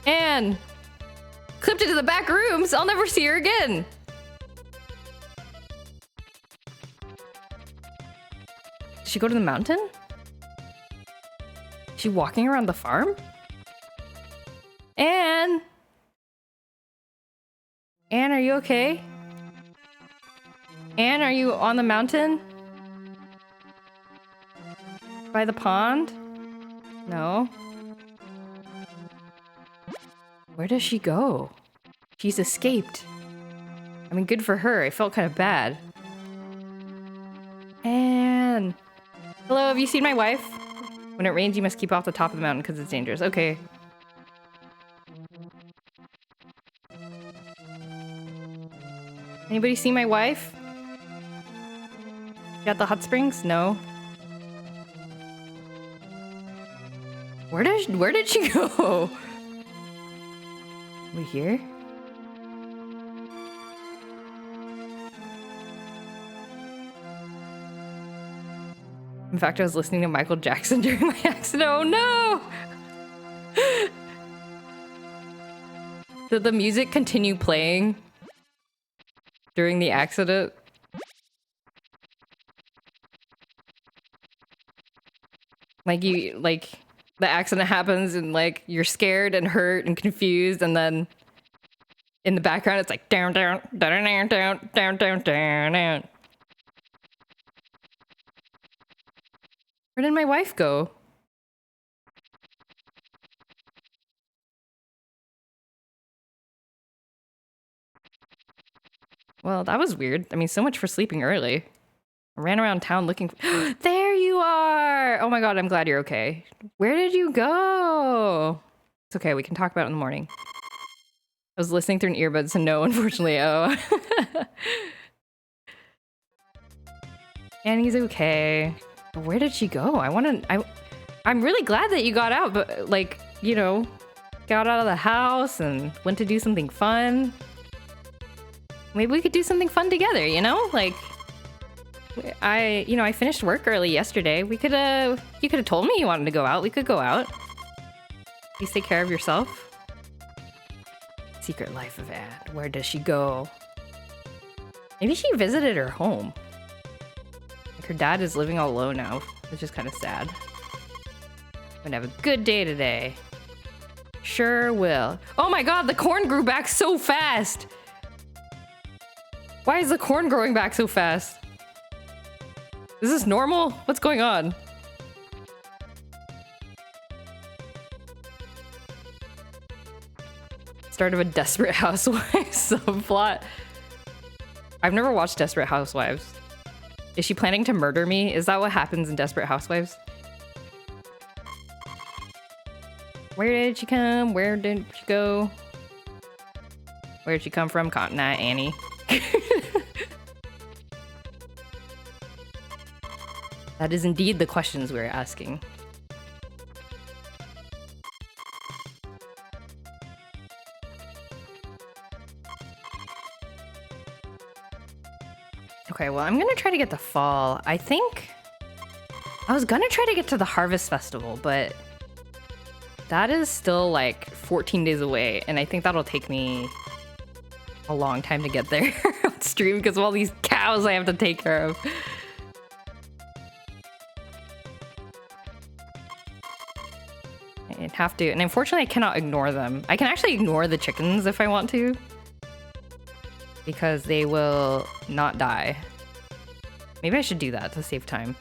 Anne! Clipped into the back rooms! I'll never see her again! Did she go to the mountain? Is she walking around the farm? Anne! Anne, are you okay? Anne, are you on the mountain? By the pond? No. Where does she go? She's escaped. I mean, good for her. I felt kind of bad. Anne! Hello, have you seen my wife? When it rains, you must keep off the top of the mountain because it's dangerous. Okay. Anybody see my wife? You at the hot springs? No. Where did she go? We here? In fact, I was listening to Michael Jackson during my accident. Oh no! Did the music continue playing? during the accident. Like the accident happens and like you're scared and hurt and confused, and then in the background it's like down down down down down down down down down. Where did my wife go? Well, that was weird. I mean, so much for sleeping early. I ran around town looking for... There you are! Oh my god, I'm glad you're okay. Where did you go? It's okay, we can talk about it in the morning. I was listening through an earbud, so no, unfortunately. Oh. Annie's okay. But where did she go? I'm really glad that you got out, but like, you know, got out of the house and went to do something fun. Maybe we could do something fun together, you know? Like, I finished work early yesterday. You could have told me you wanted to go out. We could go out. Please take care of yourself. Secret life of Anne. Where does she go? Maybe she visited her home. Like her dad is living all alone now, which is kind of sad. I'm gonna have a good day today. Sure will. Oh my god, the corn grew back so fast! Why is the corn growing back so fast? Is this normal? What's going on? Start of a Desperate Housewives subplot. I've never watched Desperate Housewives. Is she planning to murder me? Is that what happens in Desperate Housewives? Where did she come? Where did she go? Where did she come from? Cotton Eye Annie. That is indeed the questions we're asking. Okay, well, I'm gonna try to get to fall. I think I was gonna try to get to the Harvest Festival, but that is still like 14 days away, and I think that'll take me a long time to get there on stream because of all these cows I have to take care of. I'd have to, and unfortunately I cannot ignore them. I can actually ignore the chickens if I want to, because they will not die. Maybe I should do that to save time.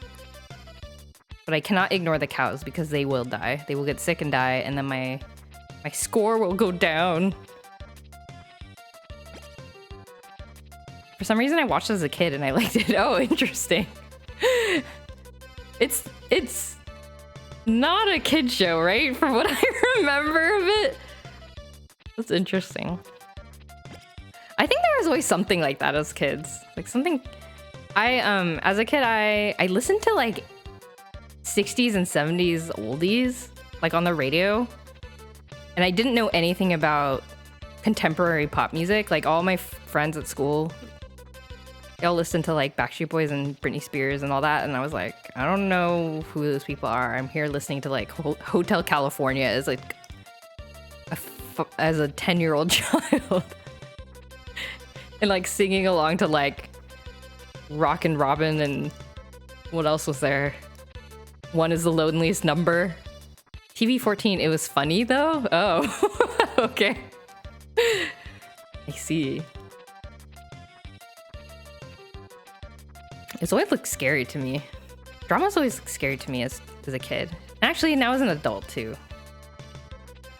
But I cannot ignore the cows because they will die. They will get sick and die, and then my score will go down. For some reason I watched it as a kid and I liked it. Oh, interesting. It's not a kid show, right? From what I remember of it. That's interesting. I think there was always something like that as kids. Like something... as a kid, I listened to like 60s and 70s oldies, like on the radio. And I didn't know anything about contemporary pop music. Like all my friends at school, they all listened to like Backstreet Boys and Britney Spears and all that. And I was like, I don't know who those people are. I'm here listening to like Hotel California as like as a 10-year-old child. And like singing along to like Rockin' Robin and what else was there? One is the Loneliest Number. TV-14, it was funny though? Oh, okay. I see. It's always looked scary to me. Drama's always looked scary to me as a kid. And actually, now as an adult too.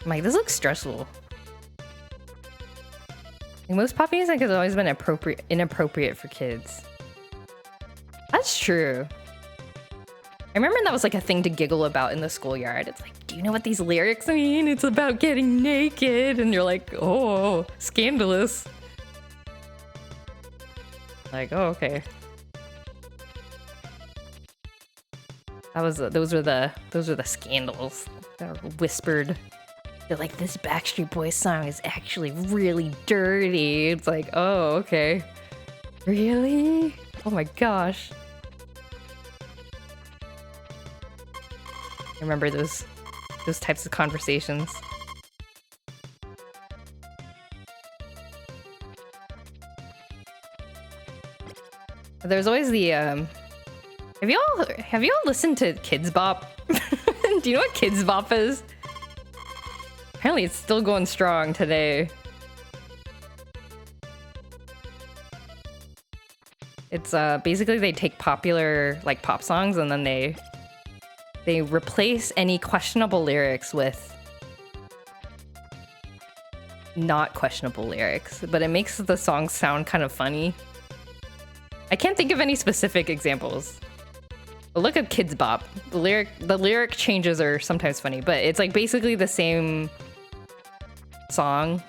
I'm like, this looks stressful. Like, most pop music has always been inappropriate for kids. That's true. I remember that was like a thing to giggle about in the schoolyard. It's like, do you know what these lyrics mean? It's about getting naked. And you're like, oh, scandalous. Like, oh, okay. Those were the scandals that were whispered. They're like, this Backstreet Boys song is actually really dirty. It's like, oh, okay. Really? Oh my gosh. I remember those types of conversations. There's always the have y'all listened to Kids Bop? Do you know what Kids Bop is? Apparently it's still going strong today. It's basically they take popular like pop songs and then they replace any questionable lyrics with not questionable lyrics, but it makes the song sound kind of funny. I can't think of any specific examples. But look at Kids Bop. The lyric changes are sometimes funny, but it's like basically the same song.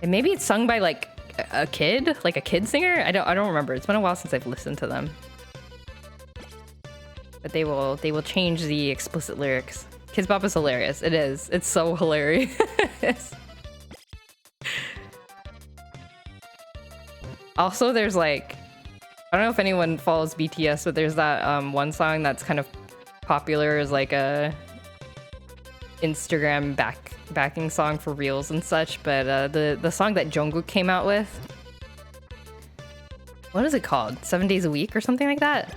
And maybe it's sung by like a kid singer. I don't remember. It's been a while since I've listened to them. But they will change the explicit lyrics. Kids Bop is hilarious. It is. It's so hilarious. Also, there's like, I don't know if anyone follows BTS, but there's that one song that's kind of popular as like a Instagram backing song for reels and such. But the song that Jungkook came out with, what is it called? 7 Days a Week or something like that.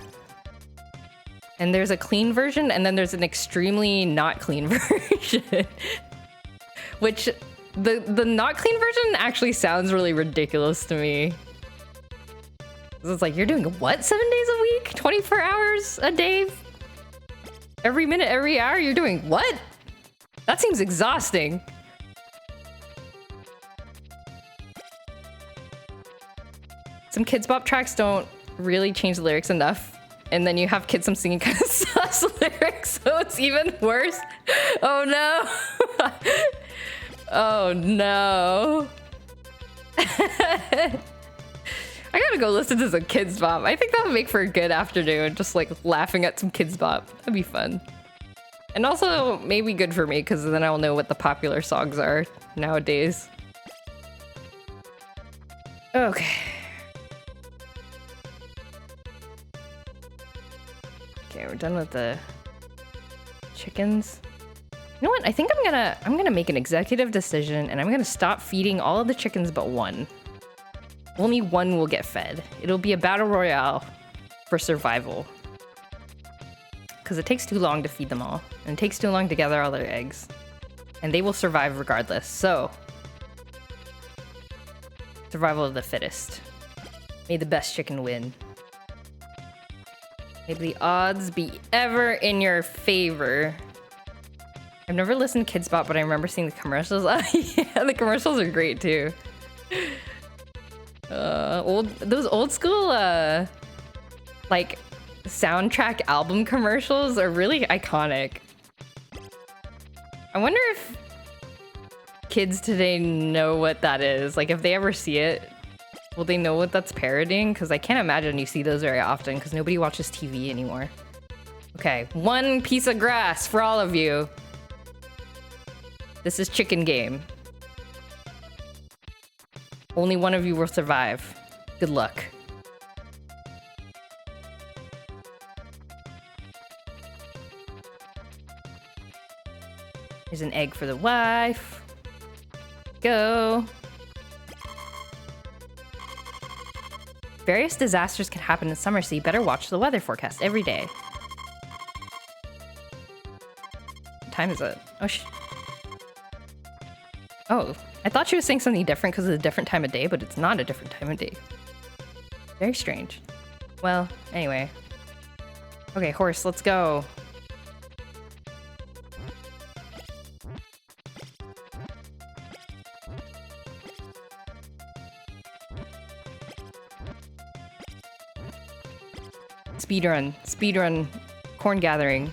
And there's a clean version, and then there's an extremely not clean version. Which, the not clean version actually sounds really ridiculous to me. It's like, you're doing what? 7 days a week? 24 hours a day? Every minute, every hour, you're doing what? That seems exhausting. Some Kids Bop tracks don't really change the lyrics enough. And then you have Kids singing kind of sus lyrics, so it's even worse. Oh no. Oh no. I gotta go listen to some Kids Bop. I think that would make for a good afternoon, just like laughing at some Kids Bop. That'd be fun. And also maybe good for me, because then I'll know what the popular songs are nowadays. Okay. Okay, we're done with the chickens. You know what? I think I'm gonna make an executive decision, and I'm gonna stop feeding all of the chickens but one. Only one will get fed. It'll be a battle royale for survival. Because it takes too long to feed them all. And it takes too long to gather all their eggs. And they will survive regardless. So, survival of the fittest. May the best chicken win. May the odds be ever in your favor. I've never listened to Kids Bop, but I remember seeing the commercials. Yeah, the commercials are great too. Those old school like soundtrack album commercials are really iconic. I wonder if kids today know what that is. Like if they ever see it, will they know what that's parodying? Because I can't imagine you see those very often because nobody watches TV anymore. Okay, one piece of grass for all of you. This is chicken game. Only one of you will survive. Good luck. Here's an egg for the wife. Go. Various disasters can happen in summer, so you better watch the weather forecast every day. What time is it? Oh, I thought she was saying something different because it's a different time of day, but it's not a different time of day. Very strange. Well, anyway. Okay, horse, let's go. Speedrun, corn gathering.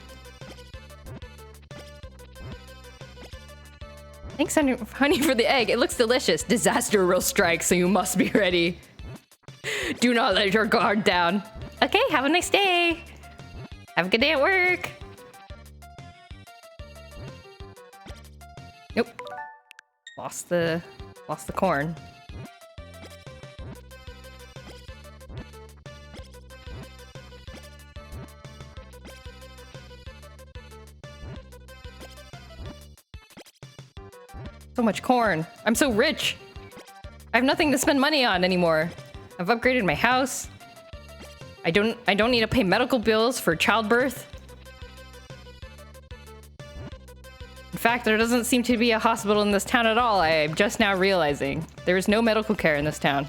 Thanks, honey, for the egg. It looks delicious. Disaster will strike, so you must be ready. Do not let your guard down. Okay, have a nice day. Have a good day at work. Nope. Lost the corn. So much corn. I'm so rich. I have nothing to spend money on anymore. I've upgraded my house. I don't need to pay medical bills for childbirth. In fact, there doesn't seem to be a hospital in this town at all. I'm just now realizing. There is no medical care in this town.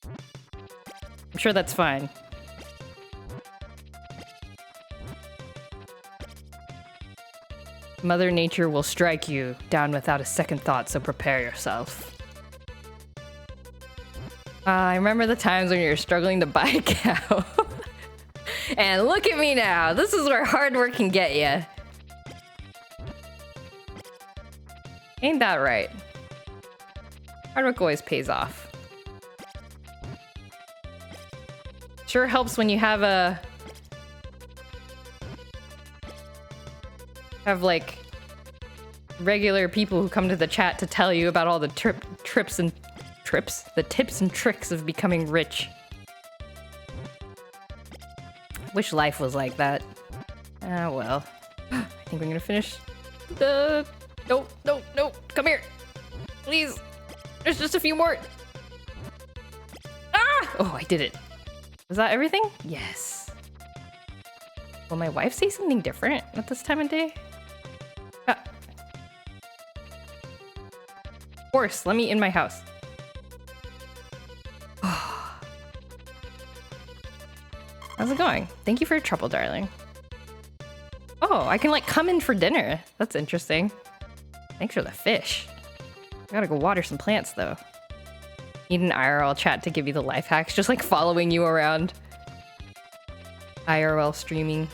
I'm sure that's fine. Mother Nature will strike you down without a second thought, so prepare yourself. I remember the times when you were struggling to buy a cow. And look at me now. This is where hard work can get you. Ain't that right? Hard work always pays off. Sure helps when you have like regular people who come to the chat to tell you about all the tips and tricks of becoming rich. Wish life was like that. Ah, well. I think we're gonna finish the... Nope, nope, nope. Come here. Please. There's just a few more. Ah! Oh, I did it. Was that everything? Yes. Will my wife say something different at this time of day? Ah. Horse, let me in my house. How's it going? Thank you for your trouble, darling. Oh, I can like come in for dinner. That's interesting. Thanks for the fish. I gotta go water some plants though. Need an IRL chat to give you the life hacks, just like following you around. IRL streaming.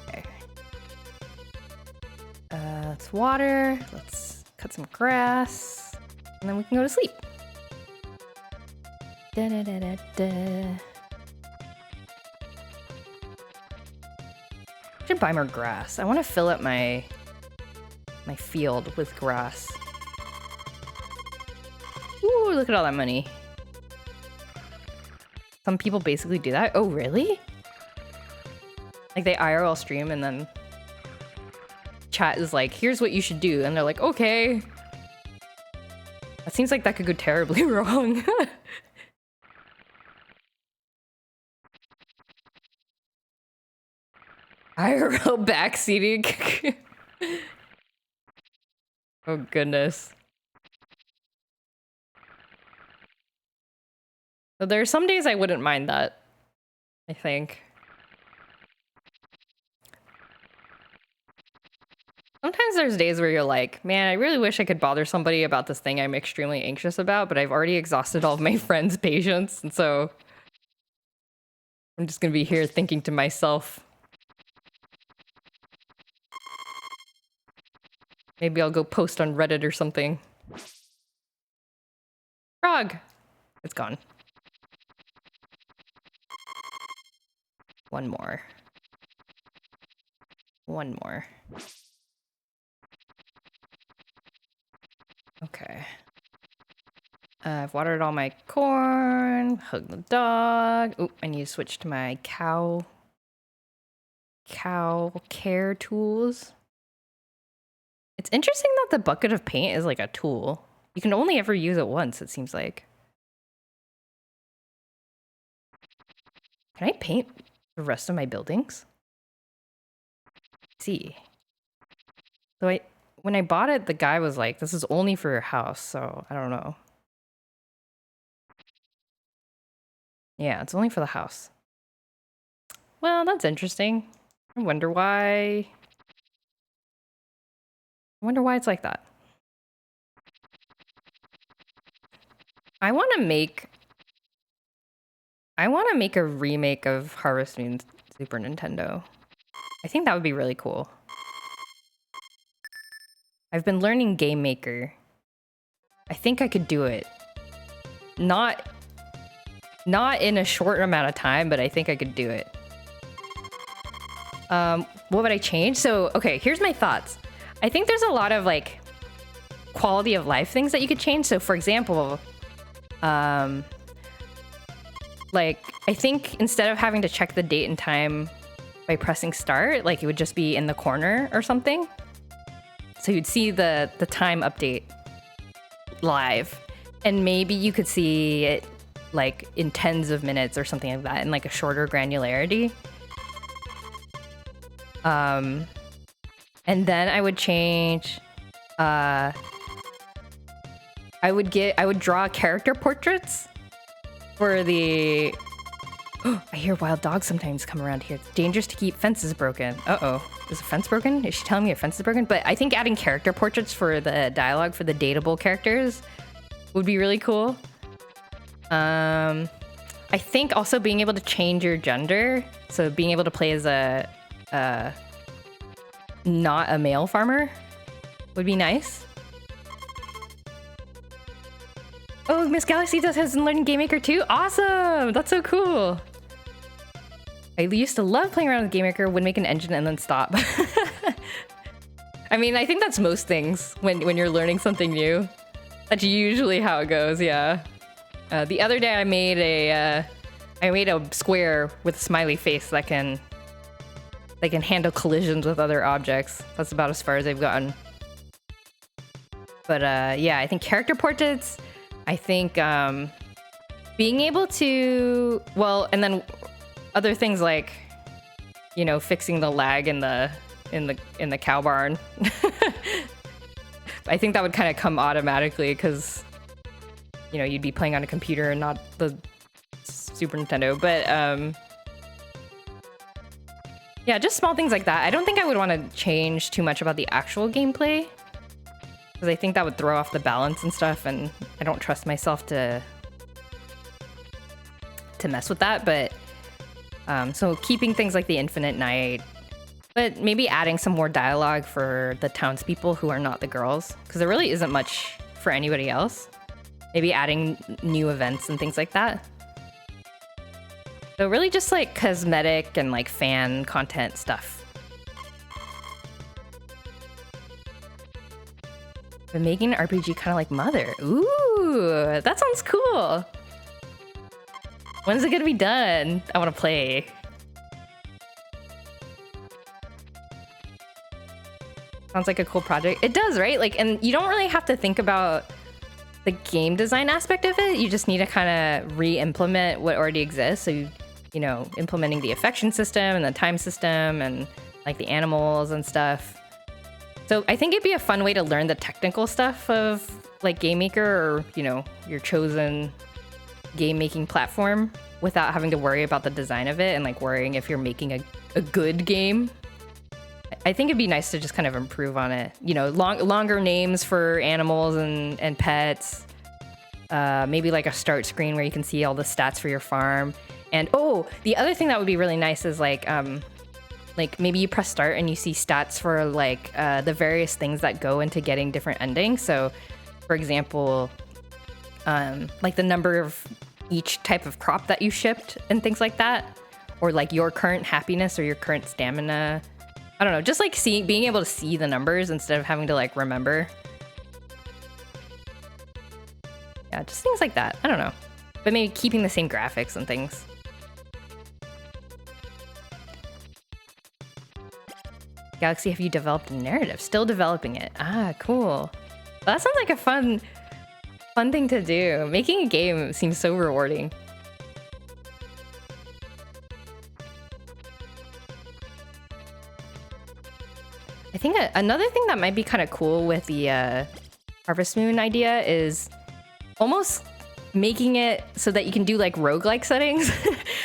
Okay. Let's water. Let's cut some grass. And then we can go to sleep. Da da da da da. I should buy more grass. I want to fill up my field with grass. Ooh, look at all that money. Some people basically do that. Oh, really? Like they IRL stream and then chat is like, here's what you should do. And they're like, okay. That seems like that could go terribly wrong. IRL backseating. Oh goodness. So there are some days I wouldn't mind that, I think. Sometimes there's days where you're like, man, I really wish I could bother somebody about this thing I'm extremely anxious about, but I've already exhausted all of my friends' patience, and so I'm just gonna be here thinking to myself. Maybe I'll go post on Reddit or something. Frog! It's gone. One more. One more. Okay. I've watered all my corn, hugged the dog. Oh, I need to switch to my cow care tools. It's interesting that the bucket of paint is like a tool. You can only ever use it once, it seems like. Can I paint the rest of my buildings? Let's see. So when I bought it, the guy was like, this is only for your house, so I don't know. Yeah, it's only for the house. Well, that's interesting. I wonder why it's like that. I want to make a remake of Harvest Moon Super Nintendo. I think that would be really cool. I've been learning Game Maker. I think I could do it. Not in a short amount of time, but I think I could do it. What would I change? So, okay, here's my thoughts. I think there's a lot of like quality of life things that you could change. So for example, like I think instead of having to check the date and time by pressing start, like it would just be in the corner or something. So you'd see the time update live. And maybe you could see it like in tens of minutes or something like that, in like a shorter granularity. And then I would change. I would draw character portraits for the. I hear wild dogs sometimes come around here. It's dangerous to keep fences broken. Uh-oh. Is a fence broken? Is she telling me a fence is broken? But I think adding character portraits for the dialogue for the dateable characters would be really cool. I think also being able to change your gender. So being able to play as a not a male farmer would be nice. Oh, Miss Galaxy has learned Game Maker too? Awesome! That's so cool. I used to love playing around with Game Maker, would make an engine and then stop. I mean, I think that's most things when you're learning something new. That's usually how it goes, yeah. The other day I made a square with a smiley face that can handle collisions with other objects. That's about as far as I've gotten. But yeah, I think character portraits, I think being able to, well, and then other things like, you know, fixing the lag in the cow barn. I think that would kind of come automatically because, you know, you'd be playing on a computer and not the Super Nintendo. But yeah, just small things like that. I don't think I would want to change too much about the actual gameplay because I think that would throw off the balance and stuff, and I don't trust myself to mess with that. But so keeping things like the Infinite Night, but maybe adding some more dialogue for the townspeople who are not the girls, because there really isn't much for anybody else. Maybe adding new events and things like that. So really just like cosmetic and like fan content stuff. But making an RPG kind of like Mother. Ooh, that sounds cool. When's it gonna be done? I want to play. Sounds like a cool project. It does, right? Like, and you don't really have to think about the game design aspect of it. You just need to kind of re-implement what already exists. So, you know, implementing the affection system and the time system and like the animals and stuff. So I think it'd be a fun way to learn the technical stuff of like Game Maker or, you know, your chosen game making platform without having to worry about the design of it and like worrying if you're making a good game. I think it'd be nice to just kind of improve on it. You know, longer names for animals and pets. Maybe like a start screen where you can see all the stats for your farm. And oh, the other thing that would be really nice is like maybe you press start and you see stats for like the various things that go into getting different endings. So, for example, like the number of each type of crop that you shipped and things like that, or like your current happiness or your current stamina. I don't know, just like being able to see the numbers instead of having to like remember. Yeah, just things like that. I don't know, but maybe keeping the same graphics and things. Galaxy, have you developed a narrative? Still developing it. Ah, cool. That sounds like a fun thing to do. Making a game seems so rewarding. I think another thing that might be kind of cool with the Harvest Moon idea is almost making it so that you can do like roguelike settings.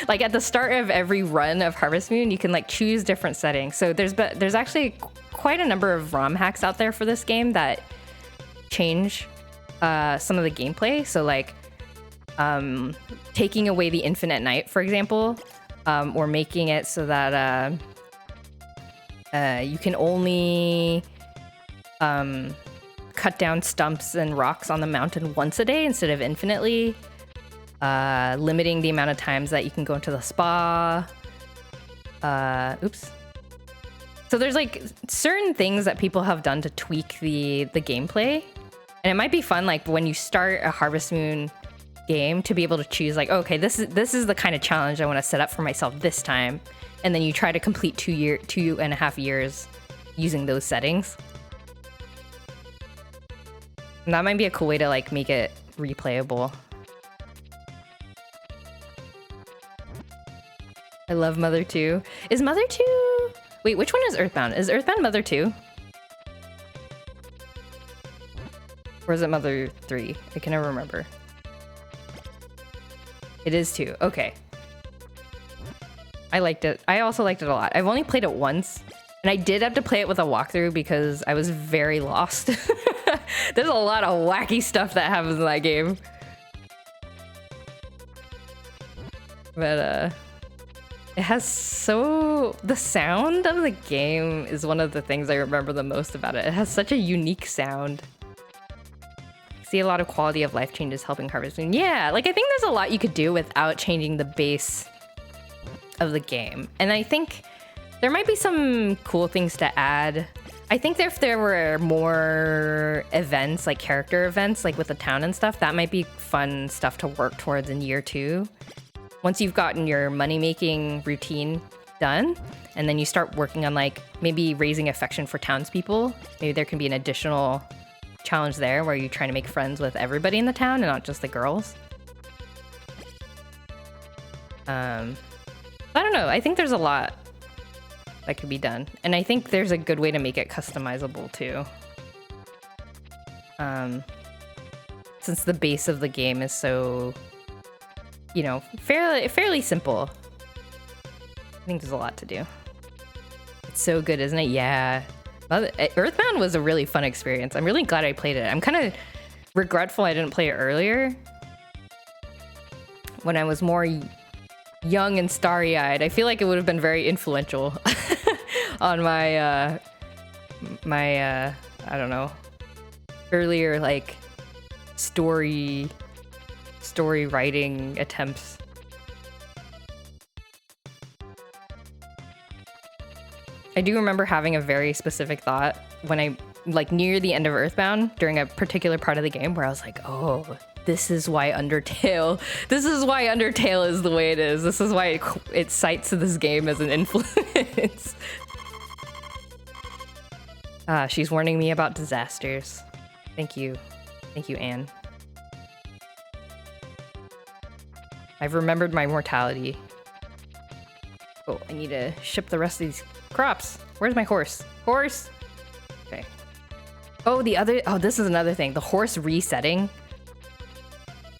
Like at the start of every run of Harvest Moon, you can like choose different settings. So there's actually quite a number of ROM hacks out there for this game that change some of the gameplay. So like taking away the Infinite Night, for example, or making it so that you can only cut down stumps and rocks on the mountain once a day instead of infinitely. Limiting the amount of times that you can go into the spa. Oops. So there's like certain things that people have done to tweak the gameplay. And it might be fun, like when you start a Harvest Moon game, to be able to choose like, okay, this is the kind of challenge I want to set up for myself this time. And then you try to complete 2.5 years using those settings. And that might be a cool way to like make it replayable. I love Mother 2. Is Mother 2... Wait, which one is Earthbound? Is Earthbound Mother 2? Or is it Mother 3? I can never remember. It is 2. Okay. I liked it. I also liked it a lot. I've only played it once. And I did have to play it with a walkthrough because I was very lost. There's a lot of wacky stuff that happens in that game. But, it has so... The sound of the game is one of the things I remember the most about it. It has such a unique sound. See a lot of quality of life changes helping Harvest Moon. Yeah, like I think there's a lot you could do without changing the base of the game. And I think there might be some cool things to add. I think if there were more events, like character events, like with the town and stuff, that might be fun stuff to work towards in year 2. Once you've gotten your money-making routine done, and then you start working on like maybe raising affection for townspeople, maybe there can be an additional challenge there where you're trying to make friends with everybody in the town and not just the girls. I don't know. I think there's a lot that could be done. And I think there's a good way to make it customizable too. Since the base of the game is so, you know, fairly simple. I think there's a lot to do. It's so good, isn't it? Yeah. Earthbound was a really fun experience. I'm really glad I played it. I'm kind of regretful I didn't play it earlier. When I was more young and starry-eyed, I feel like it would have been very influential on my, I don't know, earlier like story writing attempts. I do remember having a very specific thought when I, like near the end of Earthbound during a particular part of the game where I was like, oh, this is why Undertale is the way it is. This is why it cites this game as an influence. She's warning me about disasters. Thank you, Anne. I've remembered my mortality. Oh, I need to ship the rest of these crops. Where's my horse? Horse! Okay. Oh, this is another thing. The horse resetting.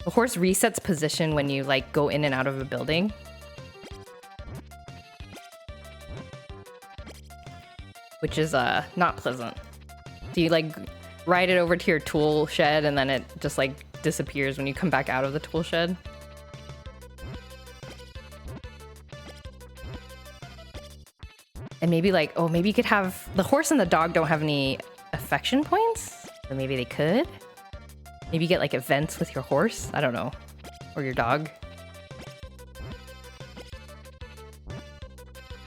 The horse resets position when you like go in and out of a building. Which is not pleasant. So you like ride it over to your tool shed and then it just like disappears when you come back out of the tool shed. And maybe like, oh, maybe you could have... The horse and the dog don't have any affection points? Or maybe they could? Maybe you get like events with your horse? I don't know. Or your dog.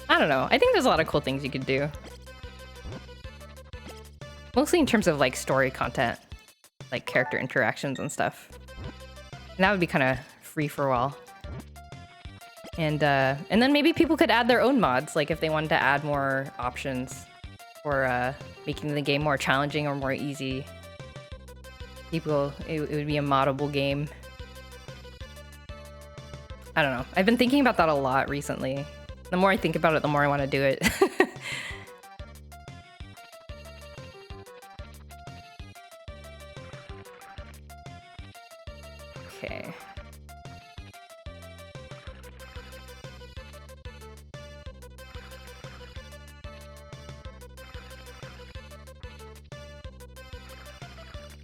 I don't know. I think there's a lot of cool things you could do. Mostly in terms of like story content. Like character interactions and stuff. And that would be kind of free for all. And then maybe people could add their own mods, like if they wanted to add more options for making the game more challenging or more easy. It would be a moddable game. I don't know. I've been thinking about that a lot recently. The more I think about it, the more I want to do it. Okay.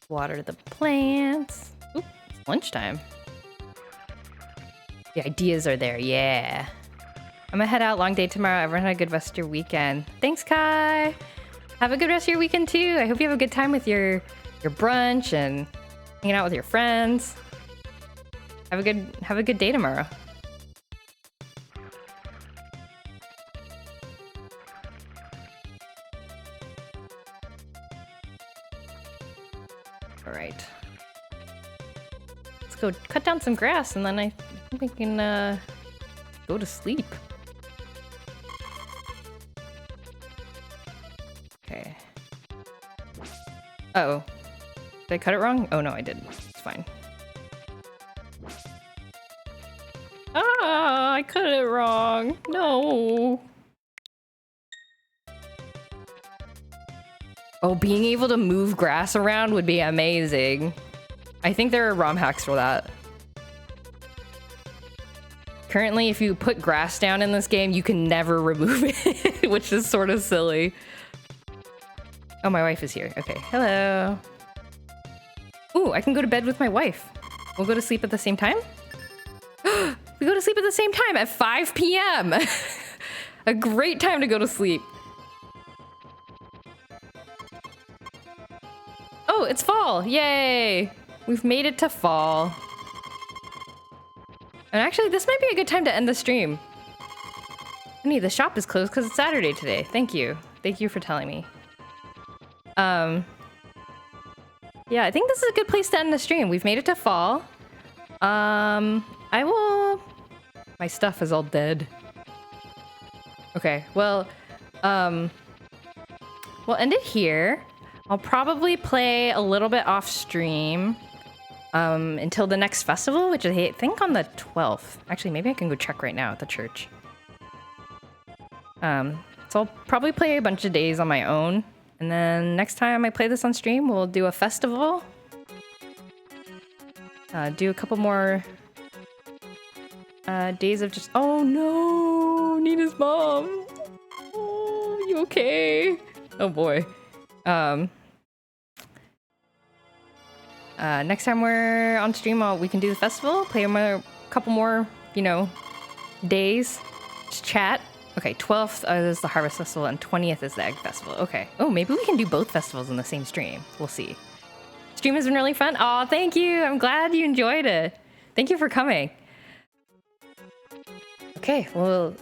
Water the plants. Oop, it's lunchtime. The ideas are there, yeah. I'm gonna head out, long day tomorrow. Everyone had a good rest of your weekend. Thanks, Kai. Have a good rest of your weekend too. I hope you have a good time with your brunch and hanging out with your friends. Have a good day tomorrow. All right. Let's go cut down some grass and then I think we can go to sleep. Okay. Uh-oh. Did I cut it wrong? Oh no, I didn't. It's fine. Ah, I cut it wrong. No. Oh, being able to move grass around would be amazing. I think there are ROM hacks for that. Currently, if you put grass down in this game, you can never remove it, which is sort of silly. Oh, my wife is here. Okay, hello. Ooh, I can go to bed with my wife. We'll go to sleep at the same time? We go to sleep at the same time at 5 p.m. A great time to go to sleep. Oh, it's fall. Yay. We've made it to fall. And actually, this might be a good time to end the stream. Honey, the shop is closed because it's Saturday today. Thank you. Thank you for telling me. Yeah, I think this is a good place to end the stream. We've made it to fall. I will... My stuff is all dead. Okay, well, we'll end it here. I'll probably play a little bit off stream until the next festival, which I think on the 12th. Actually, maybe I can go check right now at the church. So I'll probably play a bunch of days on my own. And then next time I play this on stream, we'll do a festival. Do a couple more days of just... Oh no! Nina's mom! Oh, you okay? Oh boy. Next time we're on stream, we can do the festival, play a couple more, you know, days, just chat. Okay, 12th is the Harvest Festival and 20th is the Egg Festival. Okay. Oh, maybe we can do both festivals in the same stream. We'll see. Stream has been really fun. Oh, thank you. I'm glad you enjoyed it. Thank you for coming. Okay, well,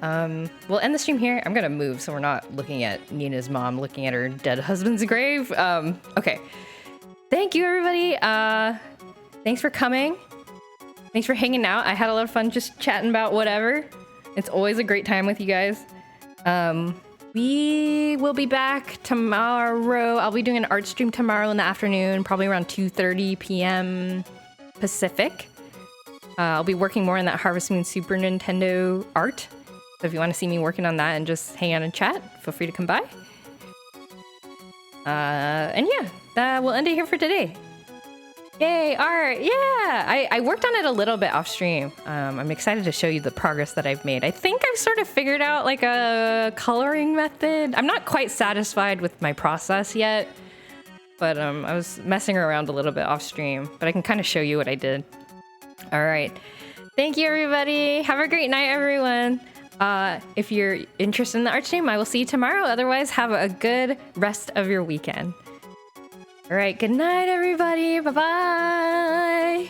we'll end the stream here. I'm gonna move so we're not looking at Nina's mom looking at her dead husband's grave. Okay. Thank you, everybody. Thanks for coming. Thanks for hanging out. I had a lot of fun just chatting about whatever. It's always a great time with you guys. We will be back tomorrow. I'll be doing an art stream tomorrow in the afternoon, probably around 2:30 p.m. Pacific. I'll be working more on that Harvest Moon Super Nintendo art. So if you want to see me working on that and just hang out and chat, feel free to come by. And yeah, we'll end it here for today. Yay, art! Yeah! I worked on it a little bit off stream. I'm excited to show you the progress that I've made. I think I've sort of figured out like a coloring method. I'm not quite satisfied with my process yet, but I was messing around a little bit off stream, but I can kind of show you what I did. All right. Thank you, everybody. Have a great night, everyone. If you're interested in the art stream, I will see you tomorrow. Otherwise, have a good rest of your weekend. All right, good night, everybody. Bye-bye.